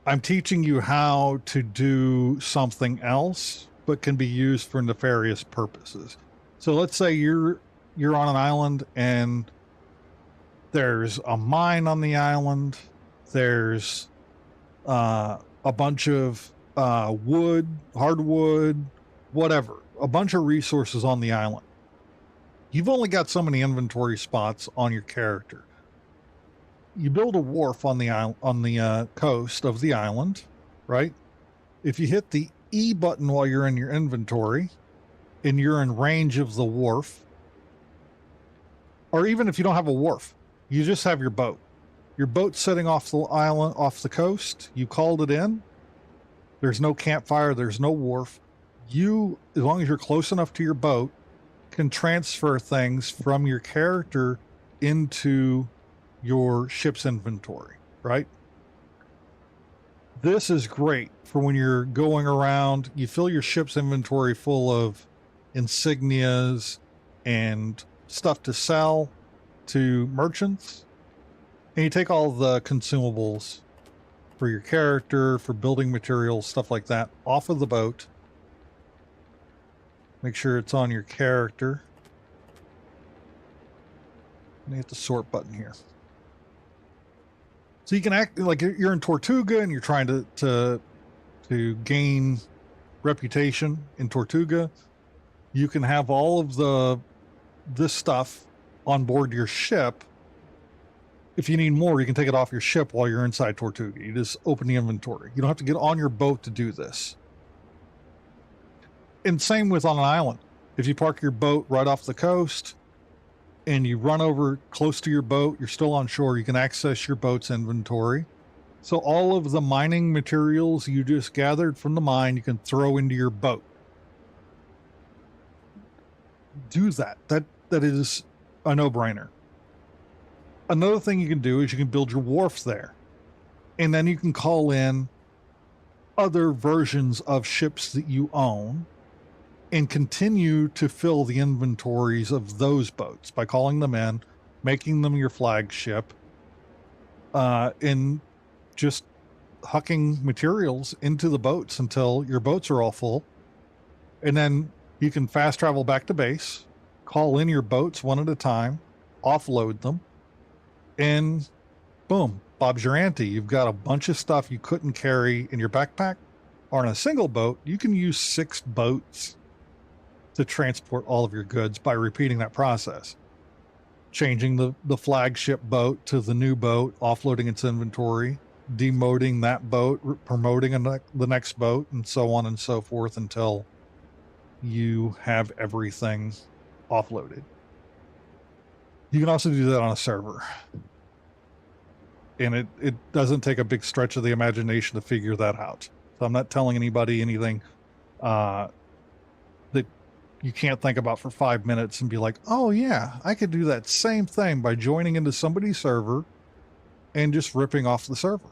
Speaker 2: I'm teaching you how to do something else, but can be used for nefarious purposes. So let's say you're on an island and there's a mine on the island. There's a bunch of wood, hardwood, whatever, a bunch of resources on the island. You've only got so many inventory spots on your character. You build a wharf on the coast of the island, right? If you hit the E button while you're in your inventory and you're in range of the wharf, or even if you don't have a wharf, you just have your boat. Your boat's sitting off the island, off the coast. You called it in. There's no campfire. There's no wharf. You, as long as you're close enough to your boat, can transfer things from your character into your ship's inventory, right? This is great for when you're going around. You fill your ship's inventory full of insignias and stuff to sell to merchants, and you take all the consumables for your character, for building materials, stuff like that, off of the boat. Make sure it's on your character. And hit the sort button here. So you can act like you're in Tortuga and you're trying to gain reputation in Tortuga. You can have all of this stuff on board your ship. If you need more, you can take it off your ship while you're inside Tortuga. You just open the inventory. You don't have to get on your boat to do this. And same with on an island. If you park your boat right off the coast and you run over close to your boat, you're still on shore, you can access your boat's inventory. So all of the mining materials you just gathered from the mine, you can throw into your boat. Do that. That is a no-brainer. Another thing you can do is you can build your wharf there. And then you can call in other versions of ships that you own and continue to fill the inventories of those boats by calling them in, making them your flagship, and just hucking materials into the boats until your boats are all full. And then you can fast travel back to base, call in your boats one at a time, offload them, and boom, Bob's your auntie. You've got a bunch of stuff you couldn't carry in your backpack. Or in a single boat, you can use 6 boats to transport all of your goods by repeating that process. Changing the flagship boat to the new boat, offloading its inventory, demoting that boat, promoting the next boat, and so on and so forth until you have everything offloaded. You can also do that on a server. And it doesn't take a big stretch of the imagination to figure that out. So I'm not telling anybody anything that you can't think about for 5 minutes and be like, oh yeah, I could do that same thing by joining into somebody's server and just ripping off the server.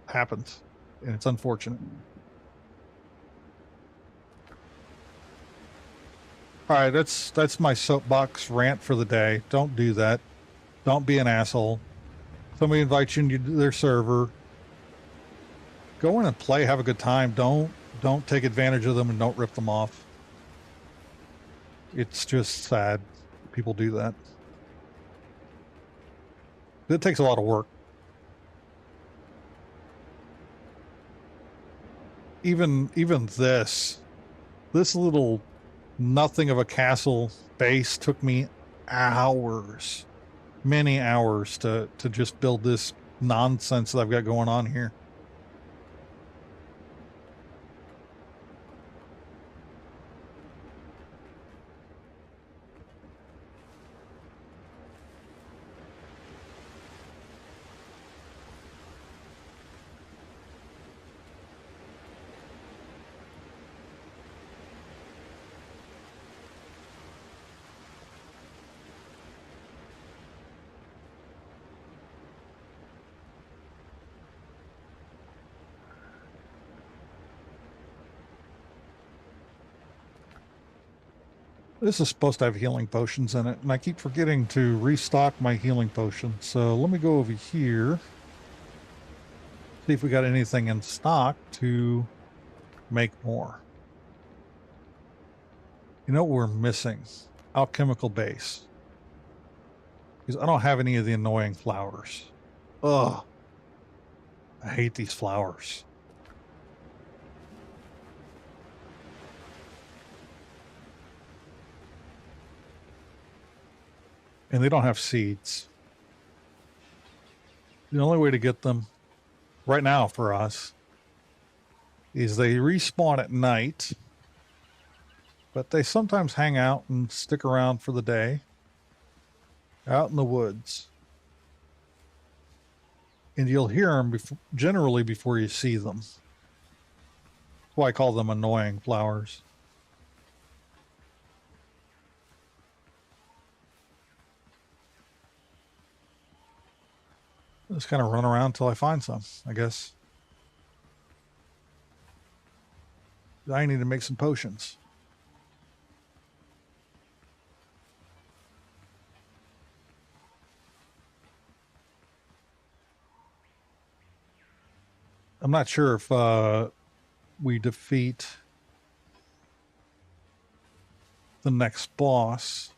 Speaker 2: Happens, and it's unfortunate. All right, that's my soapbox rant for the day. Don't do that. Don't be an asshole. Somebody invites you into their server. Go in and play, have a good time. Don't take advantage of them and don't rip them off. It's just sad people do that. It takes a lot of work. even this little nothing of a castle base took me hours, many hours to just build this nonsense that I've got going on here. This is supposed to have healing potions in it, and I keep forgetting to restock my healing potions. So let me go over here, see if we got anything in stock to make more. You know what we're missing? Alchemical base. Because I don't have any of the annoying flowers. Ugh. I hate these flowers. And they don't have seeds. The only way to get them right now for us is they respawn at night, but they sometimes hang out and stick around for the day out in the woods. And you'll hear them generally before you see them. That's why I call them annoying flowers. Just kind of run around until I find some, I guess. I need to make some potions. I'm not sure if we defeat the next boss,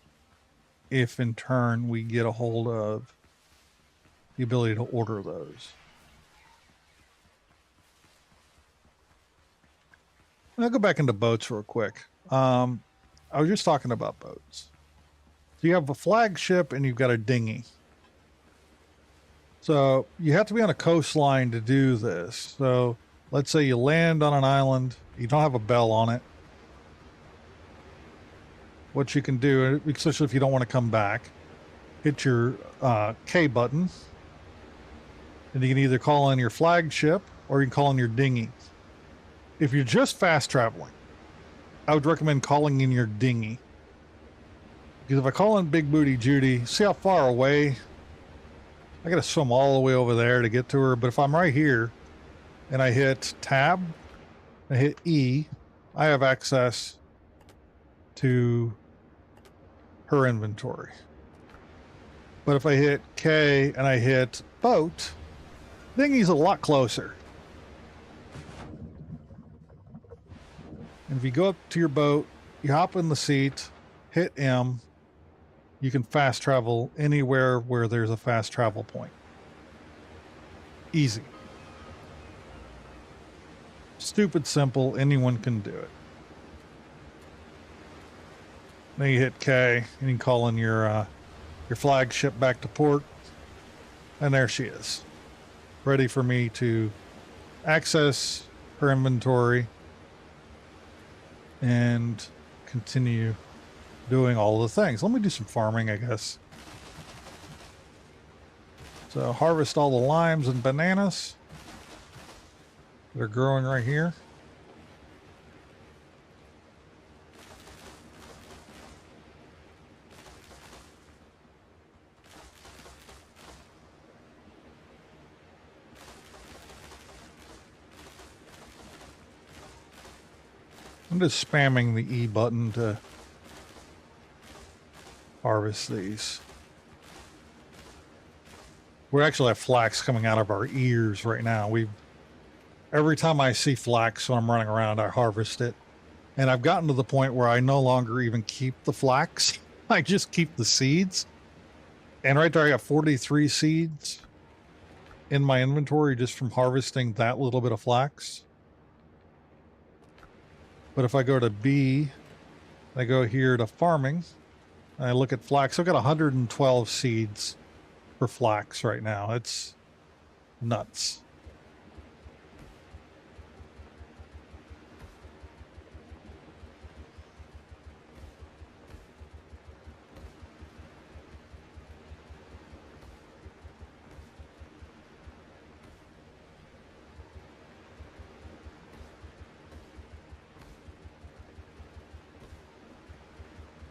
Speaker 2: if in turn we get a hold of the ability to order those. I'll go back into boats real quick. I was just talking about boats. So you have a flagship and you've got a dinghy. So you have to be on a coastline to do this. So let's say you land on an island, you don't have a bell on it. What you can do, especially if you don't want to come back, hit your K button. And you can either call in your flagship or you can call in your dinghy. If you're just fast traveling, I would recommend calling in your dinghy. Because if I call in Big Booty Judy, see how far away? I got to swim all the way over there to get to her. But if I'm right here and I hit tab, I hit E, I have access to her inventory. But if I hit K and I hit boat, dinghy's a lot closer. And if you go up to your boat, you hop in the seat, hit M, you can fast travel anywhere where there's a fast travel point. Easy. Stupid simple, anyone can do it. Then you hit K and you can call in your flagship back to port. And there she is. Ready for me to access her inventory and continue doing all the things. Let me do some farming, I guess. So harvest all the limes and bananas that are growing right here. I'm just spamming the E button to harvest these. We actually have flax coming out of our ears right now. Every time I see flax when I'm running around, I harvest it. And I've gotten to the point where I no longer even keep the flax. I just keep the seeds. And right there, I got 43 seeds in my inventory just from harvesting that little bit of flax. But if I go to B, I go here to farming, and I look at flax. I've got 112 seeds for flax right now. It's nuts.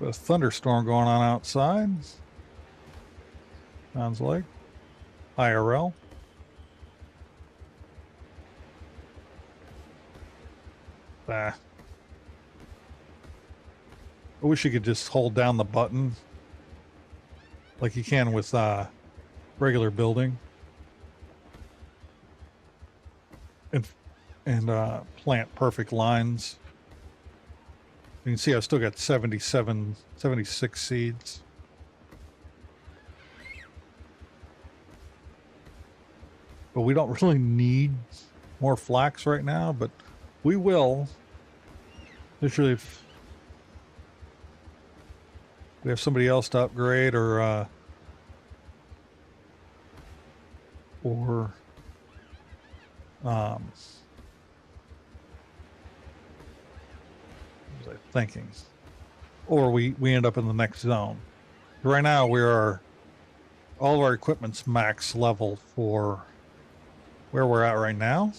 Speaker 2: A thunderstorm going on outside. Sounds like IRL. Ah. I wish you could just hold down the button like you can with regular building and plant perfect lines. You can see I've still got 76 seeds. But we don't really need more flax right now, but we will. Literally, if we have somebody else to upgrade or what was I thinking? Or we end up in the next zone. Right now we are all of our equipment's max level for where we're at right now.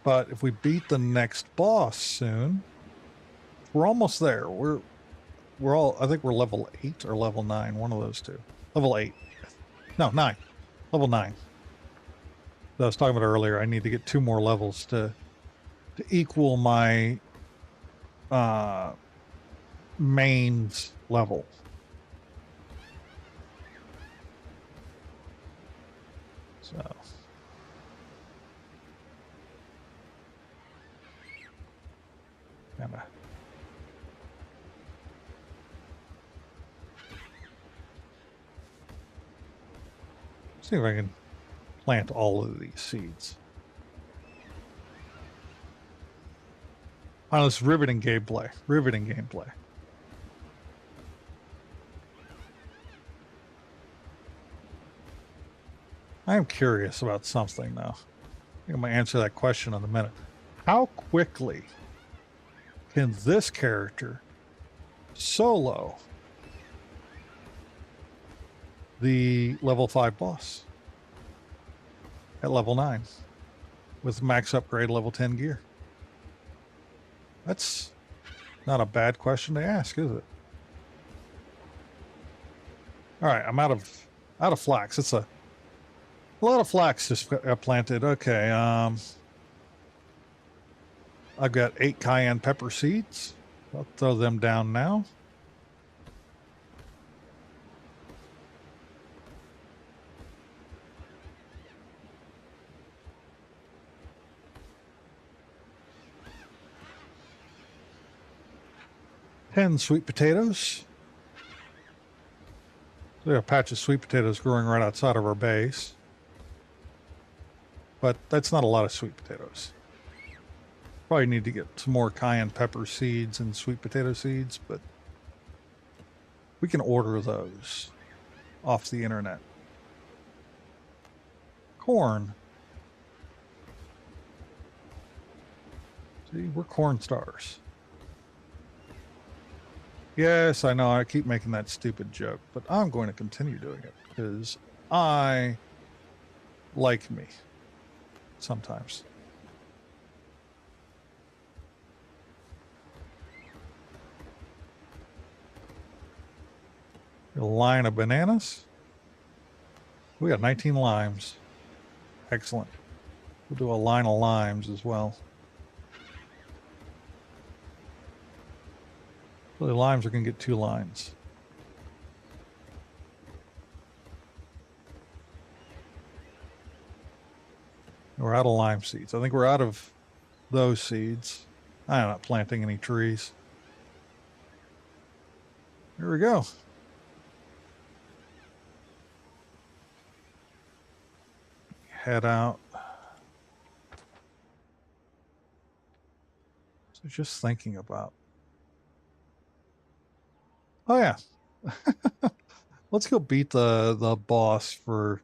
Speaker 2: But if we beat the next boss soon, we're almost there. We're all, I think we're level 8 or level 9, one of those two. Level 8. No, 9. Level 9. That I was talking about earlier. I need to get 2 more levels to equal my mains level. So kinda see if I can plant all of these seeds. Oh, it's riveting gameplay. Riveting gameplay. I am curious about something now. I think I'm going to answer that question in a minute. How quickly can this character solo the level 5 boss at level 9 with max upgrade level 10 gear? That's not a bad question to ask, is it? All right, I'm out of flax. It's a lot of flax just got planted. Okay, I've got 8 cayenne pepper seeds. I'll throw them down now. And sweet potatoes. We have a patch of sweet potatoes growing right outside of our base. But that's not a lot of sweet potatoes. Probably need to get some more cayenne pepper seeds and sweet potato seeds, but we can order those off the internet. Corn. See, we're corn stars. Yes, I know, I keep making that stupid joke, but I'm going to continue doing it because I like me sometimes. A line of bananas. We got 19 limes. Excellent. We'll do a line of limes as well. So the limes are going to get 2 lines. We're out of lime seeds. I think we're out of those seeds. I'm not planting any trees. Here we go. Head out. So just thinking about. Oh yeah. Let's go beat the boss for.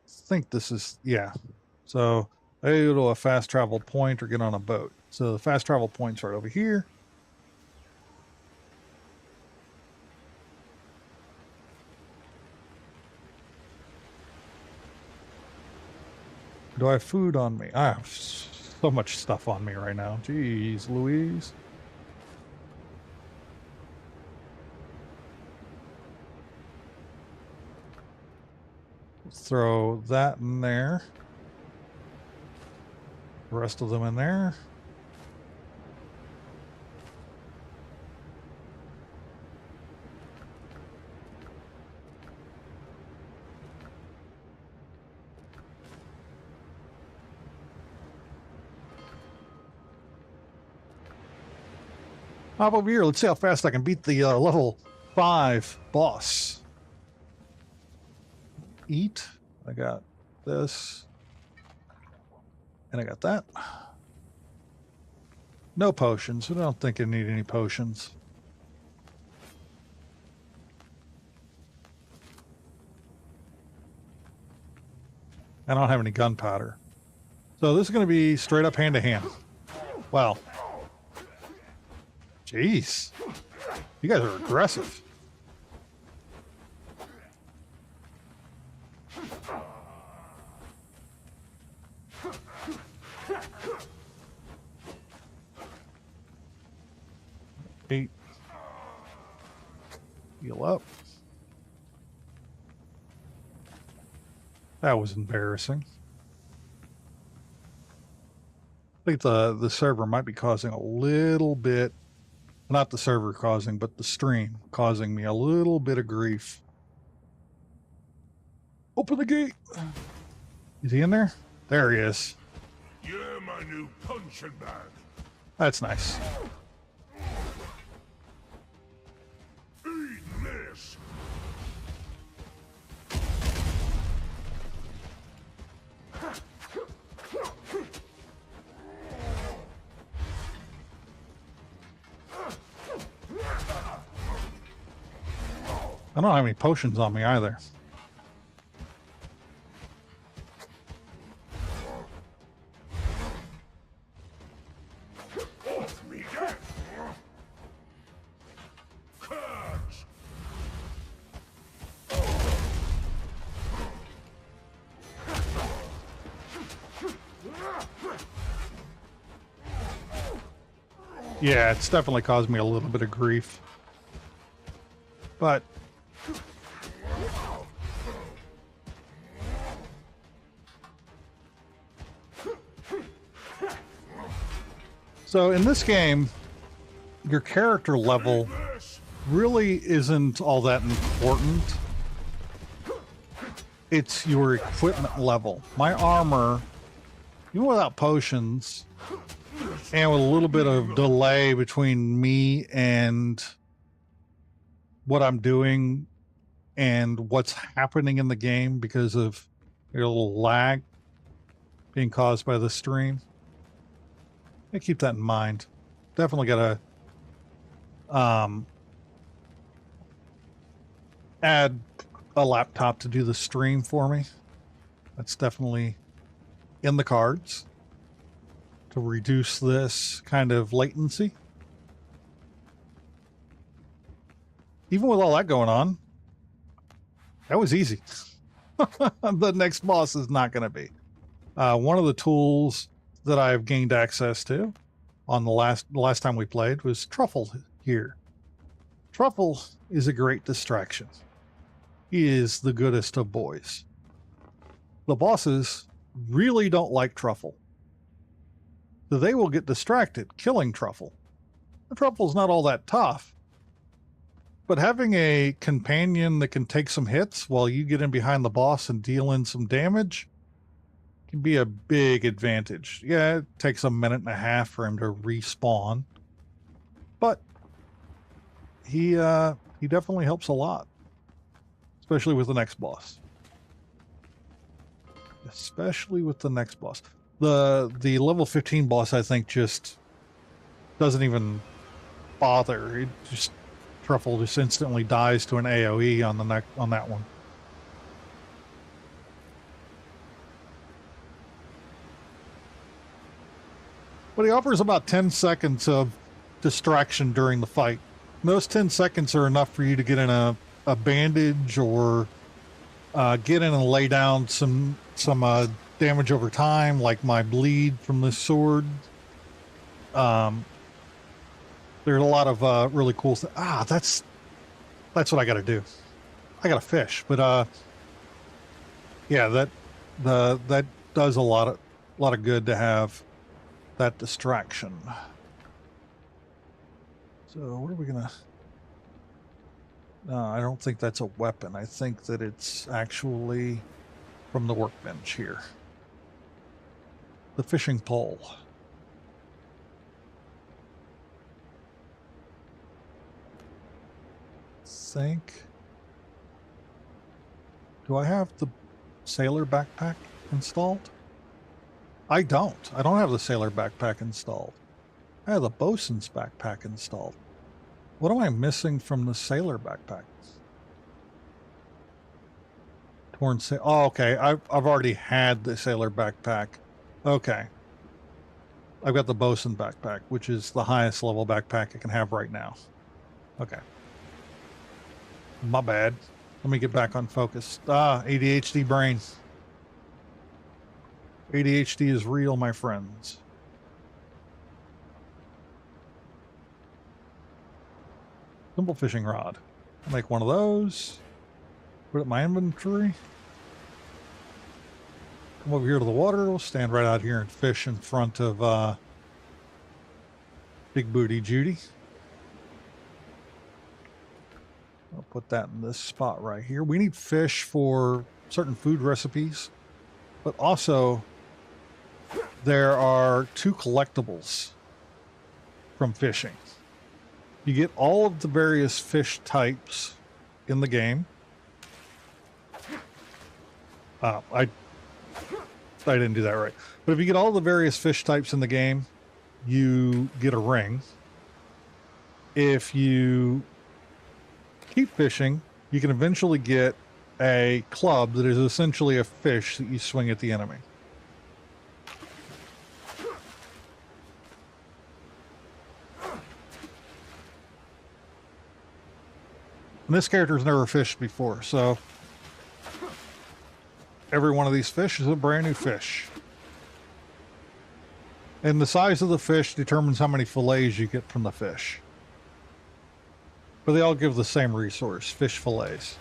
Speaker 2: I think this is yeah. So I go to a fast travel point or get on a boat. So the fast travel point's right over here. Do I have food on me? I have so much stuff on me right now. Jeez, Louise. Throw that in there. The rest of them in there. Hop over here. Let's see how fast I can beat the level 5 boss. Eat. I got this. And I got that. No potions. I don't think I need any potions. I don't have any gunpowder. So this is going to be straight up hand to hand. Wow. Jeez. You guys are aggressive. Eight. Heal up. That was embarrassing. I think the server might be causing a little bit, not the server causing, but the stream causing me a little bit of grief. Open the gate. Is he in there? There he is.
Speaker 3: You're my new punching bag.
Speaker 2: That's nice.
Speaker 3: Eat this.
Speaker 2: I don't have any potions on me either.
Speaker 3: Off me, death. Curse.
Speaker 2: Yeah, it's definitely caused me a little bit of grief. But so in this game, your character level really isn't all that important. It's your equipment level. My armor, even without potions, and with a little bit of delay between me and what I'm doing and what's happening in the game because of a little lag being caused by the stream. I keep that in mind. Definitely got to add a laptop to do the stream for me. That's definitely in the cards to reduce this kind of latency. Even with all that going on, that was easy. The next boss is not going to be. One of the tools that I've gained access to on the last time we played was Truffle here. Truffle is a great distraction. He is the goodest of boys. The bosses really don't like Truffle. So they will get distracted killing Truffle. The Truffle's not all that tough. But having a companion that can take some hits while you get in behind the boss and deal in some damage can be a big advantage. Yeah, it takes a minute and a half for him to respawn. But he definitely helps a lot. Especially with the next boss. Especially with the next boss. The level 15 boss, I think, just doesn't even bother. It just Truffle just instantly dies to an AoE on on that one. But he offers about 10 seconds of distraction during the fight. And those 10 seconds are enough for you to get in a bandage or get in and lay down some damage over time, like my bleed from this sword. There's a lot of really cool stuff. That's what I got to do. I got to fish, but yeah, that does a lot of good to have that distraction. So what are we gonna? No, I don't think that's a weapon. I think that it's actually from the workbench here. The fishing pole. Do I have the sailor backpack installed? I don't. I don't have the sailor backpack installed. I have the bosun's backpack installed. What am I missing from the sailor backpack? Oh, okay. I've already had the sailor backpack. Okay. I've got the bosun backpack, which is the highest level backpack I can have right now. Okay. My bad. Let me get back on focus. ADHD brain. ADHD is real, my friends. Simple fishing rod. I'll make one of those. Put it in my inventory. Come over here to the water. We'll stand right out here and fish in front of Big Booty Judy. I'll put that in this spot right here. We need fish for certain food recipes, but also there are 2 collectibles from fishing. You get all of the various fish types in the game. I didn't do that right. But if you get all the various fish types in the game, you get a ring. If you keep fishing, you can eventually get a club that is essentially a fish that you swing at the enemy. And this character's never fished before, so every one of these fish is a brand new fish. And the size of the fish determines how many fillets you get from the fish. But they all give the same resource, fish fillets.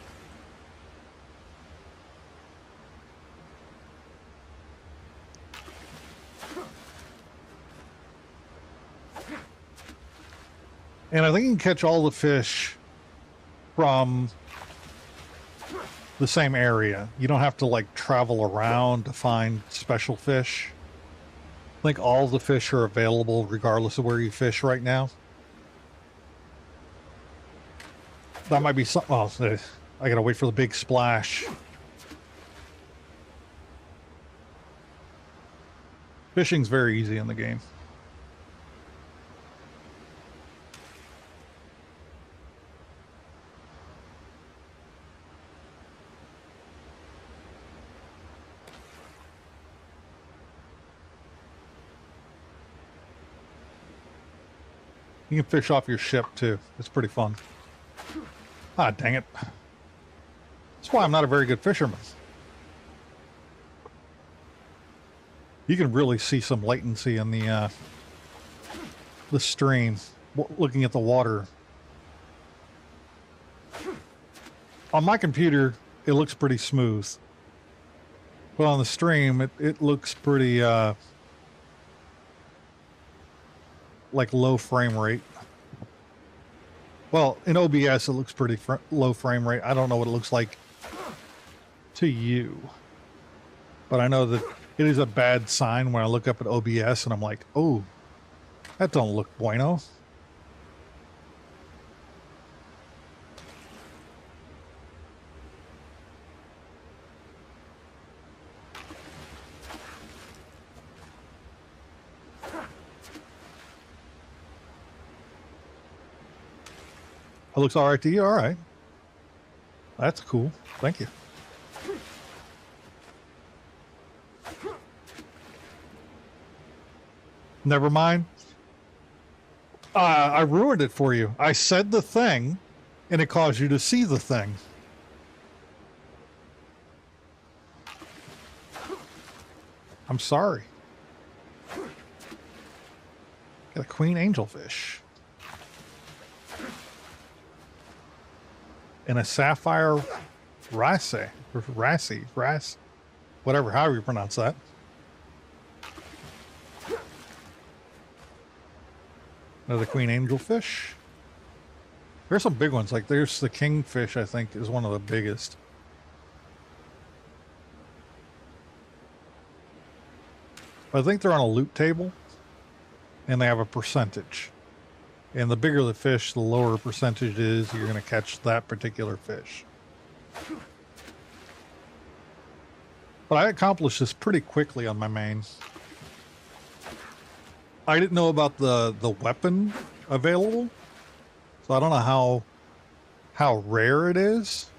Speaker 2: And I think you can catch all the fish from the same area. You don't have to like travel around to find special fish. I think all the fish are available regardless of where you fish right now. That might be something. Oh, I gotta wait for the big splash. Fishing's very easy in the game. You can fish off your ship too. It's pretty fun. Ah, dang it. That's why I'm not a very good fisherman. You can really see some latency in the stream, looking at the water. On my computer, it looks pretty smooth. But on the stream, it looks pretty like low frame rate. Well, in OBS, it looks pretty low frame rate. I don't know what it looks like to you, but I know that it is a bad sign when I look up at OBS and I'm like, oh, that don't look bueno. It looks all right to you? All right. That's cool. Thank you. Never mind. I ruined it for you. I said the thing, and it caused you to see the thing. I'm sorry. Got a queen angelfish. And a sapphire wrasse, whatever, however you pronounce that. Another queen angelfish. There's some big ones, like there's the kingfish, I think, is one of the biggest. I think they're on a loot table, and they have a percentage. And the bigger the fish, the lower percentage is you're going to catch that particular fish. But I accomplished this pretty quickly on my main. I didn't know about the weapon available, so I don't know how rare it is.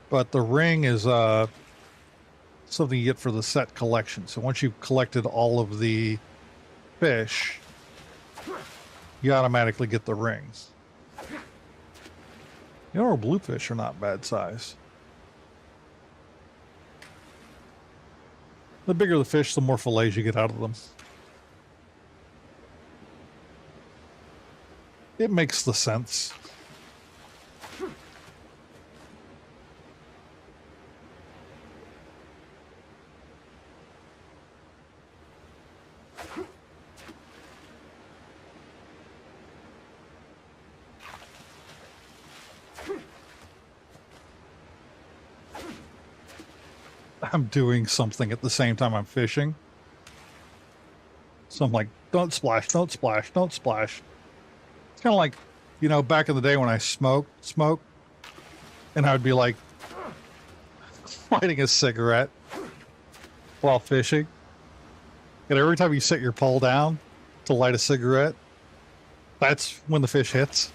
Speaker 2: But the ring is something you get for the set collection. So once you've collected all of the fish, you automatically get the rings. You know, bluefish are not bad size. The bigger the fish, the more fillets you get out of them. It makes the sense. I'm doing something at the same time I'm fishing. So I'm like, don't splash, don't splash, don't splash. It's kind of like, you know, back in the day when I smoke, and I would be like lighting a cigarette while fishing. And every time you set your pole down to light a cigarette, that's when the fish hits.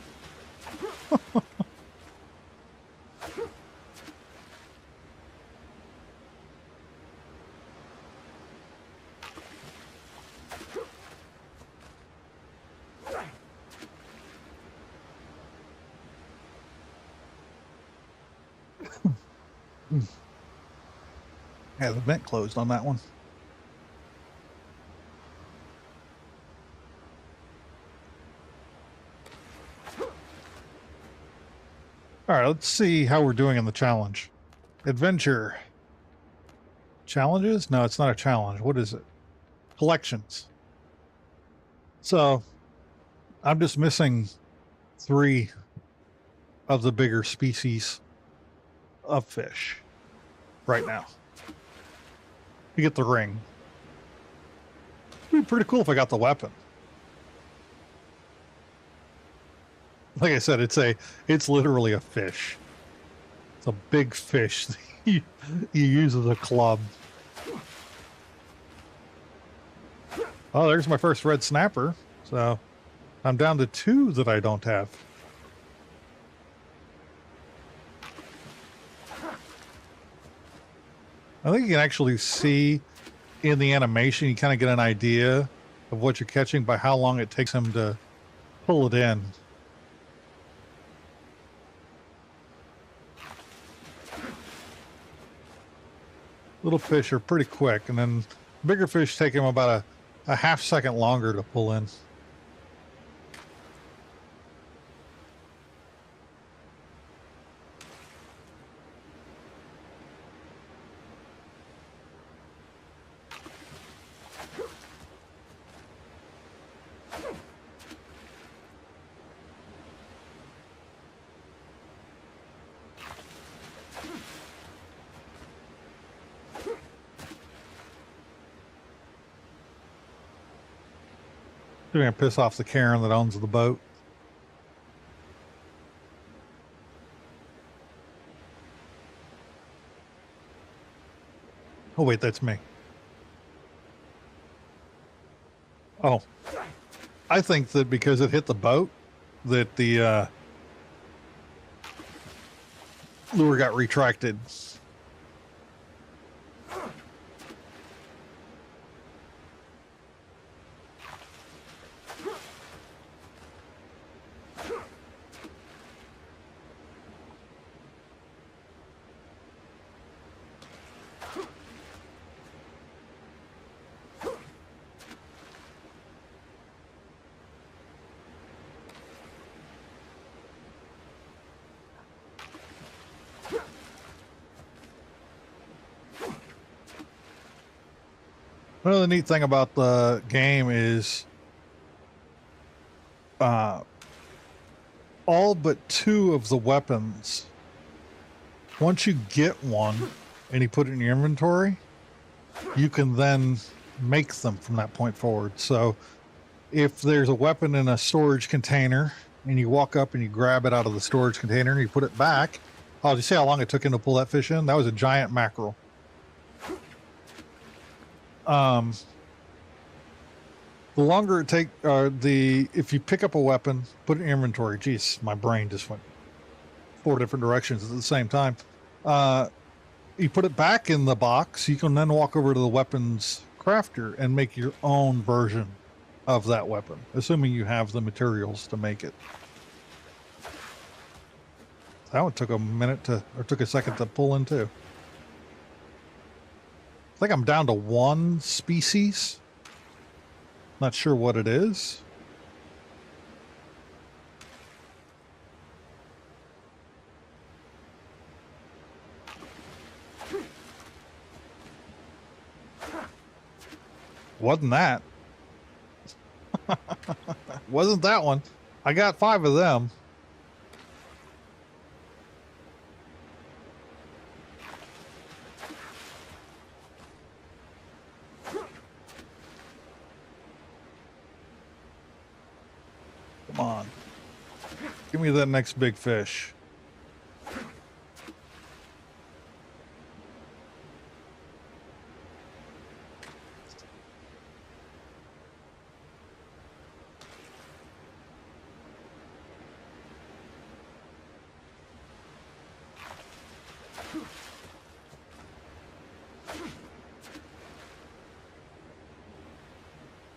Speaker 2: Yeah, the vent closed on that one. All right, let's see how we're doing in the challenge. Adventure. Challenges? No, it's not a challenge. What is it? Collections. So, I'm just missing 3 of the bigger species of fish right now to get the ring. It'd be pretty cool if I got the weapon. Like I said, it's literally a fish. It's a big fish that you use as a club. Oh, there's my first red snapper. So I'm down to 2 that I don't have. I think you can actually see in the animation, you kind of get an idea of what you're catching by how long it takes him to pull it in. Little fish are pretty quick, and then bigger fish take him about a half second longer to pull in. They're going to piss off the Karen that owns the boat. Oh, wait, that's me. Oh, I think that because it hit the boat, that the lure got retracted. Well, the neat thing about the game is all but 2 of the weapons, once you get one and you put it in your inventory, you can then make them from that point forward. So if there's a weapon in a storage container and you walk up and you grab it out of the storage container and you put it back, oh, did you see how long it took him to pull that fish in? That was a giant mackerel. The longer it take, if you pick up a weapon, put it in inventory. Geez, my brain just went 4 different directions at the same time. You put it back in the box. You can then walk over to the weapons crafter and make your own version of that weapon, assuming you have the materials to make it. That one took took a second to pull in too. I think I'm down to 1 species. Not sure what it is. Wasn't that. Wasn't that one. I got 5 of them. Come on. Give me that next big fish.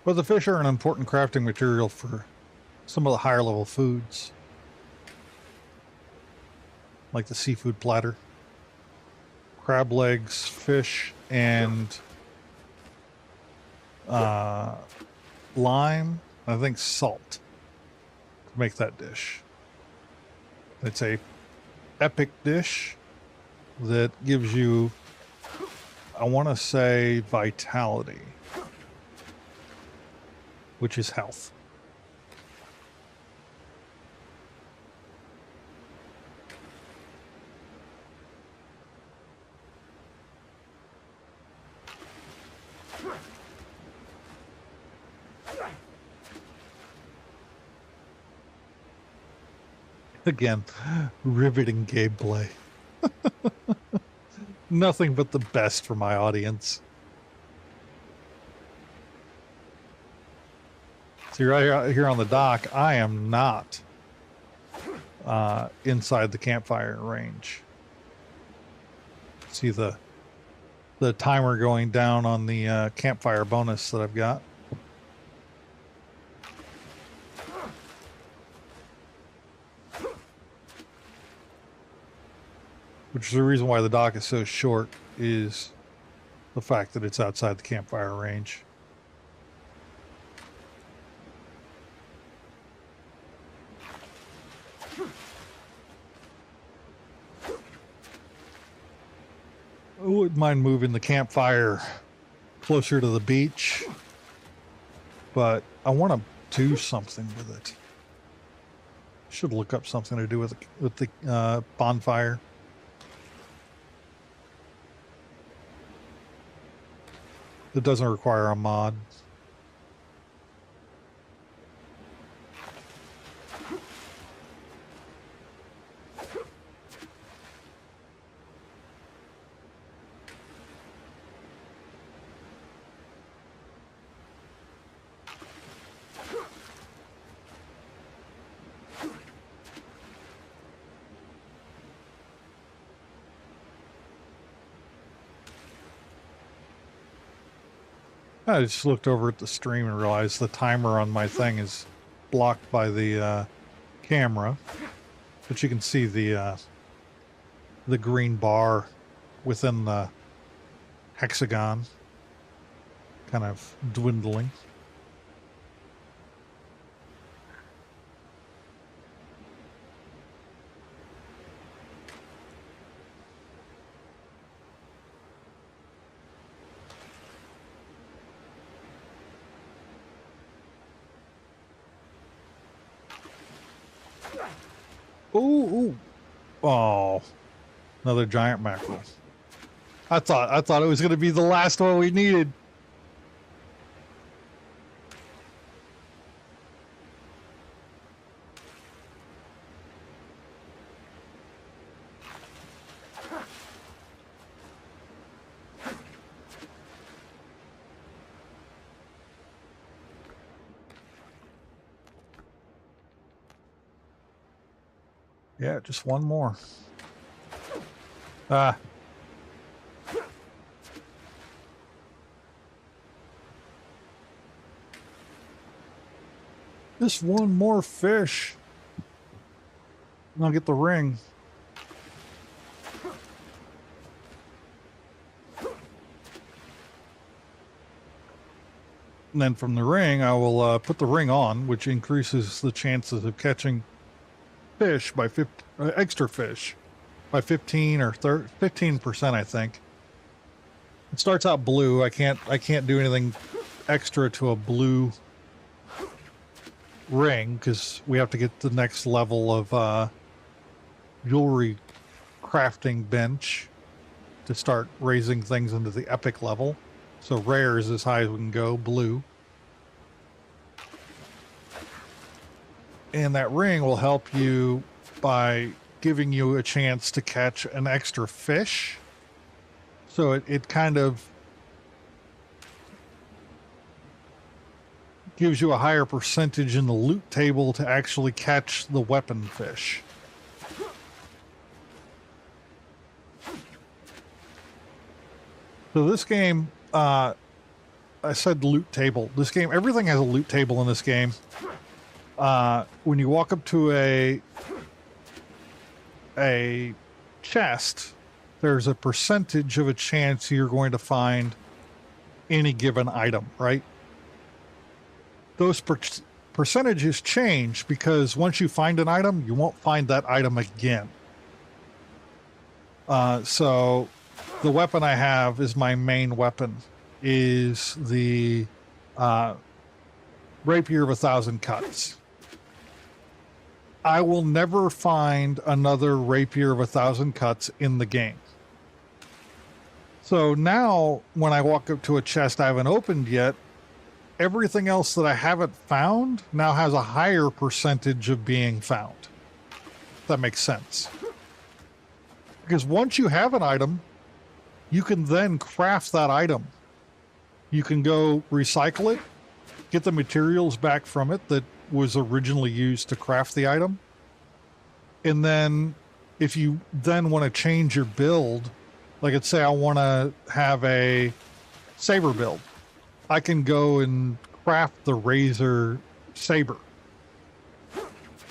Speaker 2: Well, the fish are an important crafting material for some of the higher level foods, like the seafood platter, crab legs, fish, and lime, I think salt to make that dish. It's a epic dish that gives you, I want to say, vitality, which is health. Again, riveting gameplay. Nothing but the best for my audience. See, right out here on the dock, I am not inside the campfire range. See the timer going down on the campfire bonus that I've got. Which is the reason why the dock is so short, is the fact that it's outside the campfire range. I wouldn't mind moving the campfire closer to the beach, but I want to do something with it. Should look up something to do with the bonfire. That doesn't require a mod. I just looked over at the stream and realized the timer on my thing is blocked by the camera, but you can see the green bar within the hexagon kind of dwindling. Ooh. Oh, another giant mackerel. I thought it was going to be the last one we needed. Yeah, just one more. Ah. Just one more fish. And I'll get the ring. And then from the ring, I will put the ring on, which increases the chances of catching fish by extra fish by 15 or 15%, I think. It starts out blue. I can't do anything extra to a blue ring because we have to get the next level of jewelry crafting bench to start raising things into the epic level. So rare is as high as we can go, blue. And that ring will help you by giving you a chance to catch an extra fish. So it kind of gives you a higher percentage in the loot table to actually catch the weapon fish. So this game, I said loot table. This game, everything has a loot table in this game. When you walk up to a chest, there's a percentage of a chance you're going to find any given item, right? Those percentages change because once you find an item, you won't find that item again. So the weapon I have is my main weapon, is the Rapier of 1,000 Cuts. I will never find another Rapier of 1,000 Cuts in the game. So now when I walk up to a chest I haven't opened yet, everything else that I haven't found now has a higher percentage of being found. If that makes sense. Because once you have an item, you can then craft that item. You can go recycle it, get the materials back from it that was originally used to craft the item. And then if you then want to change your build, like let's say I want to have a saber build, I can go and craft the razor saber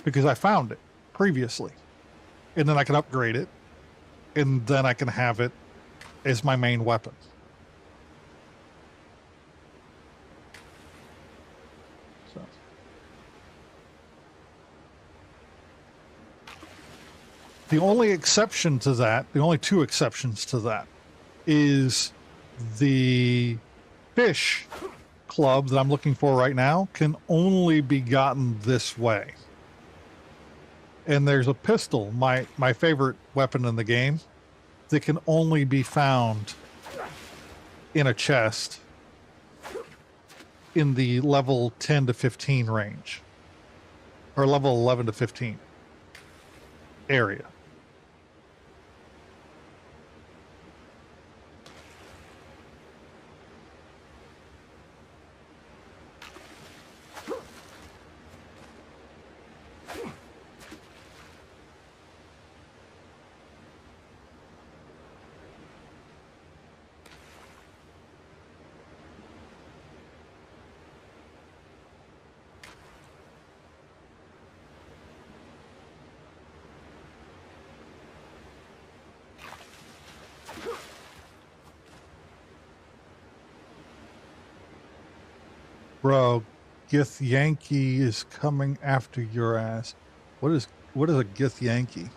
Speaker 2: because I found it previously. And then I can upgrade it, and then I can have it as my main weapon. So. The only exception to that, the only two exceptions to that, is the fish club that I'm looking for right now can only be gotten this way. And there's a pistol, my favorite weapon in the game, that can only be found in a chest in the level 10 to 15 range, or level 11 to 15 area. Bro, Gith Yankee is coming after your ass. What is a Gith Yankee?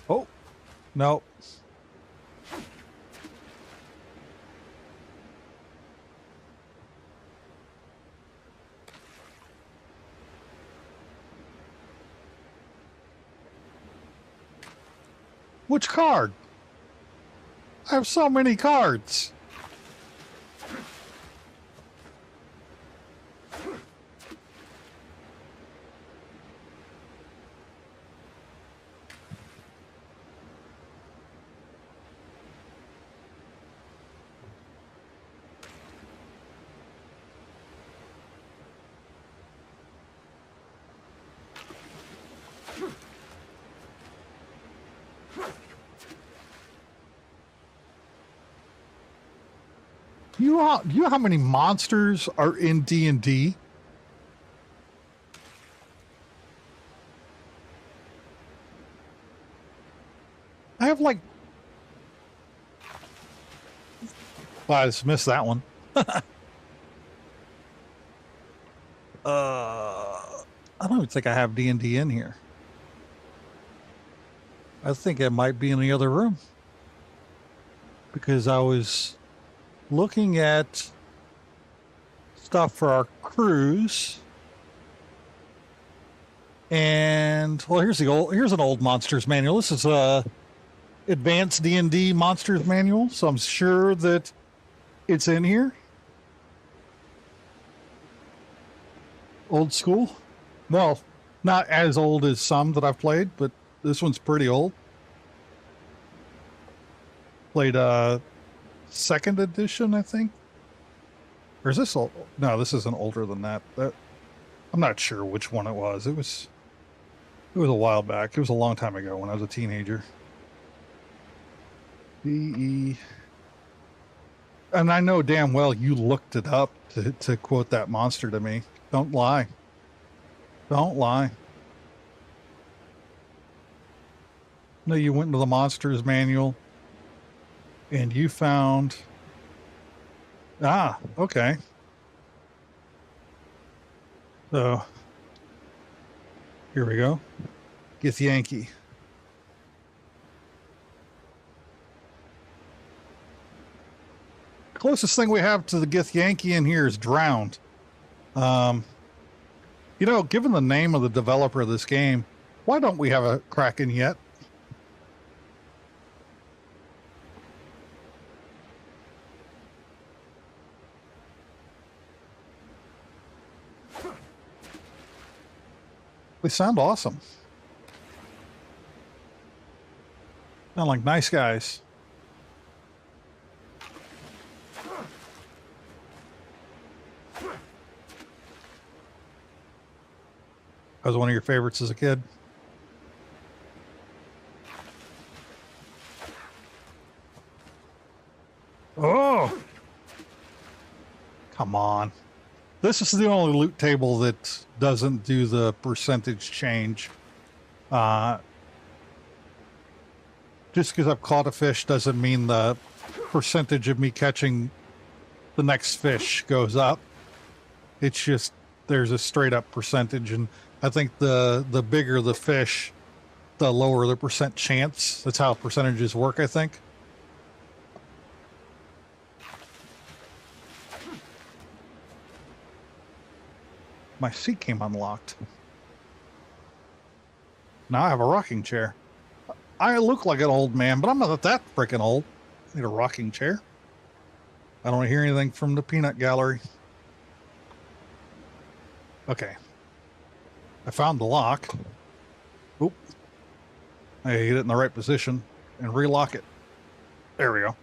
Speaker 2: Oh, no. Which card? I have so many cards. Do you know how many monsters are in D&D? I have like... Well, I just missed that one. I don't even think I have D&D in here. I think it might be in the other room. Because I was looking at stuff for our cruise. And well, here's an old monsters manual. This is a advanced D&D monsters manual, so I'm sure that it's in here. Old school. Well, not as old as some that I've played, but this one's pretty old. Played second edition, I think. Or is this old? No, this isn't older than that. I'm not sure which one it was. It was a while back. It was a long time ago when I was a teenager. DE. And I know damn well you looked it up to quote that monster to me. Don't lie. Don't lie. No, you went into the monsters manual and you found... Ah, okay. So, here we go. Gith Yankee. Closest thing we have to the Gith Yankee in here is Drowned. You know, given the name of the developer of this game, why don't we have a Kraken yet? They sound awesome. Sound like nice guys. That was one of your favorites as a kid. Oh! Come on. This is the only loot table that doesn't do the percentage change. Just because I've caught a fish doesn't mean the percentage of me catching the next fish goes up. It's just there's a straight up percentage, and I think the bigger the fish, the lower the percent chance. That's how percentages work, I think. My seat came unlocked. Now I have a rocking chair. I look like an old man, but I'm not that freaking old. I need a rocking chair. I don't hear anything from the peanut gallery. Okay. I found the lock. Oop. I hit it in the right position and relock it. There we go.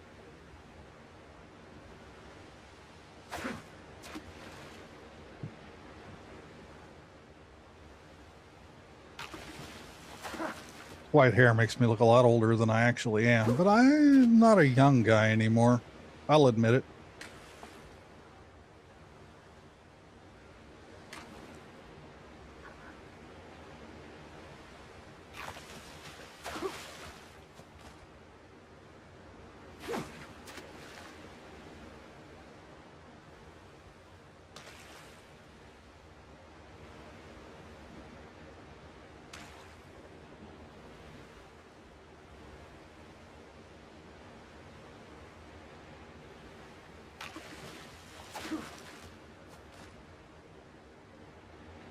Speaker 2: white hair makes me look a lot older than I actually am, but I'm not a young guy anymore. I'll admit it.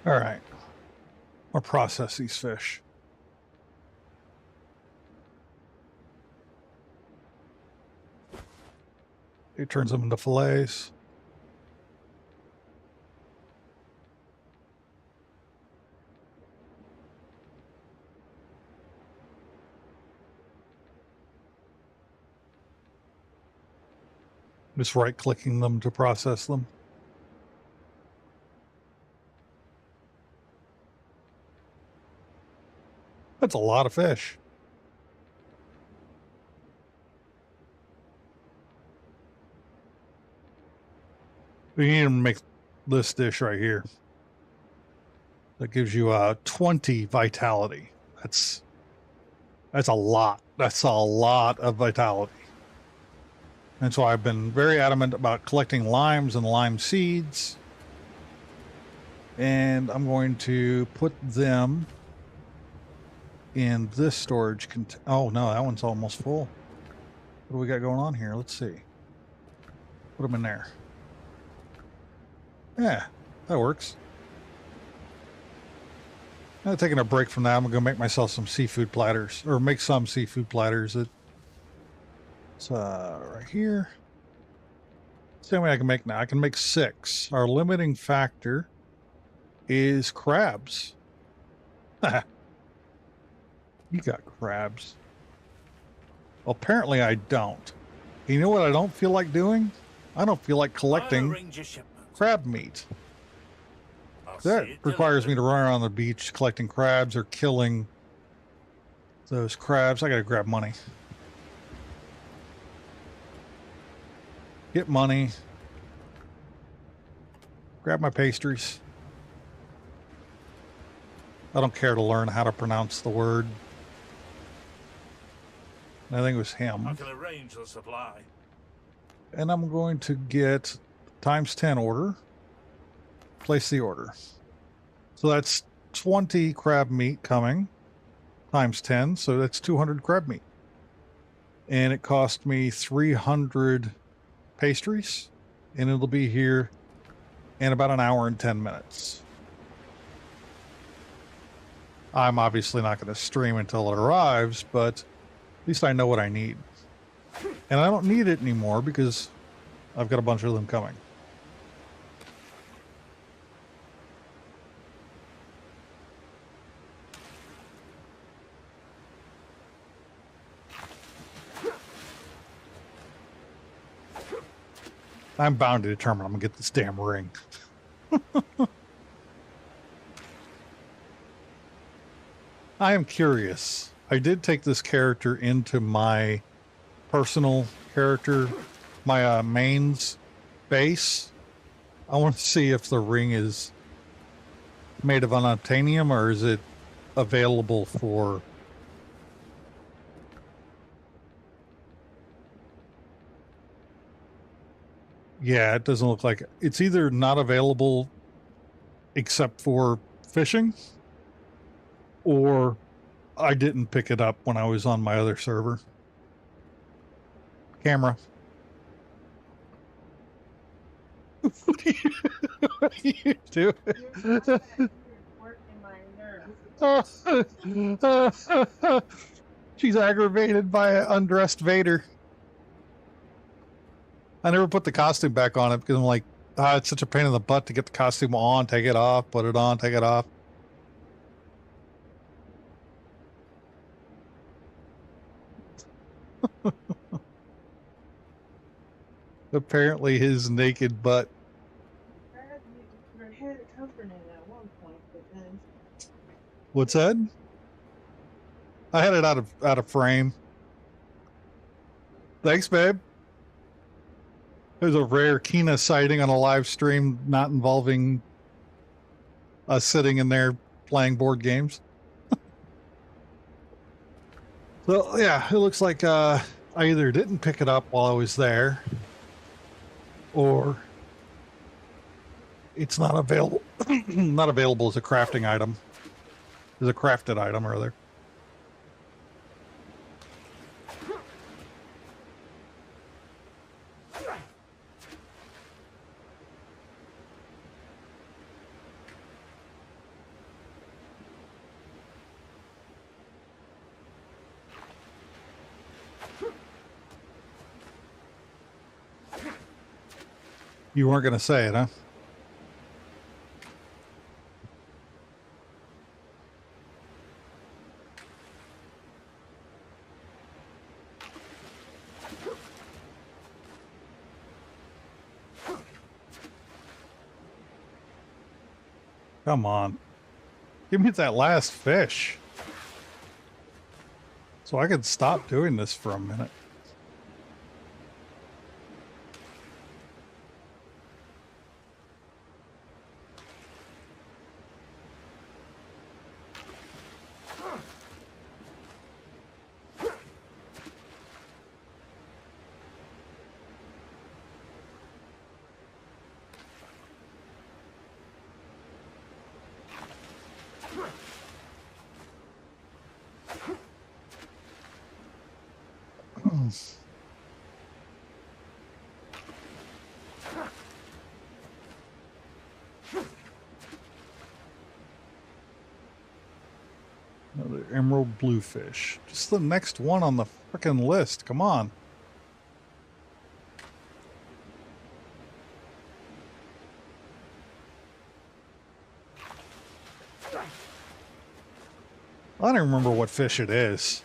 Speaker 2: All right. I'll process these fish. It turns them into fillets. Just right-clicking them to process them. That's a lot of fish. We need to make this dish right here. That gives you 20 vitality. That's a lot. That's a lot of vitality. And so I've been very adamant about collecting limes and lime seeds. And I'm going to put them in this storage oh no, that one's almost full. What do we got going on here? Let's see. Put them in there. Yeah, that works. Now, taking a break from that, I'm gonna make myself some seafood platters, or make some seafood platters. It's right here. Same way I can make now. I can make 6. Our limiting factor is crabs. You got crabs. Well, apparently I don't. You know what I don't feel like doing? I don't feel like collecting crab meat. That requires me to run around the beach collecting crabs or killing those crabs. I gotta grab money. Get money. Grab my pastries. I don't care to learn how to pronounce the word. I think it was him.
Speaker 3: I can arrange the supply.
Speaker 2: And I'm going to get ×10 order. Place the order. So that's 20 crab meat coming ×10. So that's 200 crab meat. And it cost me 300 pastries. And it'll be here in about an hour and 10 minutes. I'm obviously not going to stream until it arrives, but at least I know what I need. And I don't need it anymore because I've got a bunch of them coming. I'm bound to determine I'm going to get this damn ring. I am curious. I did take this character into my personal character, my mains base. I want to see if the ring is made of unobtainium or is it available for... Yeah, it doesn't look like it. It's either not available except for fishing, or I didn't pick it up when I was on my other server. Camera. What are you doing? She's aggravated by an undressed Vader. I never put the costume back on it because I'm like, it's such a pain in the butt to get the costume on, take it off, put it on, take it off. Apparently his naked butt.
Speaker 5: Comforting at one point, but then
Speaker 2: What's that? I had it out of frame. Thanks, babe. There's a rare Kina sighting on a live stream not involving us sitting in there playing board games. So yeah, it looks like I either didn't pick it up while I was there, or it's not available. Not available as a crafting item. As a crafted item, rather. You weren't going to say it, huh? Come on. Give me that last fish. So I could stop doing this for a minute. Another emerald bluefish. Just the next one on the frickin' list. Come on. I don't remember what fish it is.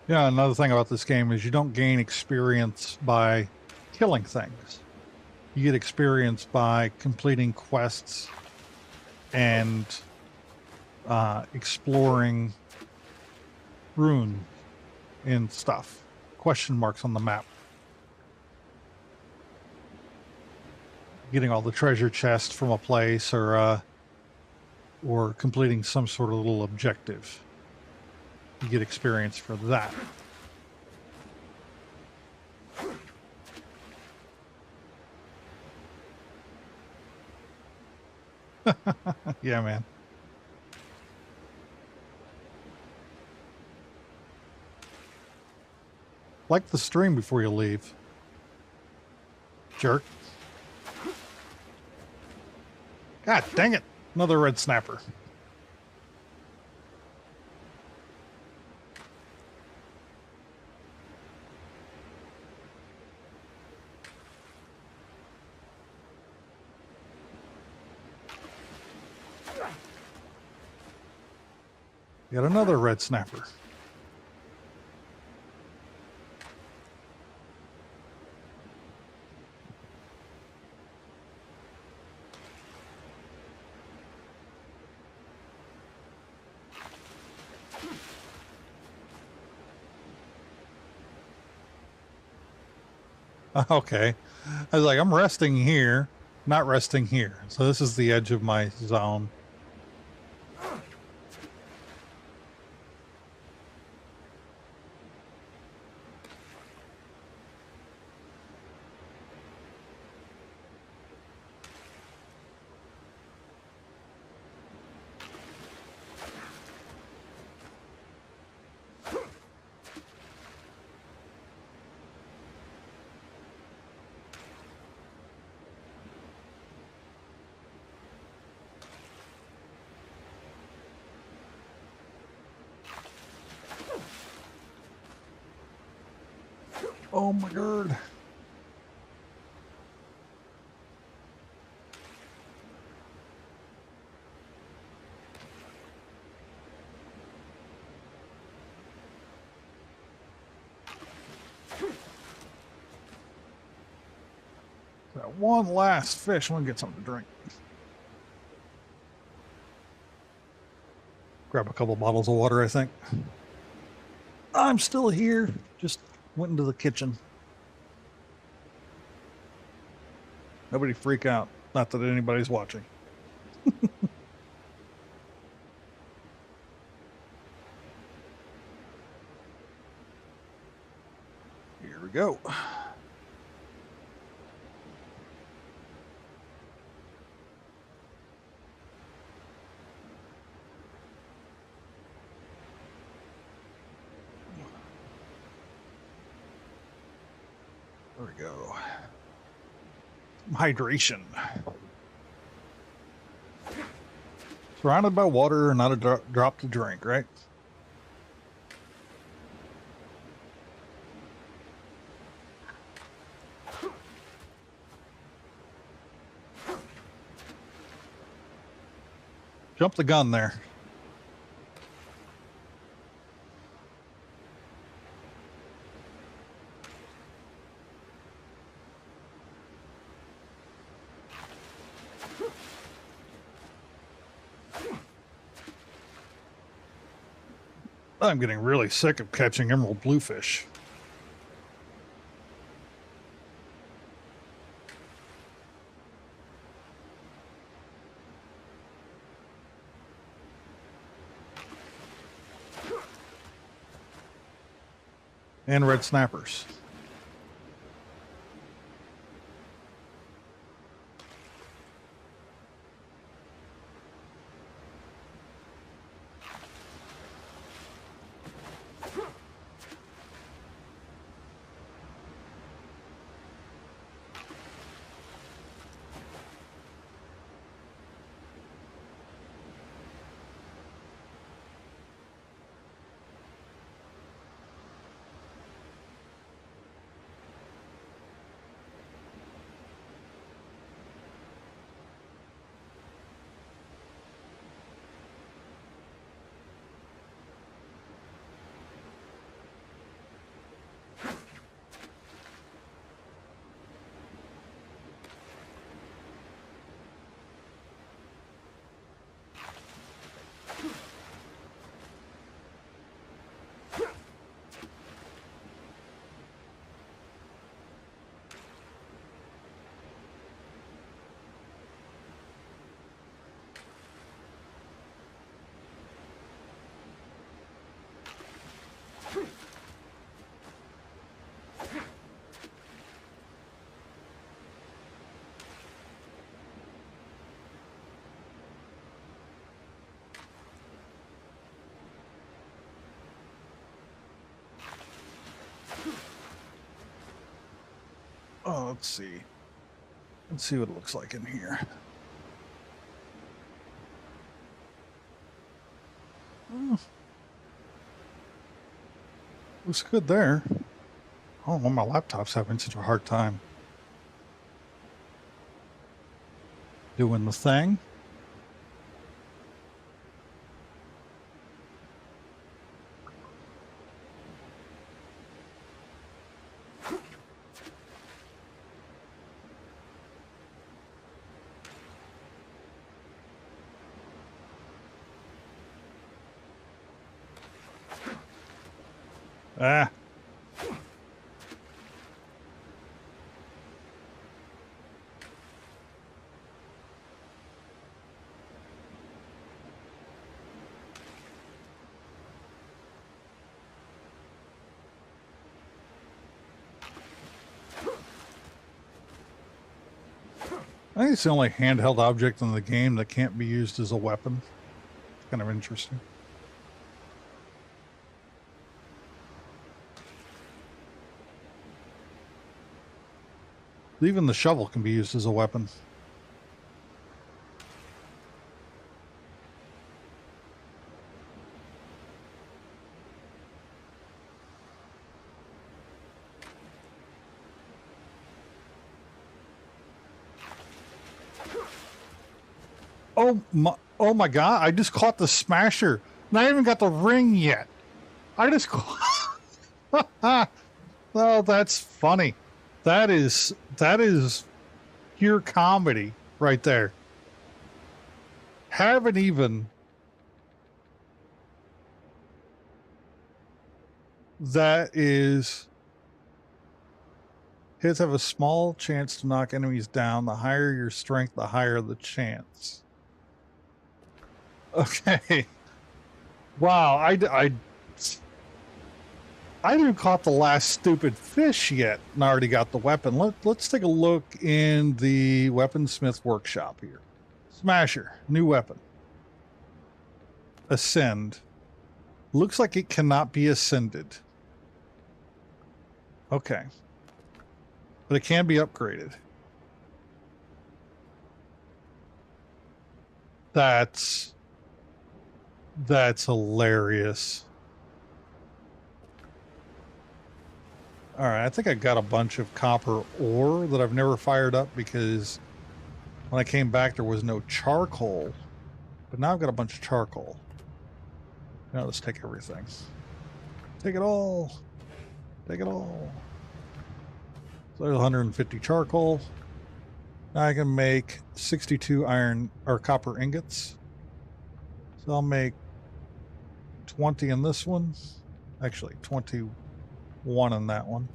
Speaker 2: Yeah, another thing about this game is you don't gain experience by killing things. You get experience by completing quests and exploring ruin and stuff. Question marks on the map. Getting all the treasure chests from a place, or completing some sort of little objective. You get experience for that. Yeah, man. Like the stream before you leave. Jerk. God dang it. Another red snapper. Got another red snapper. Okay. I was like, I'm resting here. not resting here. So this is the edge of my zone. Oh my god. That one last fish. I'm gonna get something to drink. Grab a couple bottles of water, I think. I'm still here. Just went into the kitchen. Nobody freak out. Not that anybody's watching. Here we go. There we go. Some hydration. Surrounded by water, not a drop to drink, right? Jump the gun there. I'm getting really sick of catching emerald bluefish. And red snappers. Oh, let's see. Let's see what it looks like in here. Oh, looks good there. Oh, well, my laptop's having such a hard time doing the thing. Ah. I think it's the only handheld object in the game that can't be used as a weapon. It's kind of interesting. Even the shovel can be used as a weapon. Oh my god, I just caught the smasher. And I haven't got the ring yet. I just caught... Oh, that's funny. That is pure comedy right there. Haven't even... That is... Hits have a small chance to knock enemies down. The higher your strength, the higher the chance. Okay. Wow, I haven't caught the last stupid fish yet and I already got the weapon. Let's take a look in the weaponsmith workshop here. Smasher, new weapon. Ascend. Looks like it cannot be ascended. Okay. But it can be upgraded. That's hilarious. All right, I think I got a bunch of copper ore that I've never fired up because when I came back there was no charcoal. But now I've got a bunch of charcoal. Now let's take everything. Take it all. Take it all. So there's 150 charcoal. Now I can make 62 iron or copper ingots. So I'll make 20 in this one. Actually, 21 in that one.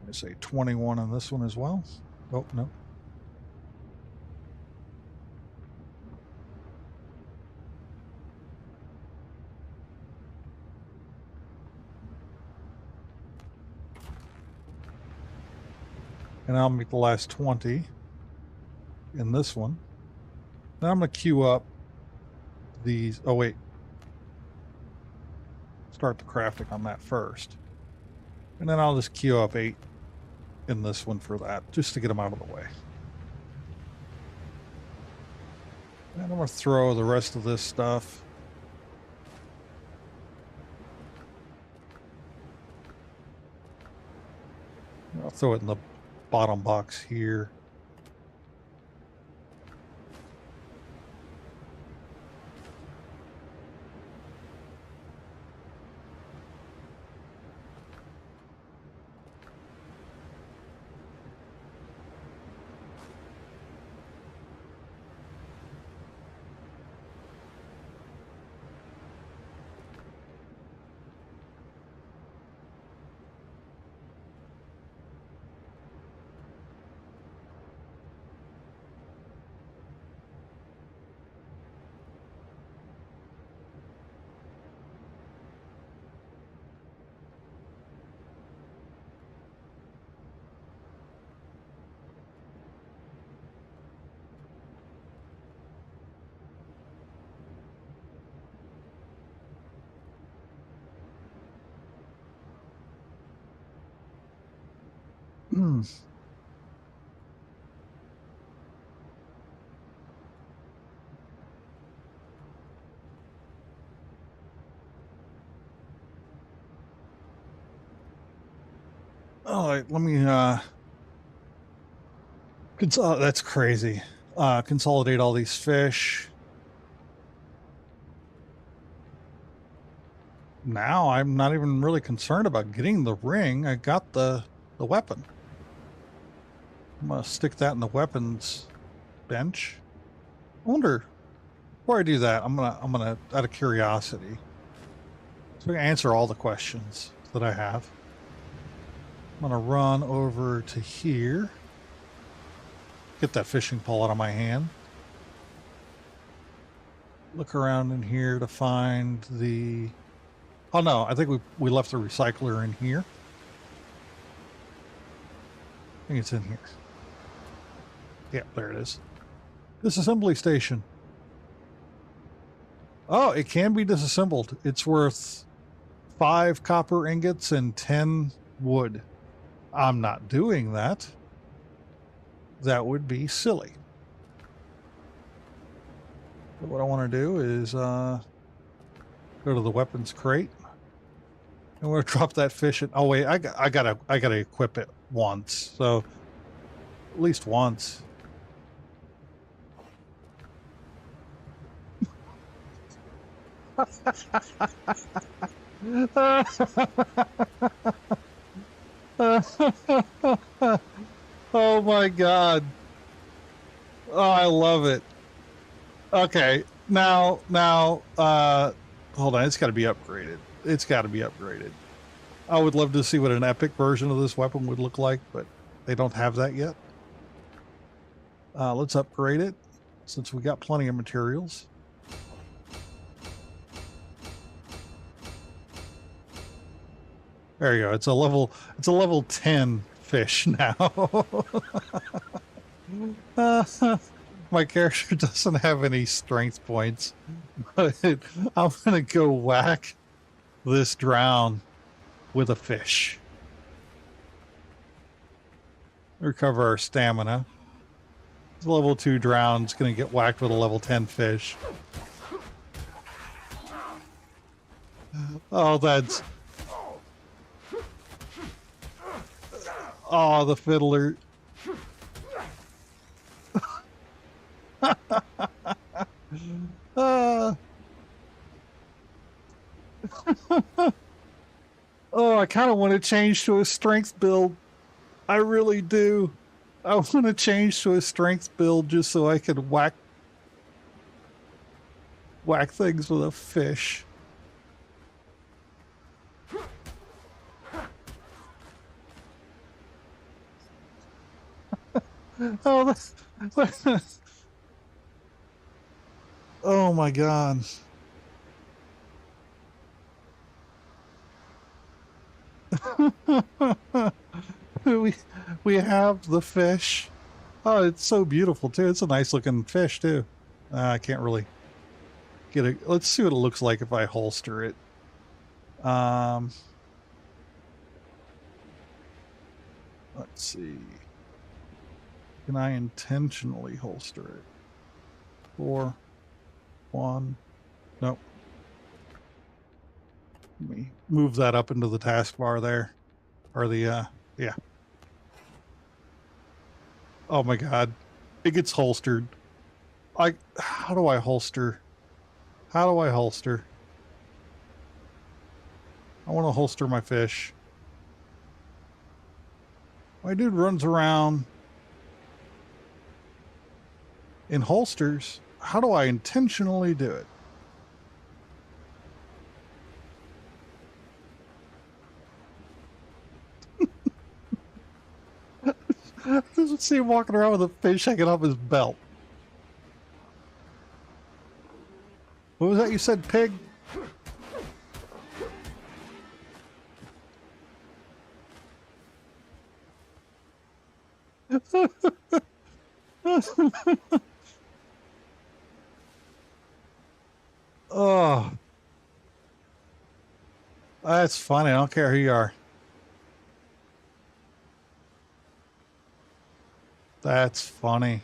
Speaker 2: I say 21 in this one as well. Oh, no. And I'll make the last 20 in this one. Then I'm going to queue up these. Oh, wait. Start the crafting on that first. And then I'll just queue up 8 in this one for that, just to get them out of the way. And I'm going to throw the rest of this stuff. I'll throw it in the bottom box here. All right, let me that's crazy. Consolidate all these fish. Now I'm not even really concerned about getting the ring. I got the weapon. I'm gonna stick that in the weapons bench. I wonder, before I do that, I'm gonna out of curiosity, so I can answer all the questions that I have. I'm gonna run over to here, get that fishing pole out of my hand, look around in here to find the... Oh no, I think we left the recycler in here. think it's in here. Yeah, there it is. Disassembly station. Oh, it can be disassembled. It's worth 5 copper ingots and 10 wood. I'm not doing that. That would be silly. But what I want to do is go to the weapons crate. And we're gonna drop that fish in. Oh wait, I gotta equip it once. So at least once. Oh my god. Oh, I love it. Okay, now, hold on, it's got to be upgraded. It's got to be upgraded. I would love to see what an epic version of this weapon would look like, but they don't have that yet. Let's upgrade it, since we got plenty of materials. There you go. It's a level 10 fish now. My character doesn't have any strength points, but I'm gonna go whack this drown with a fish. Recover our stamina. This level 2 drown's gonna get whacked with a level 10 fish. Oh, that's... Oh, the fiddler. Oh, I kind of want to change to a strength build. I really do. I want to change to a strength build just so I can whack things with a fish. Oh, that's... Oh my god. we have the fish. Oh, it's so beautiful too. It's a nice looking fish too. I can't really get it. Let's see what it looks like if I holster it. Let's see. Can I intentionally holster it? 4, 1. Nope. Let me move that up into the taskbar there. Or the, yeah. Oh my god. It gets holstered. How do I holster? How do I holster? I want to holster my fish. My dude runs around in holsters. How do I intentionally do it? Doesn't see him walking around with a fish hanging off his belt. What was that you said, pig? Oh, that's funny. I don't care who you are. That's funny.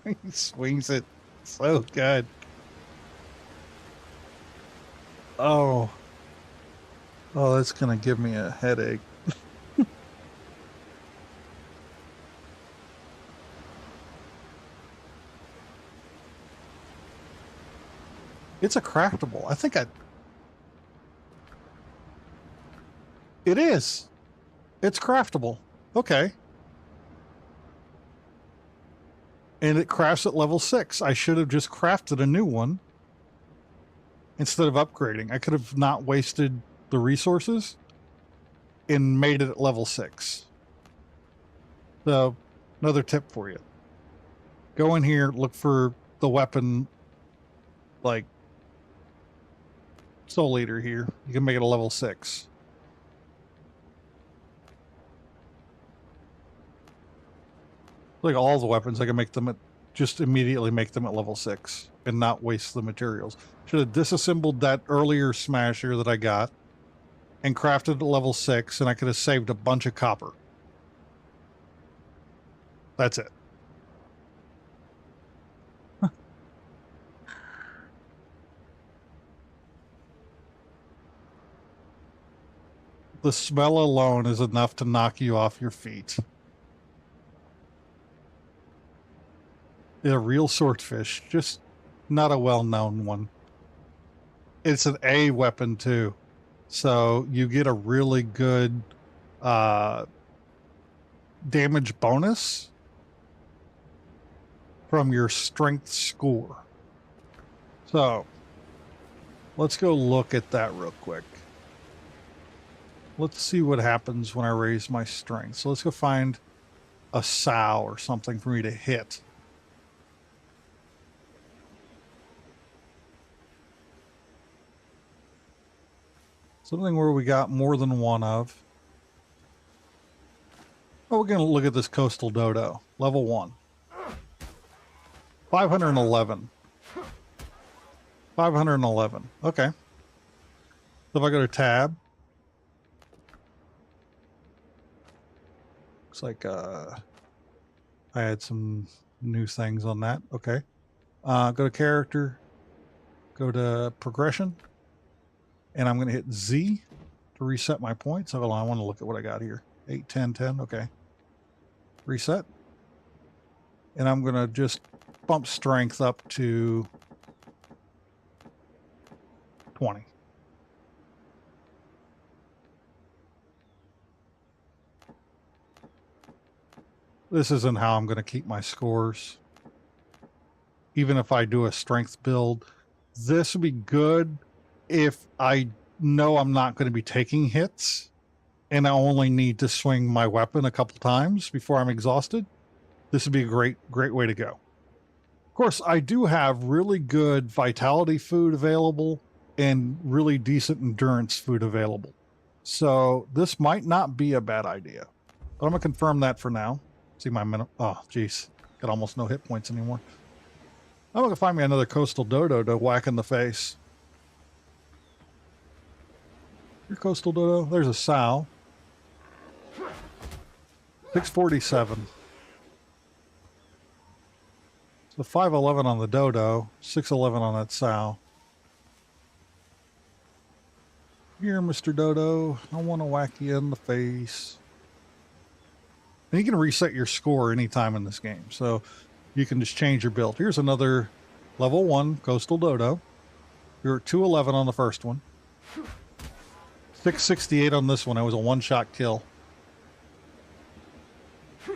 Speaker 2: He swings it so good. Oh, that's gonna give me a headache. It's a craftable. I think I... It is. It's craftable. Okay. And it crafts at level 6. I should have just crafted a new one instead of upgrading. I could have not wasted the resources and made it at level 6. So, another tip for you. Go in here, look for the weapon, like Soul Eater here. You can make it a level 6. Like all the weapons, I can make them at, just immediately make them at level 6 and not waste the materials. Should have disassembled that earlier smasher that I got and crafted at level 6, and I could have saved a bunch of copper. That's it. The smell alone is enough to knock you off your feet. A real swordfish, just not a well-known one. It's an A weapon too, so you get a really good damage bonus from your strength score. So let's go look at that real quick. Let's see what happens when I raise my strength. So let's go find a sow or something for me to hit. Something where we got more than one of. Oh, we're going to look at this coastal dodo. Level 1. 511. 511. Okay. So if I go to tab. Looks like I had some new things on that. Okay. Go to character. Go to progression. And I'm going to hit Z to reset my points. So hold on, I want to look at what I got here. 8, 10, 10. Okay. Reset. And I'm going to just bump strength up to 20. This isn't how I'm going to keep my scores. Even if I do a strength build, this would be good if I know I'm not going to be taking hits and I only need to swing my weapon a couple times before I'm exhausted. This would be a great way to go. Of course, I do have really good vitality food available and really decent endurance food available. So this might not be a bad idea. But I'm going to confirm that for now. See my minute. Oh, geez. Got almost no hit points anymore. I'm going to find me another coastal dodo to whack in the face. Your coastal dodo. There's a sow. 647. So 511 on the dodo. 611 on that sow. Here, Mr. Dodo. I want to whack you in the face. And you can reset your score anytime in this game. So you can just change your build. Here's another level 1 coastal dodo. You're at 211 on the first one. 668 on this one. It was a one-shot kill.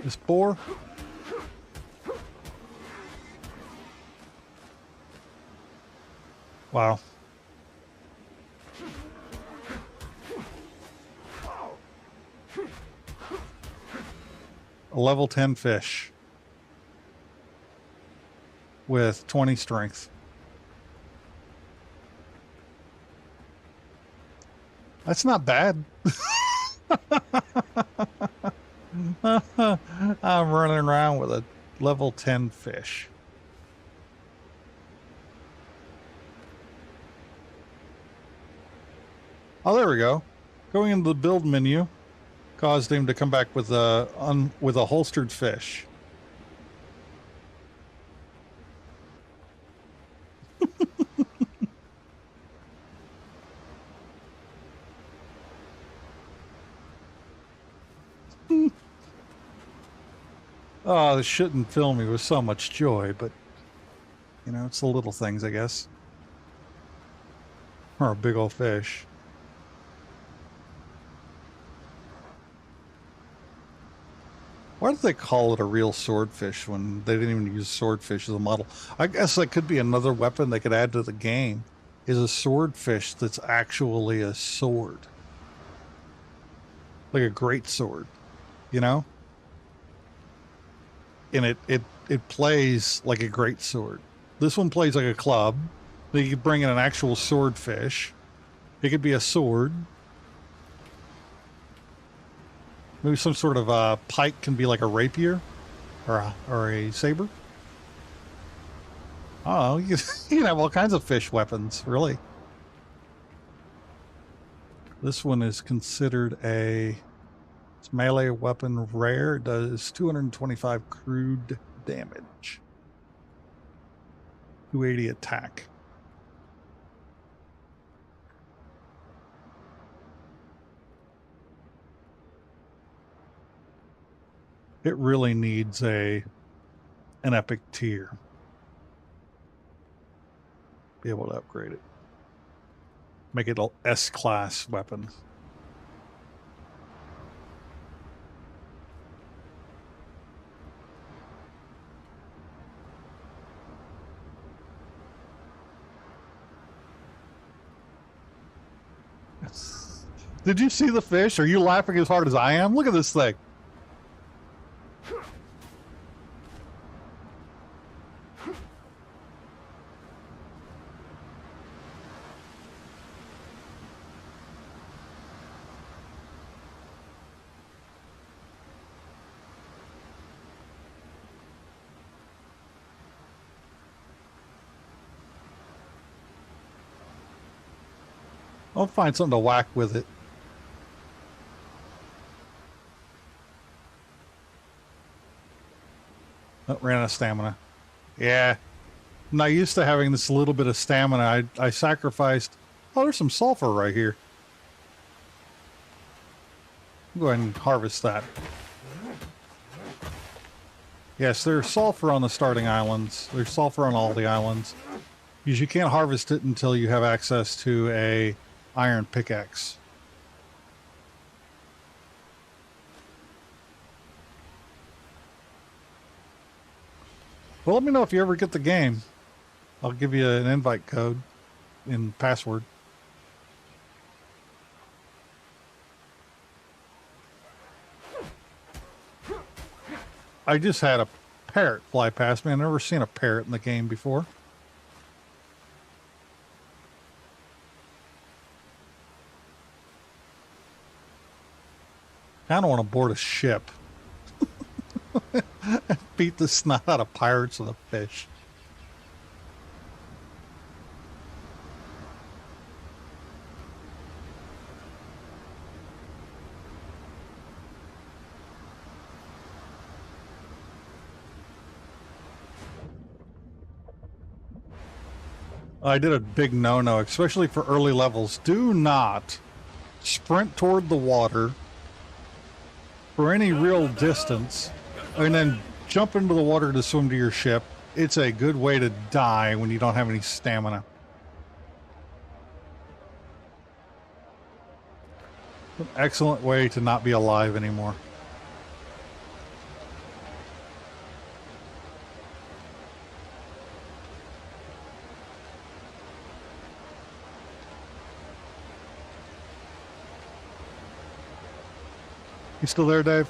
Speaker 2: This boar. Wow. A level 10 fish with 20 strength. That's not bad. I'm running around with a level 10 fish. Oh, there we go. Going into the build menu caused him to come back with a holstered fish. Oh, this shouldn't fill me with so much joy, but, you know, it's the little things, I guess. Or a big old fish. Why did they call it a real swordfish when they didn't even use swordfish as a model? I guess that could be another weapon they could add to the game, is a swordfish that's actually a sword. Like a great sword, you know? And it plays like a great sword. This one plays like a club. Then you could bring in an actual swordfish. It could be a sword. Maybe some sort of pike can be like a rapier or a saber. Oh, you can have all kinds of fish weapons, really. This one is considered it's melee weapon rare. It does 225 crude damage. 280 attack. It really needs an epic tier. Be able to upgrade it. Make it an S-class weapon. Did you see the fish? Are you laughing as hard as I am? Look at this thing. I'll find something to whack with it. Oh, ran out of stamina. Yeah. I'm not used to having this little bit of stamina. I sacrificed... Oh, there's some sulfur right here. Go ahead and harvest that. Yes, there's sulfur on the starting islands. There's sulfur on all the islands. Because you can't harvest it until you have access to a iron pickaxe. Well, let me know if you ever get the game. I'll give you an invite code and password. I just had a parrot fly past me. I've never seen a parrot in the game before. I don't want to board a ship. Beat the snot out of pirates with a fish. I did a big no-no, especially for early levels. Do not sprint toward the water for any real distance and then jump into the water to swim to your ship. It's a good way to die when you don't have any stamina. An excellent way to not be alive anymore. You still there, Dave?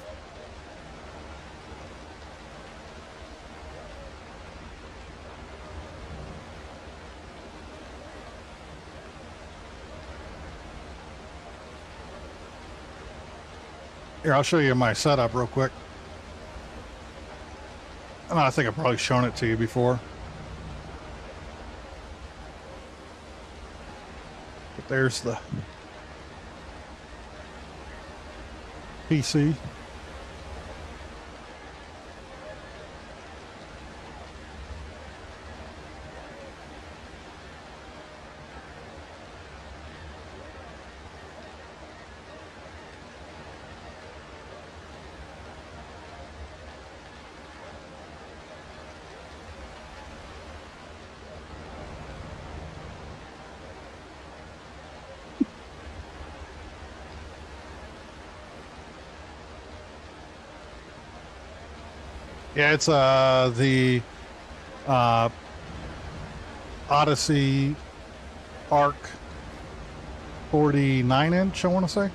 Speaker 2: Here, I'll show you my setup real quick. I think I've probably shown it to you before. But there's the PC. Yeah, it's the uh, Odyssey Arc 49-inch, I want to say.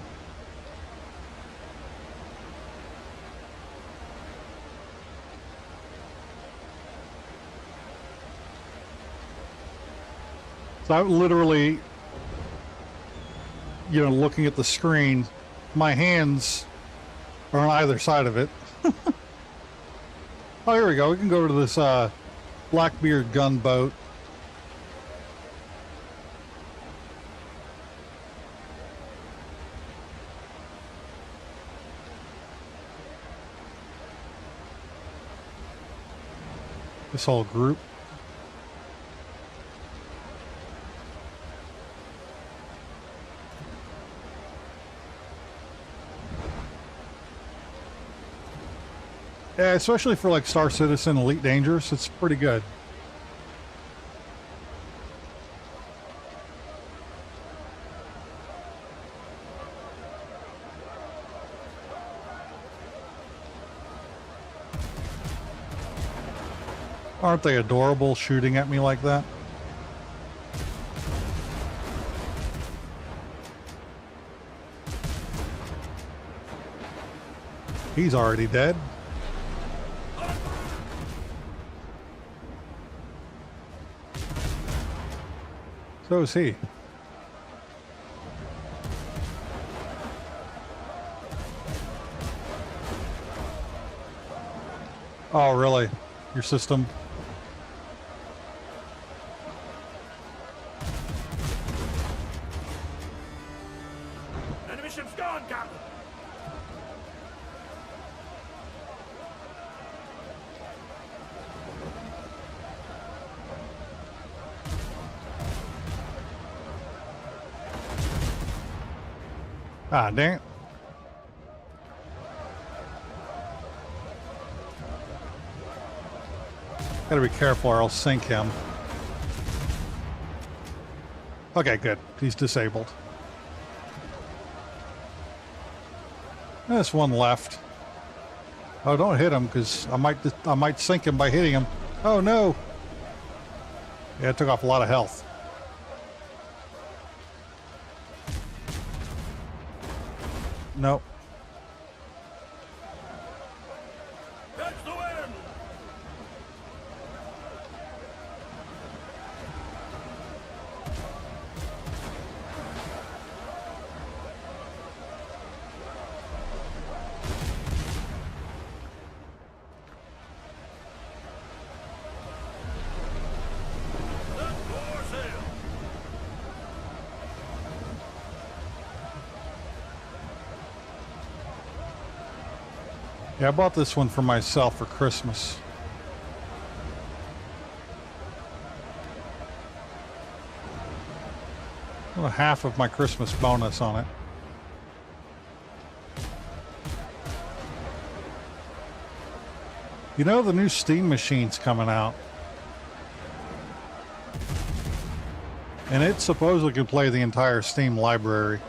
Speaker 2: So I literally, looking at the screen, my hands are on either side of it. Oh, here we go. We can go to this Blackbeard gunboat. This whole group. Yeah, especially for like Star Citizen Elite Dangerous, it's pretty good. Aren't they adorable shooting at me like that? He's already dead. So is he. Oh, really? Your system?
Speaker 3: Enemy ship's gone, Captain.
Speaker 2: Ah, dang it. Gotta be careful or I'll sink him. Okay, good. He's disabled. There's one left. Oh, don't hit him because I might sink him by hitting him. Oh no! Yeah, it took off a lot of health. Nope.
Speaker 3: Catch the wind. Set for sail.
Speaker 2: Yeah, I bought this one for myself for Christmas. Well, half of my Christmas bonus on it. You know, the new Steam machine's coming out. And it supposedly can play the entire Steam library.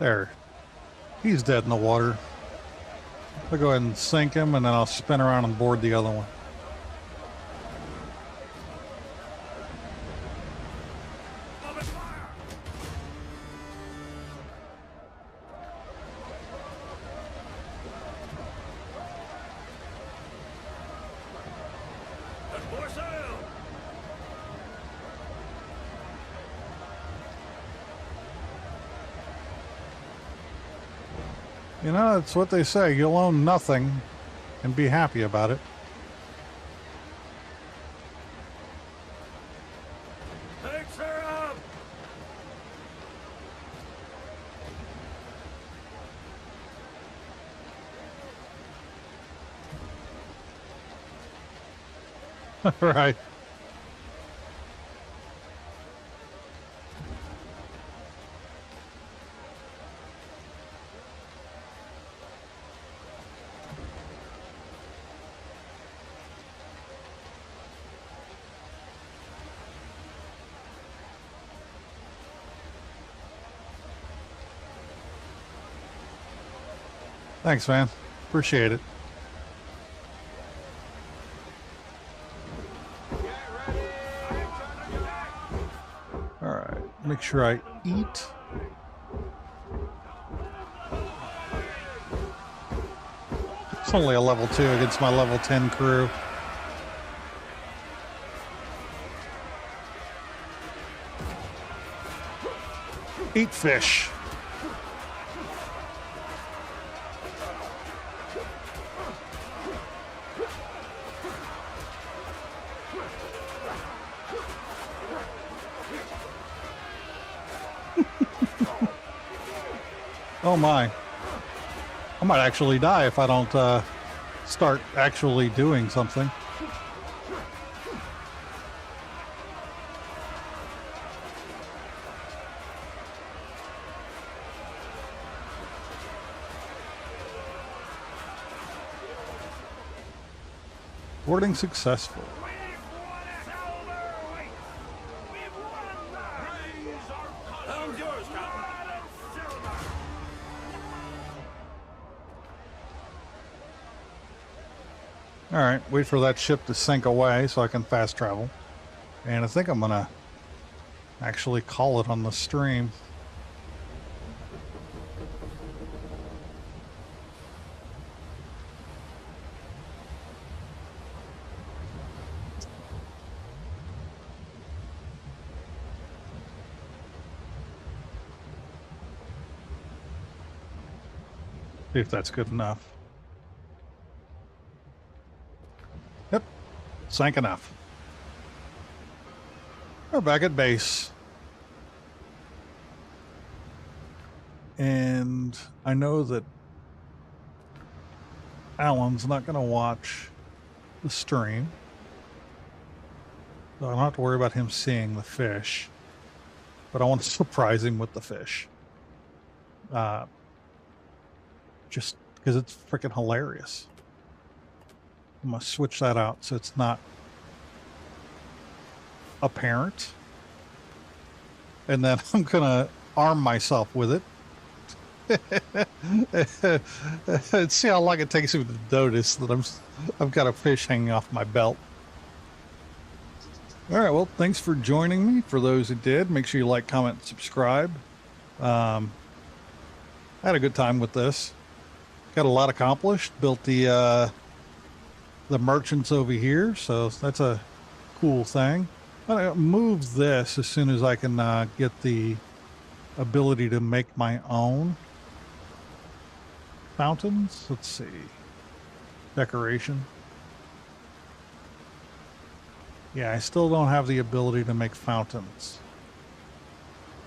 Speaker 2: There. He's dead in the water. I'll go ahead and sink him, and then I'll spin around and board the other one.
Speaker 3: Open fire. Set for sail.
Speaker 2: You know, it's what they say. You'll own nothing and be happy about it.
Speaker 3: Takes her up.
Speaker 2: Right. Thanks, man. Appreciate it. All right. Make sure I eat. It's only a level 2 against my level 10 crew. Eat fish. Oh my. I might actually die if I don't start actually doing something. Boarding successful.
Speaker 3: Helm's yours, Captain.
Speaker 2: All right, wait for that ship to sink away so I can fast travel. And I think I'm gonna actually call it on the stream. See if that's good enough. Yep, sank enough. We're back at base. And I know that Alan's not going to watch the stream. So I don't have to worry about him seeing the fish. But I want to surprise him with the fish. Just because it's freaking hilarious. I'm going to switch that out so it's not apparent. And then I'm going to arm myself with it. And see how long it takes me to notice that I've got a fish hanging off my belt. All right, well, thanks for joining me. For those who did, make sure you like, comment, subscribe. I had a good time with this. Got a lot accomplished. Built the merchants over here, so that's a cool thing. I'm gonna move this as soon as I can get the ability to make my own fountains. Let's see. Decoration. Yeah, I still don't have the ability to make fountains.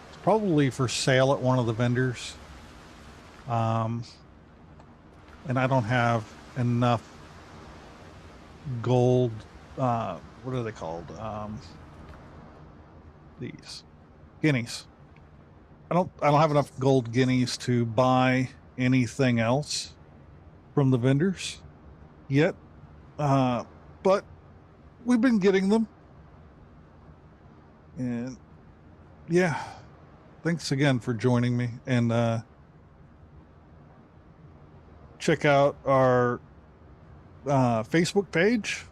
Speaker 2: It's probably for sale at one of the vendors. And I don't have enough gold, what are they called? These guineas. I don't have enough gold guineas to buy anything else from the vendors yet. But we've been getting them. And yeah, thanks again for joining me. And check out our Facebook page.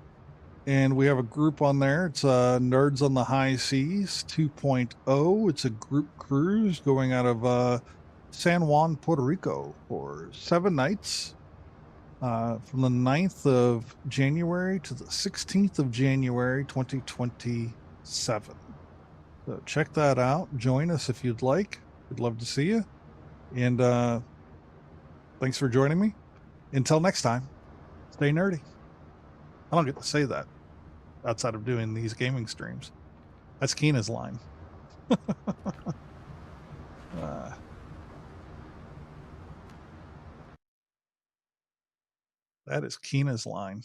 Speaker 2: And we have a group on there. It's Nerds on the High Seas 2.0. It's a group cruise going out of San Juan, Puerto Rico for 7 nights. From the 9th of January to the 16th of January 2027. So check that out. Join us if you'd like. We'd love to see you. And thanks for joining me. Until next time, stay nerdy. I don't get to say that outside of doing these gaming streams. That's Keena's line. That is Keena's line.